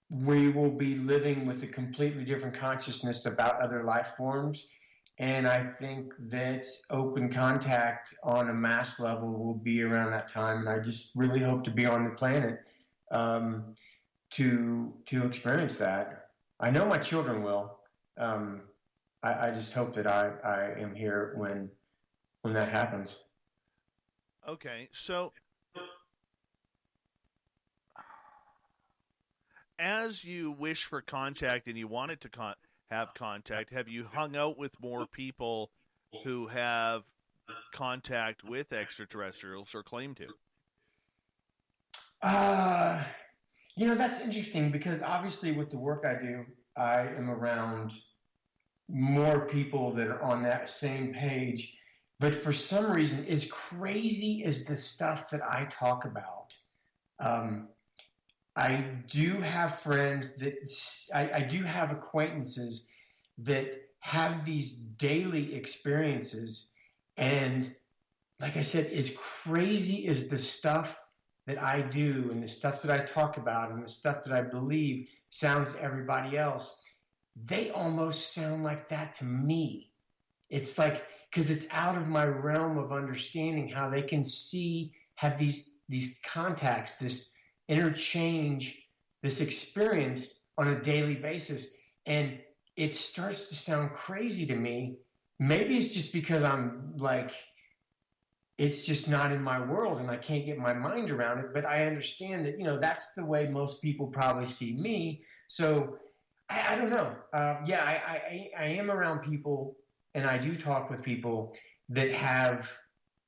We will be living with a completely different consciousness about other life forms. And I think that open contact on a mass level will be around that time. And I just really hope to be on the planet to experience that. I know my children will. I just hope that I am here when that happens. Okay, so as you wish for contact and you wanted to have contact, have you hung out with more people who have contact with extraterrestrials or claim to? That's interesting because obviously with the work I do, I am around more people that are on that same page. But for some reason, as crazy as the stuff that I talk about, I do have friends I do have acquaintances that have these daily experiences. And like I said, as crazy as the stuff that I do and the stuff that I talk about and the stuff that I believe sounds to everybody else, they almost sound like that to me. It's like, because it's out of my realm of understanding how they can have these contacts, this interchange, this experience on a daily basis. And it starts to sound crazy to me. Maybe it's just because I'm like, it's just not in my world and I can't get my mind around it. But I understand that, that's the way most people probably see me. So I don't know. I am around people, and I do talk with people that have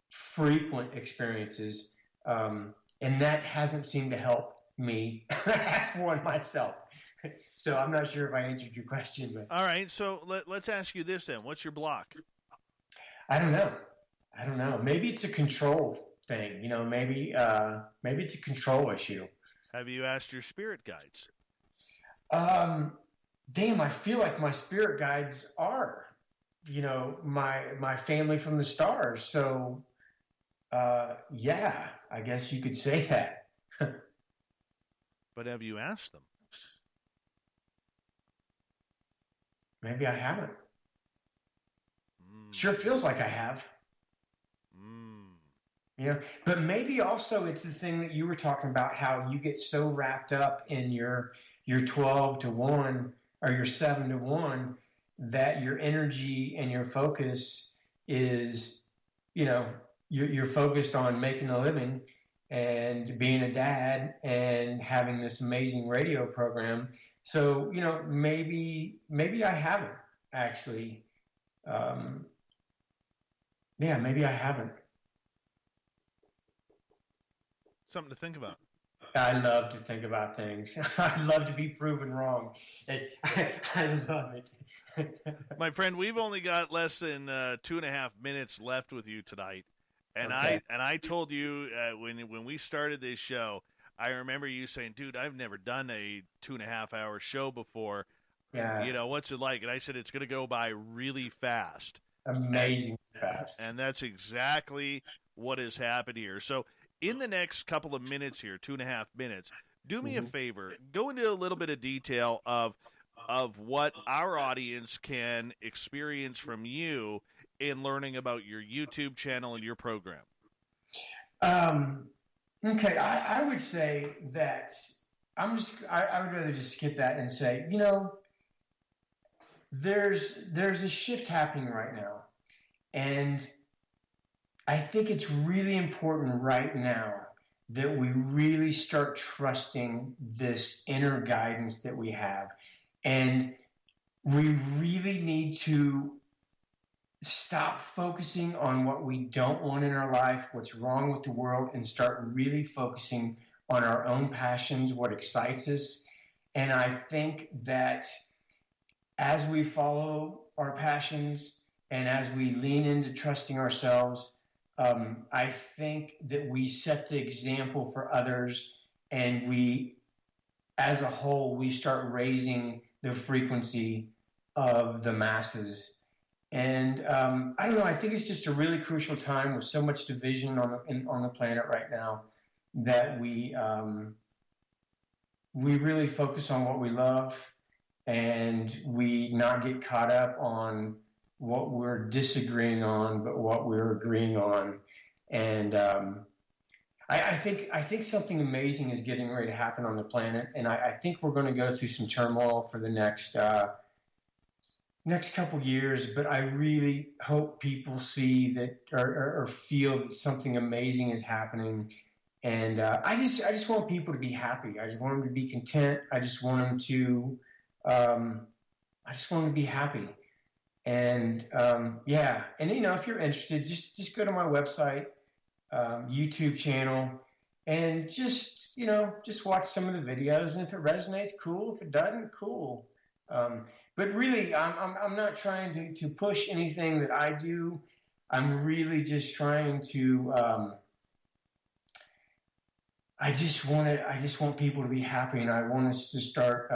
frequent experiences. And that hasn't seemed to help me. I have one myself. So I'm not sure if I answered your question. But all right, so let's ask you this then. What's your block? I don't know. Maybe it's a control thing. Maybe it's a control issue. Have you asked your spirit guides? Damn, I feel like my spirit guides are, my family from the stars. So, yeah, I guess you could say that. But have you asked them? Maybe I haven't. Sure feels like I have. But maybe also it's the thing that you were talking about, how you get so wrapped up in your 12 to 1 or your 7 to 1 that your energy and your focus is, you're focused on making a living and being a dad and having this amazing radio program. So, maybe I haven't actually. Maybe I haven't. Something to think about. I love to think about things. I love to be proven wrong. I love it. My friend, we've only got less than 2.5 minutes left with you tonight. And Okay. I told you when we started this show, I remember you saying, dude, I've never done a 2.5-hour show before. Yeah. What's it like? And I said, it's going to go by really fast. Amazing fast. And that's exactly what has happened here. So in the next couple of minutes here, 2.5 minutes, do me a favor. Go into a little bit of detail of what our audience can experience from you in learning about your YouTube channel and your program. Okay, I would say that I would rather just skip that and say, there's a shift happening right now. And I think it's really important right now that we really start trusting this inner guidance that we have. And we really need to stop focusing on what we don't want in our life, what's wrong with the world, and start really focusing on our own passions, what excites us. And I think that as we follow our passions and as we lean into trusting ourselves, I think that we set the example for others, and we, as a whole, we start raising the frequency of the masses. And I don't know, I think it's just a really crucial time with so much division on the planet right now that we really focus on what we love, and we not get caught up on what we're disagreeing on, but what we're agreeing on. And I think something amazing is getting ready to happen on the planet, and I think we're going to go through some turmoil for the next couple years. But I really hope people see that or feel that something amazing is happening. And I just want people to be happy. I just want them to be content. I just want them to be happy. And and if you're interested, just go to my website, YouTube channel, and just watch some of the videos. And if it resonates, cool. If it doesn't, cool. But really, I'm not trying to push anything that I do. I'm really just trying to. I just want people to be happy, and I want us to start.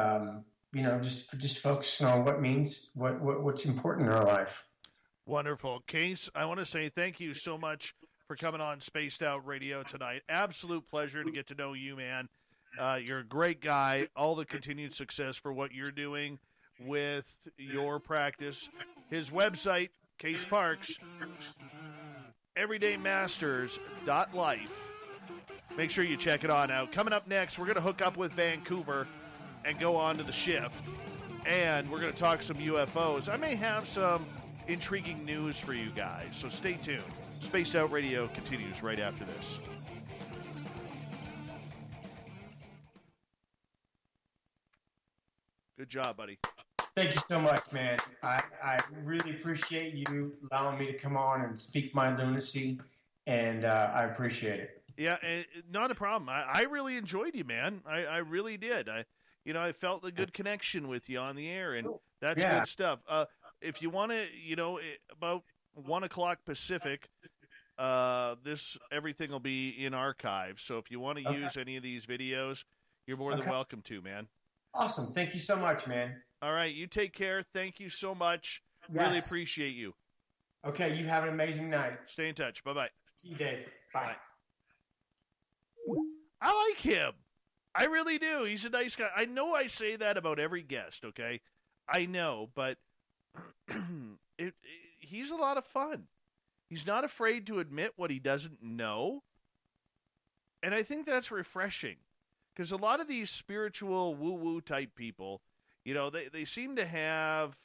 Just focusing on what's important in our life. Wonderful. Case, I want to say thank you so much for coming on Spaced Out Radio tonight. Absolute pleasure to get to know you, man. You're a great guy. All the continued success for what you're doing with your practice. His website, Case Parks, everydaymasters.life. Make sure you check it on out. Coming up next, we're going to hook up with Vancouver and go on to the shift. And we're going to talk some UFOs. I may have some intriguing news for you guys, so stay tuned. Spaced Out Radio continues right after this. Good job, buddy. Thank you so much, man. I really appreciate you allowing me to come on and speak my lunacy, and I appreciate it. Yeah, not a problem. I really enjoyed you, man. I really did. I felt a good connection with you on the air, and that's good stuff. If you want to, about 1 o'clock Pacific, everything will be in archive. So if you want to use any of these videos, you're more than welcome to, man. Awesome. Thank you so much, man. All right, you take care. Thank you so much. Really appreciate you. Okay, you have an amazing night. Stay in touch. Bye-bye. See you, Dave. Bye. I like him. I really do. He's a nice guy. I know I say that about every guest, okay? I know, but he's a lot of fun. He's not afraid to admit what he doesn't know. And I think that's refreshing. Because a lot of these spiritual woo-woo type people, they seem to have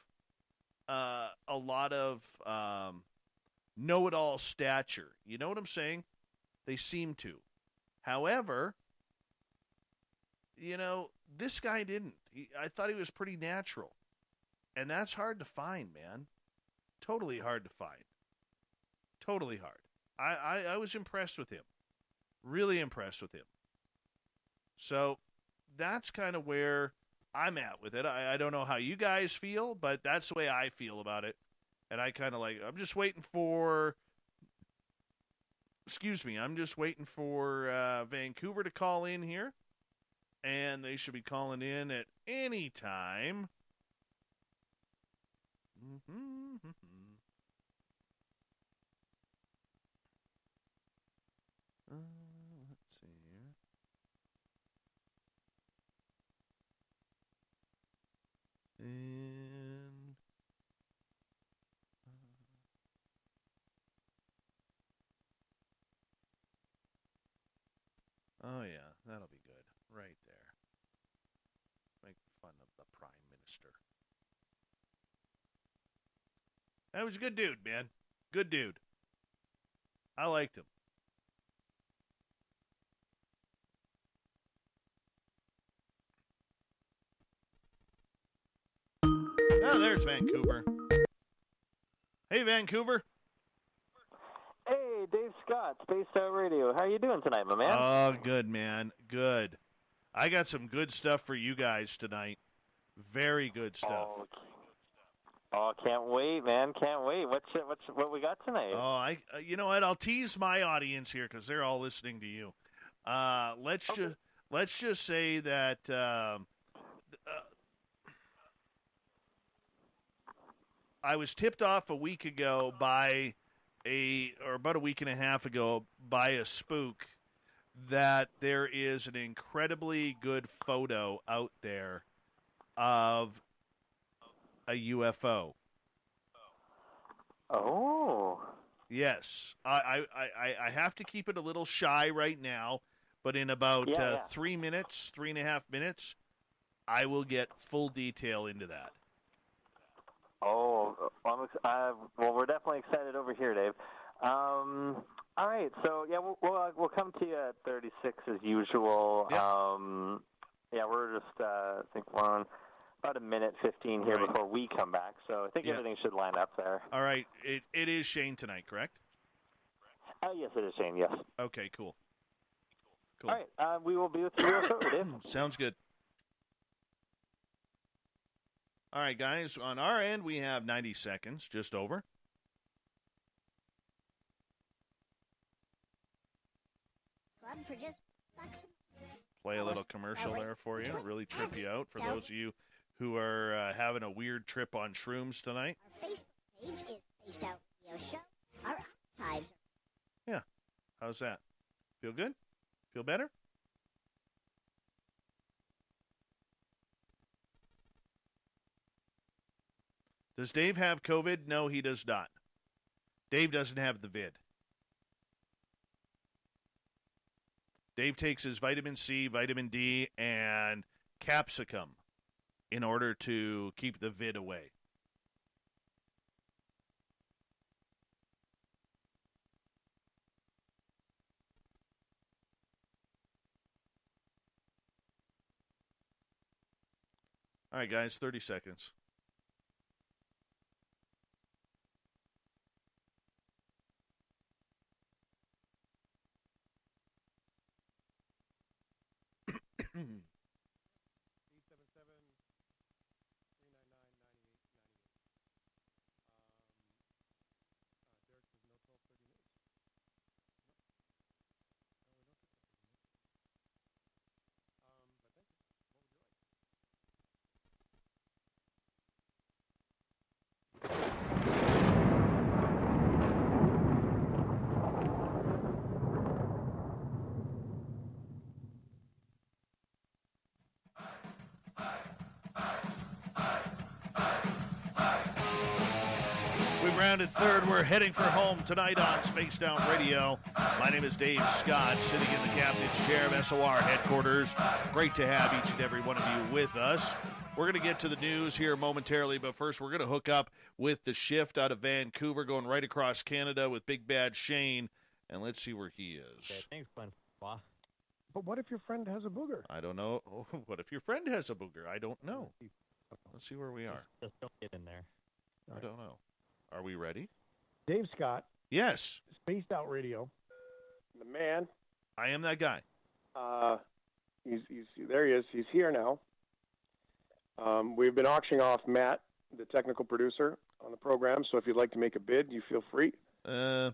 a lot of know-it-all stature. You know what I'm saying? They seem to. However, this guy didn't. I thought he was pretty natural. And that's hard to find, man. Totally hard to find. Totally hard. I was impressed with him. Really impressed with him. So that's kind of where I'm at with it. I don't know how you guys feel, but that's the way I feel about it. And I'm just waiting for Vancouver to call in here. And they should be calling in at any time. Let's see here. And oh yeah, that'll be good. Right there. Make fun of the Prime Minister. That was a good dude, man. Good dude. I liked him. Oh, there's Vancouver. Hey, Vancouver. Hey, Dave Scott, Spaced Out Radio. How you doing tonight, my man? Oh, good, man. Good. I got some good stuff for you guys tonight. Very good stuff. Oh, can't wait, man. Can't wait. What we got tonight? Oh, you know what? I'll tease my audience here because they're all listening to you. Let's just say that I was tipped off a week ago about a week and a half ago by a spook that there is an incredibly good photo out there of a UFO. Oh. Yes. I have to keep it a little shy right now, but in about 3 minutes, 3.5 minutes, I will get full detail into that. Oh, well, we're definitely excited over here, Dave. All right, so we'll come to you at 36 as usual. Yep. We're just I think we're on about a minute 15 here before we come back, so I think everything should line up there. All right, it is Shane tonight, correct? Yes, it is Shane. Yes. Okay, cool. All right, we will be with you real shortly, Dave. Sounds good. All right, guys, on our end, we have 90 seconds, just over. For just Play a little commercial there for you, really trip you out for those of you who are having a weird trip on shrooms tonight. Our Facebook page is Spaced Out Radio Show. Our archives. Yeah, how's that? Feel good? Feel better? Does Dave have COVID? No, he does not. Dave doesn't have the vid. Dave takes his vitamin C, vitamin D, and capsicum in order to keep the vid away. All right, guys, 30 seconds. Rounded third. We're heading for home tonight on Spaced Out Radio. My name is Dave Scott, sitting in the captain's chair of SOR headquarters. Great to have each and every one of you with us. We're going to get to the news here momentarily, but first we're going to hook up with the shift out of Vancouver, going right across Canada with Big Bad Shane, and let's see where he is. Okay, thanks, Glenn. Wow. But what if your friend has a booger? I don't know. What if your friend has a booger? I don't know. Let's see where we are. Just don't get in there. I don't know. Are we ready? Dave Scott. Yes. Spaced Out Radio. The man. I am that guy. He's there. He is. He's here now. We've been auctioning off Matt, the technical producer, on the program. So if you'd like to make a bid, you feel free. Does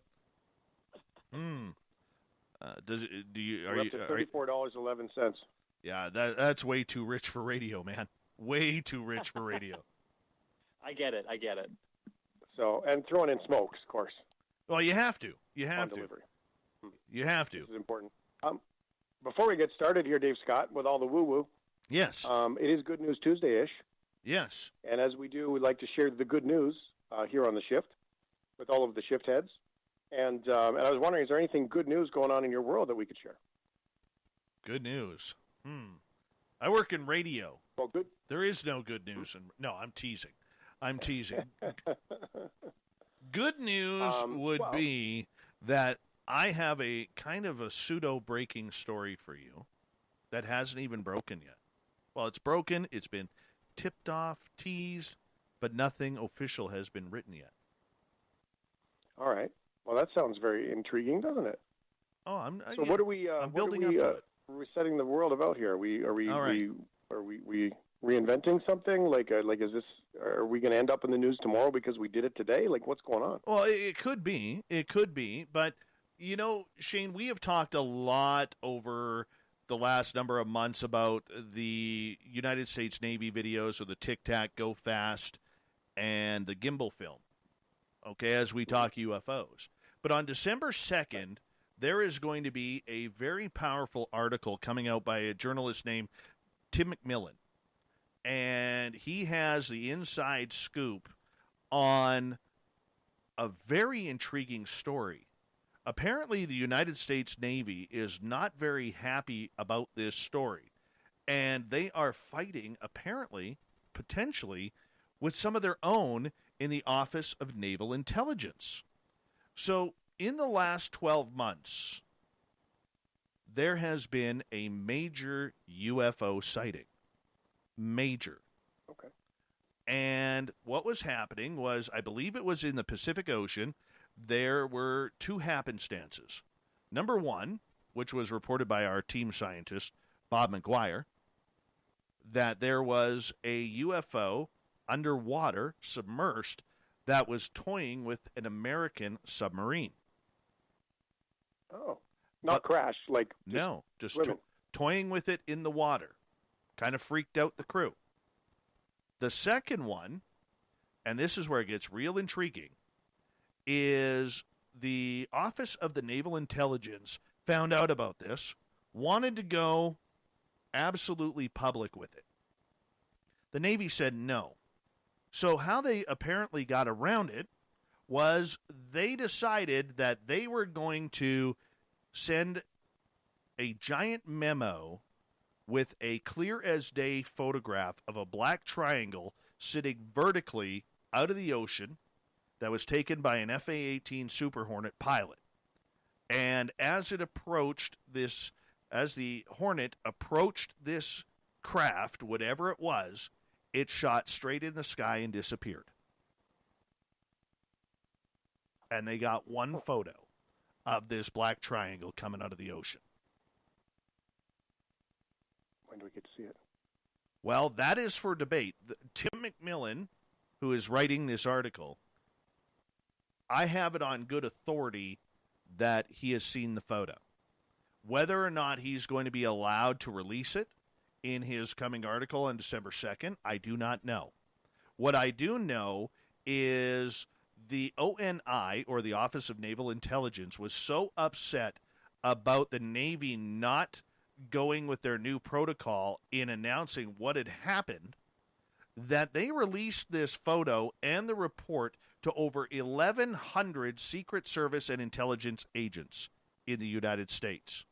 it? Do you? Are We're you? up to $34.11. Yeah, that's way too rich for radio, man. Way too rich for radio. I get it. So, and throwing in smokes, of course. Well, you have to. You have to. Delivery. You have to. This is important. Before we get started here, Dave Scott, with all the woo-woo. Yes. It is Good News Tuesday-ish. Yes. And as we do, we like to share the good news here on the shift with all of the shift heads. And I was wondering, is there anything good news going on in your world that we could share? Good news. I work in radio. Well, good. There is no good news. No, I'm teasing. Good news would be that I have a kind of a pseudo-breaking story for you that hasn't even broken yet. Well, it's broken. It's been tipped off, teased, but nothing official has been written yet. All right. Well, that sounds very intriguing, doesn't it? Oh, So what are we? I'm building up to it. Are we setting the world about here? Are we reinventing something? Like is this? Are we going to end up in the news tomorrow because we did it today? Like, what's going on? Well, it could be. It could be. But, you know, Shane, we have talked a lot over the last number of months about the United States Navy videos of the Tic Tac Go Fast and the gimbal film, okay, as we talk UFOs. But on December 2nd, there is going to be a very powerful article coming out by a journalist named Tim McMillan. And he has the inside scoop on a very intriguing story. Apparently, the United States Navy is not very happy about this story. And they are fighting, apparently, potentially, with some of their own in the Office of Naval Intelligence. So, in the last 12 months, there has been a major UFO sighting. Major. Okay. And what was happening was, I believe it was in the Pacific Ocean, there were two happenstances. Number one, which was reported by our team scientist, Bob McGuire, that there was a UFO underwater, submerged, that was toying with an American submarine. Oh, not crash, like no, just toying with it in the water. Kind of freaked out the crew. The second one, and this is where it gets real intriguing, is the Office of the Naval Intelligence found out about this, wanted to go absolutely public with it. The Navy said no. So how they apparently got around it was they decided that they were going to send a giant memo with a clear-as-day photograph of a black triangle sitting vertically out of the ocean that was taken by an FA-18 Super Hornet pilot. And as the Hornet approached this craft, whatever it was, it shot straight in the sky and disappeared. And they got one photo of this black triangle coming out of the ocean. When do we get to see it? Well, that is for debate. Tim McMillan, who is writing this article, I have it on good authority that he has seen the photo. Whether or not he's going to be allowed to release it in his coming article on December 2nd, I do not know. What I do know is the ONI, or the Office of Naval Intelligence, was so upset about the Navy not going with their new protocol in announcing what had happened that they released this photo and the report to over 1,100 Secret Service and intelligence agents in the United States.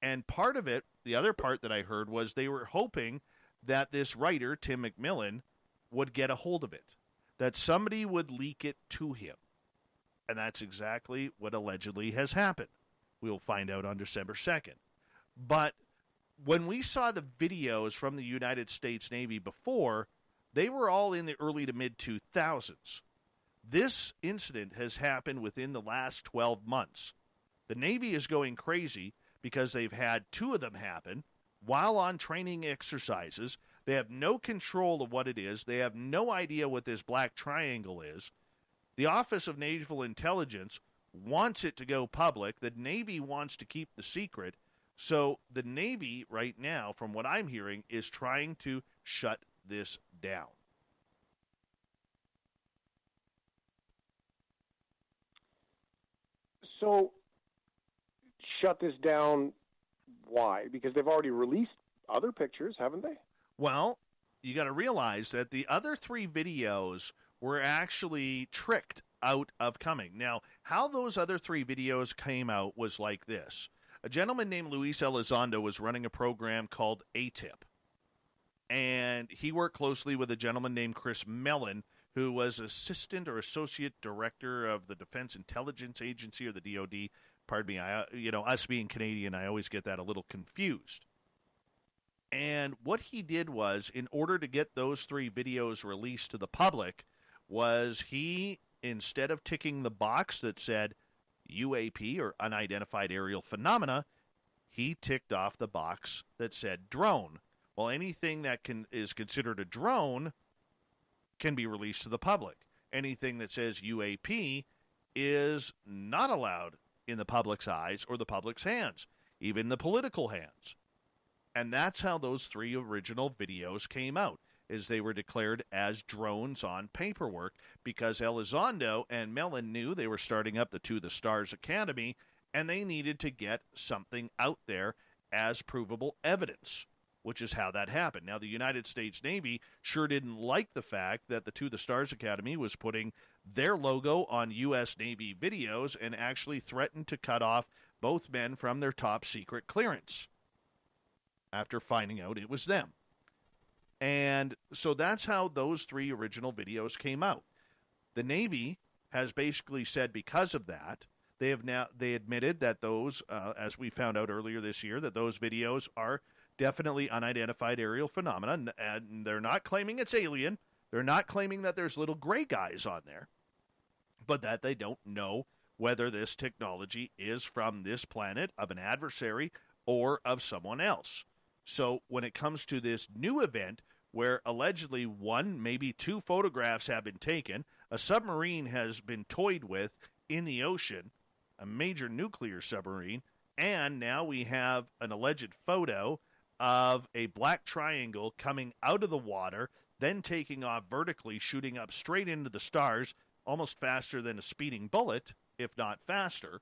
And part of it, the other part that I heard, was they were hoping that this writer, Tim McMillan, would get a hold of it, that somebody would leak it to him. And that's exactly what allegedly has happened. We'll find out on December 2nd. But when we saw the videos from the United States Navy before, they were all in the early to mid-2000s. This incident has happened within the last 12 months. The Navy is going crazy because they've had two of them happen while on training exercises. They have no control of what it is. They have no idea what this black triangle is. The Office of Naval Intelligence wants it to go public. The Navy wants to keep the secret. So the Navy right now, from what I'm hearing, is trying to shut this down. So, shut this down, why? Because they've already released other pictures, haven't they? Well, you got to realize that the other three videos were actually tricked out of coming. Now, how those other three videos came out was like this. A gentleman named Luis Elizondo was running a program called ATIP. And he worked closely with a gentleman named Chris Mellon, who was assistant or associate director of the Defense Intelligence Agency, or the DOD. Pardon me, us being Canadian, I always get that a little confused. And what he did was, in order to get those three videos released to the public, was he, instead of ticking the box that said UAP, or unidentified aerial phenomena, he ticked off the box that said drone. Well, anything that is considered a drone can be released to the public. Anything that says UAP is not allowed in the public's eyes or the public's hands, even the political hands. And that's how those three original videos came out, is they were declared as drones on paperwork, because Elizondo and Mellon knew they were starting up the To the Stars Academy, and they needed to get something out there as provable evidence, which is how that happened. Now, the United States Navy sure didn't like the fact that the To the Stars Academy was putting their logo on U.S. Navy videos, and actually threatened to cut off both men from their top secret clearance after finding out it was them. And so that's how those three original videos came out. The Navy has basically said, because of that, they admitted that those, as we found out earlier this year, that those videos are definitely unidentified aerial phenomena, and they're not claiming it's alien. They're not claiming that there's little gray guys on there, but that they don't know whether this technology is from this planet, of an adversary, or of someone else. So when it comes to this new event, where allegedly one, maybe two photographs have been taken, a submarine has been toyed with in the ocean, a major nuclear submarine, and now we have an alleged photo of a black triangle coming out of the water, then taking off vertically, shooting up straight into the stars, almost faster than a speeding bullet, if not faster.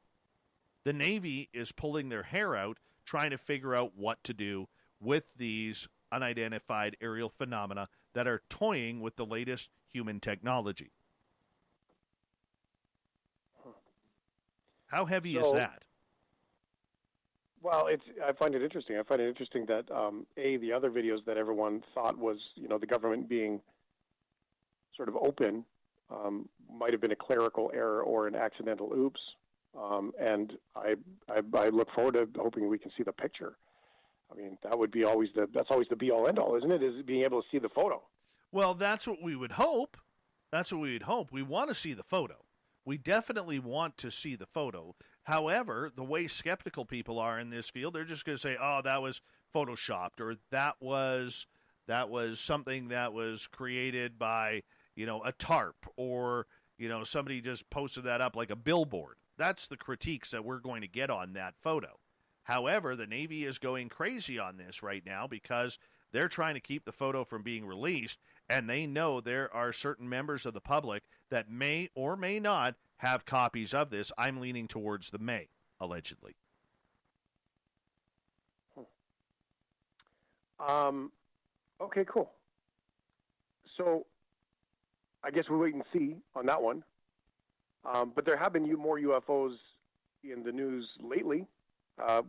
The Navy is pulling their hair out, trying to figure out what to do with these unidentified aerial phenomena that are toying with the latest human technology. How heavy is that? Well, I find it interesting. I find it interesting that the other videos that everyone thought was, the government being sort of open, might have been a clerical error or an accidental oops. And I look forward to hoping we can see the picture. I mean, that's always the be all end all, isn't it? Is being able to see the photo. Well, that's what we would hope. That's what we would hope. We want to see the photo. We definitely want to see the photo. However, the way skeptical people are in this field, they're just going to say, "Oh, that was photoshopped," or that was something that was created by, a tarp, or, somebody just posted that up like a billboard. That's the critiques that we're going to get on that photo. However, the Navy is going crazy on this right now because they're trying to keep the photo from being released, and they know there are certain members of the public that may or may not have copies of this. I'm leaning towards the may, allegedly. Okay, cool. So I guess we'll wait and see on that one. But there have been more UFOs in the news lately.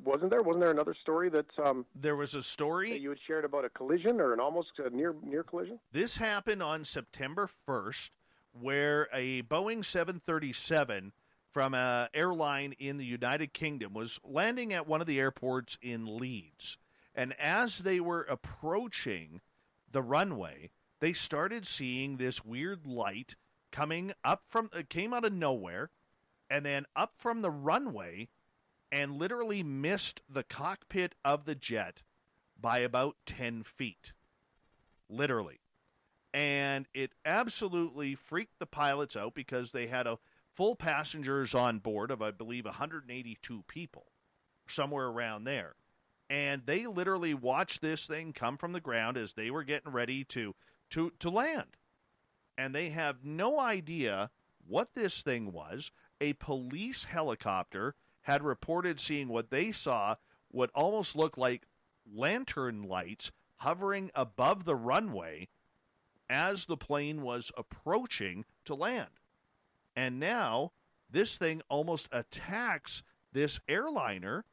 Wasn't there? Wasn't there another story that there was a story that you had shared about a collision or an almost near collision? This happened on September 1st, where a Boeing 737 from an airline in the United Kingdom was landing at one of the airports in Leeds. And as they were approaching the runway, they started seeing this weird light came out of nowhere, and then up from the runway, and literally missed the cockpit of the jet by about 10 feet. Literally. And it absolutely freaked the pilots out because they had a full passengers on board of, I believe, 182 people, somewhere around there. And they literally watched this thing come from the ground as they were getting ready to land. And they have no idea what this thing was. A police helicopter had reported seeing what they saw, what almost looked like lantern lights hovering above the runway as the plane was approaching to land. And now this thing almost attacks this airliner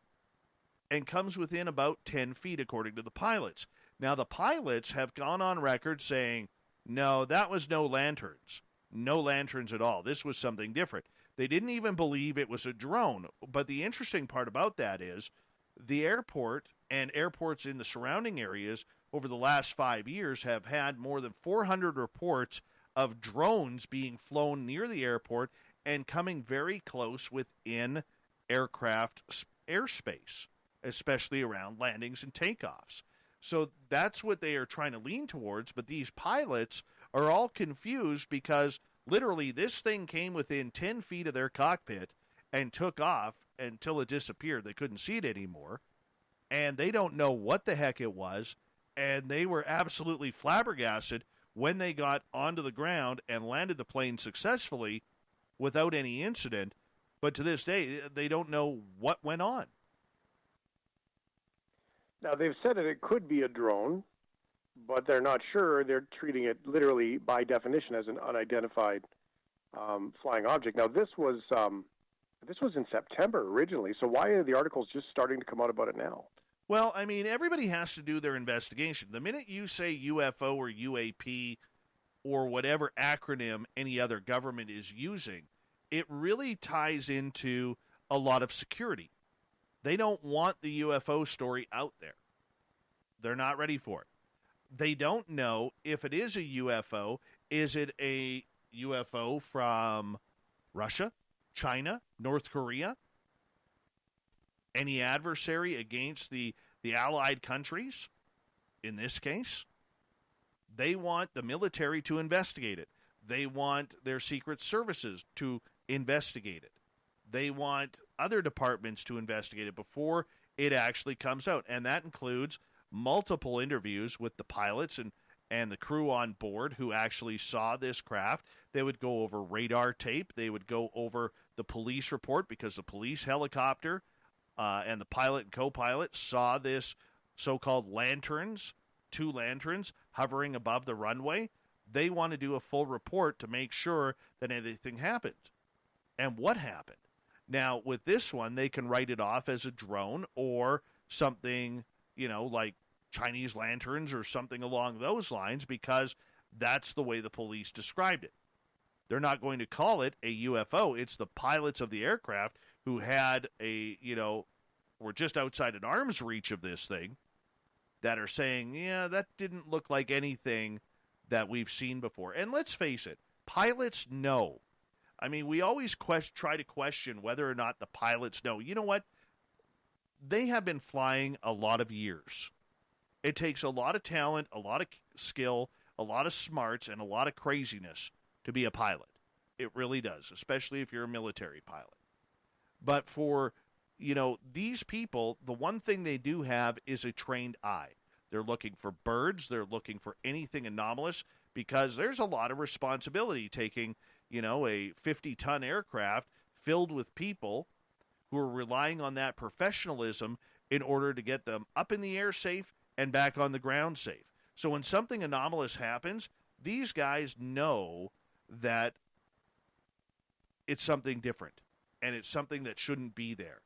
and comes within about 10 feet, according to the pilots. Now, the pilots have gone on record saying, no, that was no lanterns. No lanterns at all. This was something different. They didn't even believe it was a drone. But the interesting part about that is the airport and airports in the surrounding areas over the last 5 years have had more than 400 reports of drones being flown near the airport and coming very close within aircraft airspace, especially around landings and takeoffs. So that's what they are trying to lean towards, but these pilots are all confused because literally this thing came within 10 feet of their cockpit and took off until it disappeared. They couldn't see it anymore, and they don't know what the heck it was, and they were absolutely flabbergasted when they got onto the ground and landed the plane successfully without any incident. But to this day, they don't know what went on. Now, they've said that it could be a drone, but they're not sure. They're treating it literally, by definition, as an unidentified flying object. Now, this was in September originally, so why are the articles just starting to come out about it now? Well, I mean, everybody has to do their investigation. The minute you say UFO or UAP or whatever acronym any other government is using, it really ties into a lot of security. They don't want the UFO story out there. They're not ready for it. They don't know if it is a UFO. Is it a UFO from Russia, China, North Korea? Any adversary against the allied countries? In this case, they want the military to investigate it. They want their secret services to investigate it. They want other departments to investigate it before it actually comes out. And that includes multiple interviews with the pilots and the crew on board who actually saw this craft. They would go over radar tape. They would go over the police report because the police helicopter and the pilot and co-pilot saw this so-called lanterns, 2 lanterns, hovering above the runway. They want to do a full report to make sure that anything happened and what happened. Now, with this one, they can write it off as a drone or something, like Chinese lanterns or something along those lines, because that's the way the police described it. They're not going to call it a UFO. It's the pilots of the aircraft who had were just outside an arm's reach of this thing that are saying, yeah, that didn't look like anything that we've seen before. And let's face it, pilots know. I mean, we always try to question whether or not the pilots know. You know what? They have been flying a lot of years. It takes a lot of talent, a lot of skill, a lot of smarts, and a lot of craziness to be a pilot. It really does, especially if you're a military pilot. But for, these people, the one thing they do have is a trained eye. They're looking for birds. They're looking for anything anomalous, because there's a lot of responsibility taking, a 50-ton aircraft filled with people who are relying on that professionalism in order to get them up in the air safe and back on the ground safe. So when something anomalous happens, these guys know that it's something different and it's something that shouldn't be there.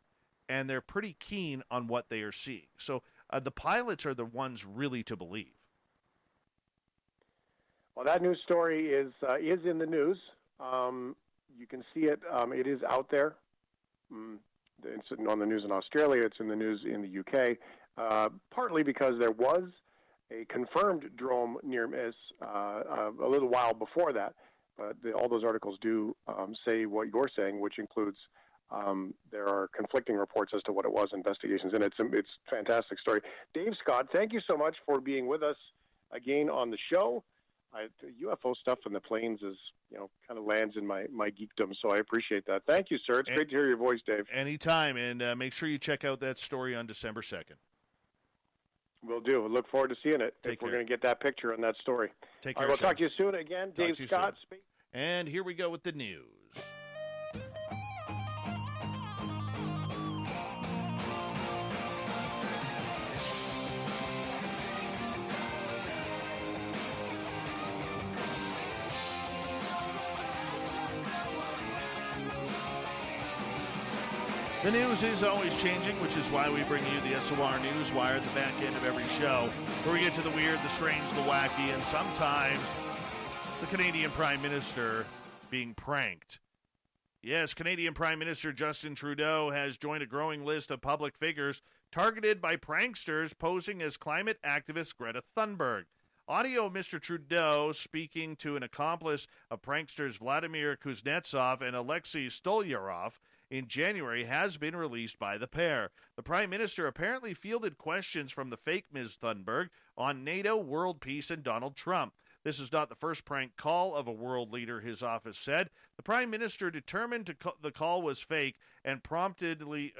And they're pretty keen on what they are seeing. So the pilots are the ones really to believe. Well, that news story is in the news. You can see it. It is out there. It's on the news in Australia. It's in the news in the UK, partly because there was a confirmed drone near miss a little while before that. But all those articles do say what you're saying, which includes there are conflicting reports as to what it was, investigations, and it's a fantastic story. Dave Scott, thank you so much for being with us again on the show. UFO stuff in the planes is, kind of lands in my geekdom, so I appreciate that. Thank you, sir. It's great to hear your voice, Dave. Anytime, and make sure you check out that story on December 2nd. Will do. We'll look forward to seeing it. Take care. We're going to get that picture on that story. Take All care, right, we'll sir. talk to you soon again. Dave Scott. And here we go with the news. The news is always changing, which is why we bring you the SOR News Wire at the back end of every show, where we get to the weird, the strange, the wacky, and sometimes the Canadian Prime Minister being pranked. Yes, Canadian Prime Minister Justin Trudeau has joined a growing list of public figures targeted by pranksters posing as climate activist Greta Thunberg. Audio of Mr. Trudeau speaking to an accomplice of pranksters Vladimir Kuznetsov and Alexei Stolyarov in January has been released by the pair. The Prime Minister apparently fielded questions from the fake Ms. Thunberg on NATO, world peace, and Donald Trump. This is not the first prank call of a world leader, his office said. The Prime Minister determined the call was fake and promptly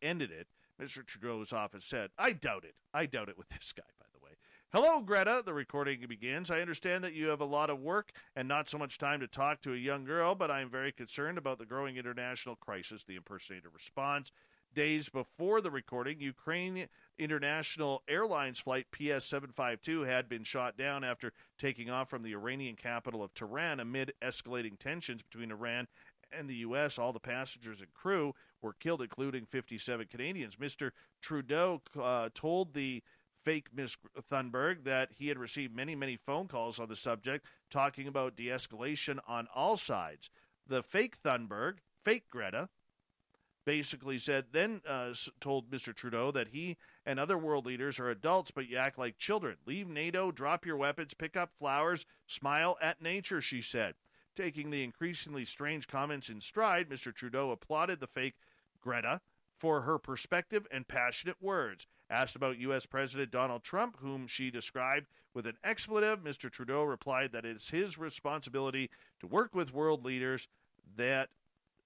ended it, Mr. Trudeau's office said. I doubt it. I doubt it with this guy, by the way. Hello, Greta, the recording begins. I understand that you have a lot of work and not so much time to talk to a young girl, but I am very concerned about the growing international crisis, the impersonator responds. Days before the recording, Ukraine International Airlines flight PS-752 had been shot down after taking off from the Iranian capital of Tehran amid escalating tensions between Iran and the U.S. All the passengers and crew were killed, including 57 Canadians. Mr. Trudeau told the fake Ms. Thunberg that he had received many, many phone calls on the subject, talking about de-escalation on all sides. The fake Thunberg, fake Greta, basically told Mr. Trudeau that he and other world leaders are adults, but you act like children. Leave NATO, drop your weapons, pick up flowers, smile at nature, she said. Taking the increasingly strange comments in stride, Mr. Trudeau applauded the fake Greta for her perspective and passionate words. Asked about U.S. President Donald Trump, whom she described with an expletive, Mr. Trudeau replied that it's his responsibility to work with world leaders that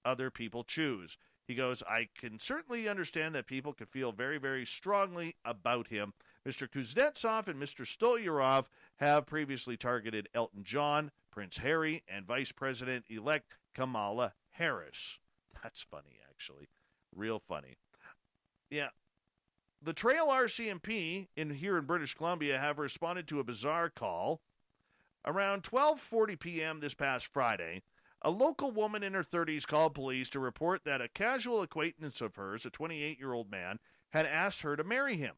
other people choose. He goes, I can certainly understand that people could feel very, very strongly about him. Mr. Kuznetsov and Mr. Stolyarov have previously targeted Elton John, Prince Harry, and Vice President-elect Kamala Harris. That's funny, actually. Real funny. Yeah. The Trail RCMP here in British Columbia have responded to a bizarre call. Around 12:40 p.m. this past Friday, A local woman in her 30s called police to report that a casual acquaintance of hers, a 28-year-old man, had asked her to marry him.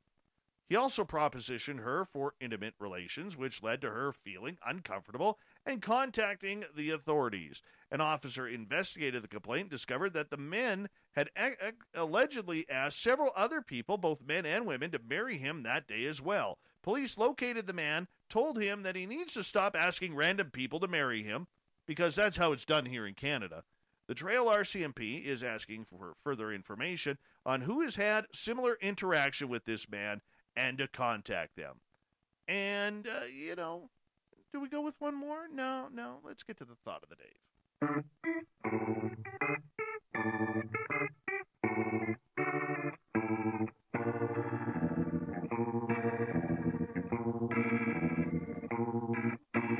He also propositioned her for intimate relations, which led to her feeling uncomfortable and contacting the authorities. An officer investigated the complaint and discovered that the men had allegedly asked several other people, both men and women, to marry him that day as well. Police located the man, told him that he needs to stop asking random people to marry him, because that's how it's done here in Canada. The Trail RCMP is asking for further information on who has had similar interaction with this man and to contact them. And, do we go with one more? No. Let's get to the thought of the day.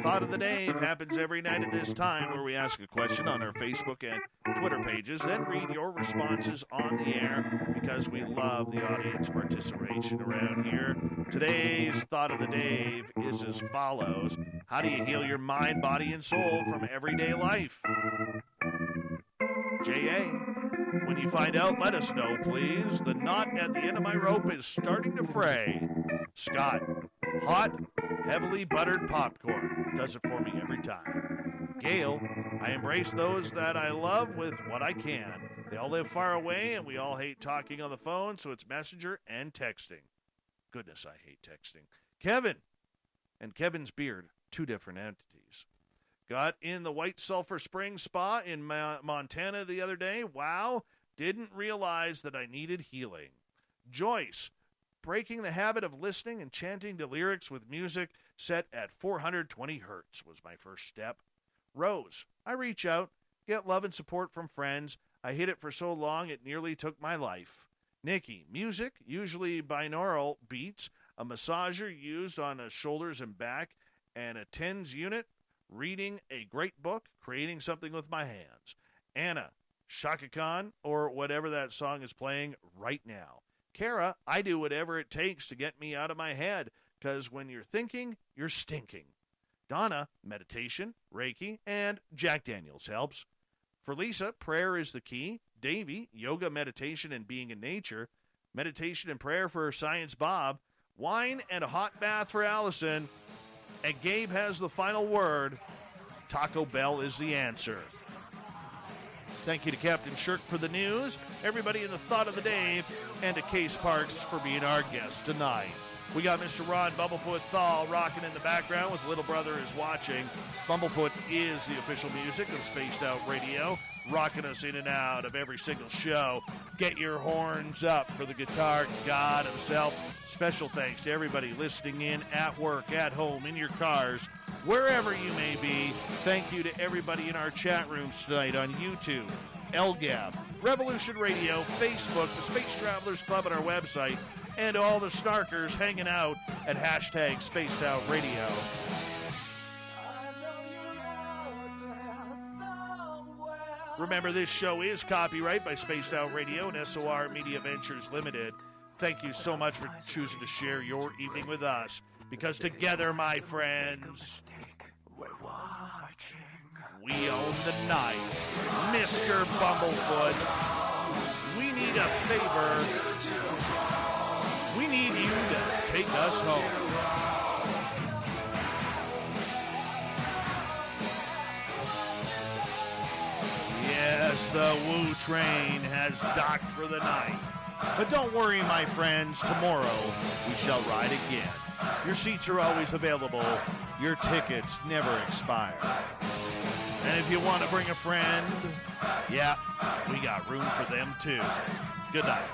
Thought of the Day happens every night at this time, where we ask a question on our Facebook and Twitter pages, then read your responses on the air, because we love the audience participation around here. Today's Thought of the Day is as follows. How do you heal your mind, body, and soul from everyday life? J.A., when you find out, let us know, please. The knot at the end of my rope is starting to fray. Scott, hot, heavily buttered popcorn does it for me every time. Gail, I embrace those that I love with what I can. They all live far away, and we all hate talking on the phone, so it's messenger and texting. Goodness, I hate texting. Kevin, and Kevin's beard, two different entities. Got in the White Sulphur Springs Spa in Montana the other day. Wow, didn't realize that I needed healing. Joyce, breaking the habit of listening and chanting to lyrics with music set at 420 hertz was my first step. Rose, I reach out, get love and support from friends. I hid it for so long it nearly took my life. Nikki, music, usually binaural beats, a massager used on the shoulders and back, and a TENS unit, reading a great book, creating something with my hands. Anna, Shaka Khan, or whatever that song is playing right now. Kara, I do whatever it takes to get me out of my head, because when you're thinking, you're stinking. Donna, meditation, Reiki, and Jack Daniels helps. For Lisa, prayer is the key. Davey, yoga, meditation, and being in nature. Meditation and prayer for Science Bob. Wine and a hot bath for Allison. And Gabe has the final word. Taco Bell is the answer. Thank you to Captain Shirk for the news, everybody in the Thought of the Day, and to Case Parks for being our guest tonight. We got Mr. Ron Bumblefoot Thal rocking in the background with Little Brother is Watching. Bumblefoot is the official music of Spaced Out Radio, rocking us in and out of every single show. Get your horns up for the guitar god himself. Special thanks to everybody listening in at work, at home, in your cars, wherever you may be. Thank you to everybody in our chat rooms tonight on YouTube, LGAB, Revolution Radio, Facebook, the Space Travelers Club, and our website, and all the snarkers hanging out at hashtag Spaced Out Radio. Remember, this show is copyright by Spaced Out Radio and SOR Media Ventures Limited. Thank you so much for choosing to share your evening with us, because together, my friends, we own the night. Mr. Bumblefoot, we need a favor. We need you to take us home. Yes, the Woo train has docked for the night. But don't worry, my friends. Tomorrow we shall ride again. Your seats are always available. Your tickets never expire. And if you want to bring a friend, yeah, we got room for them too. Good night.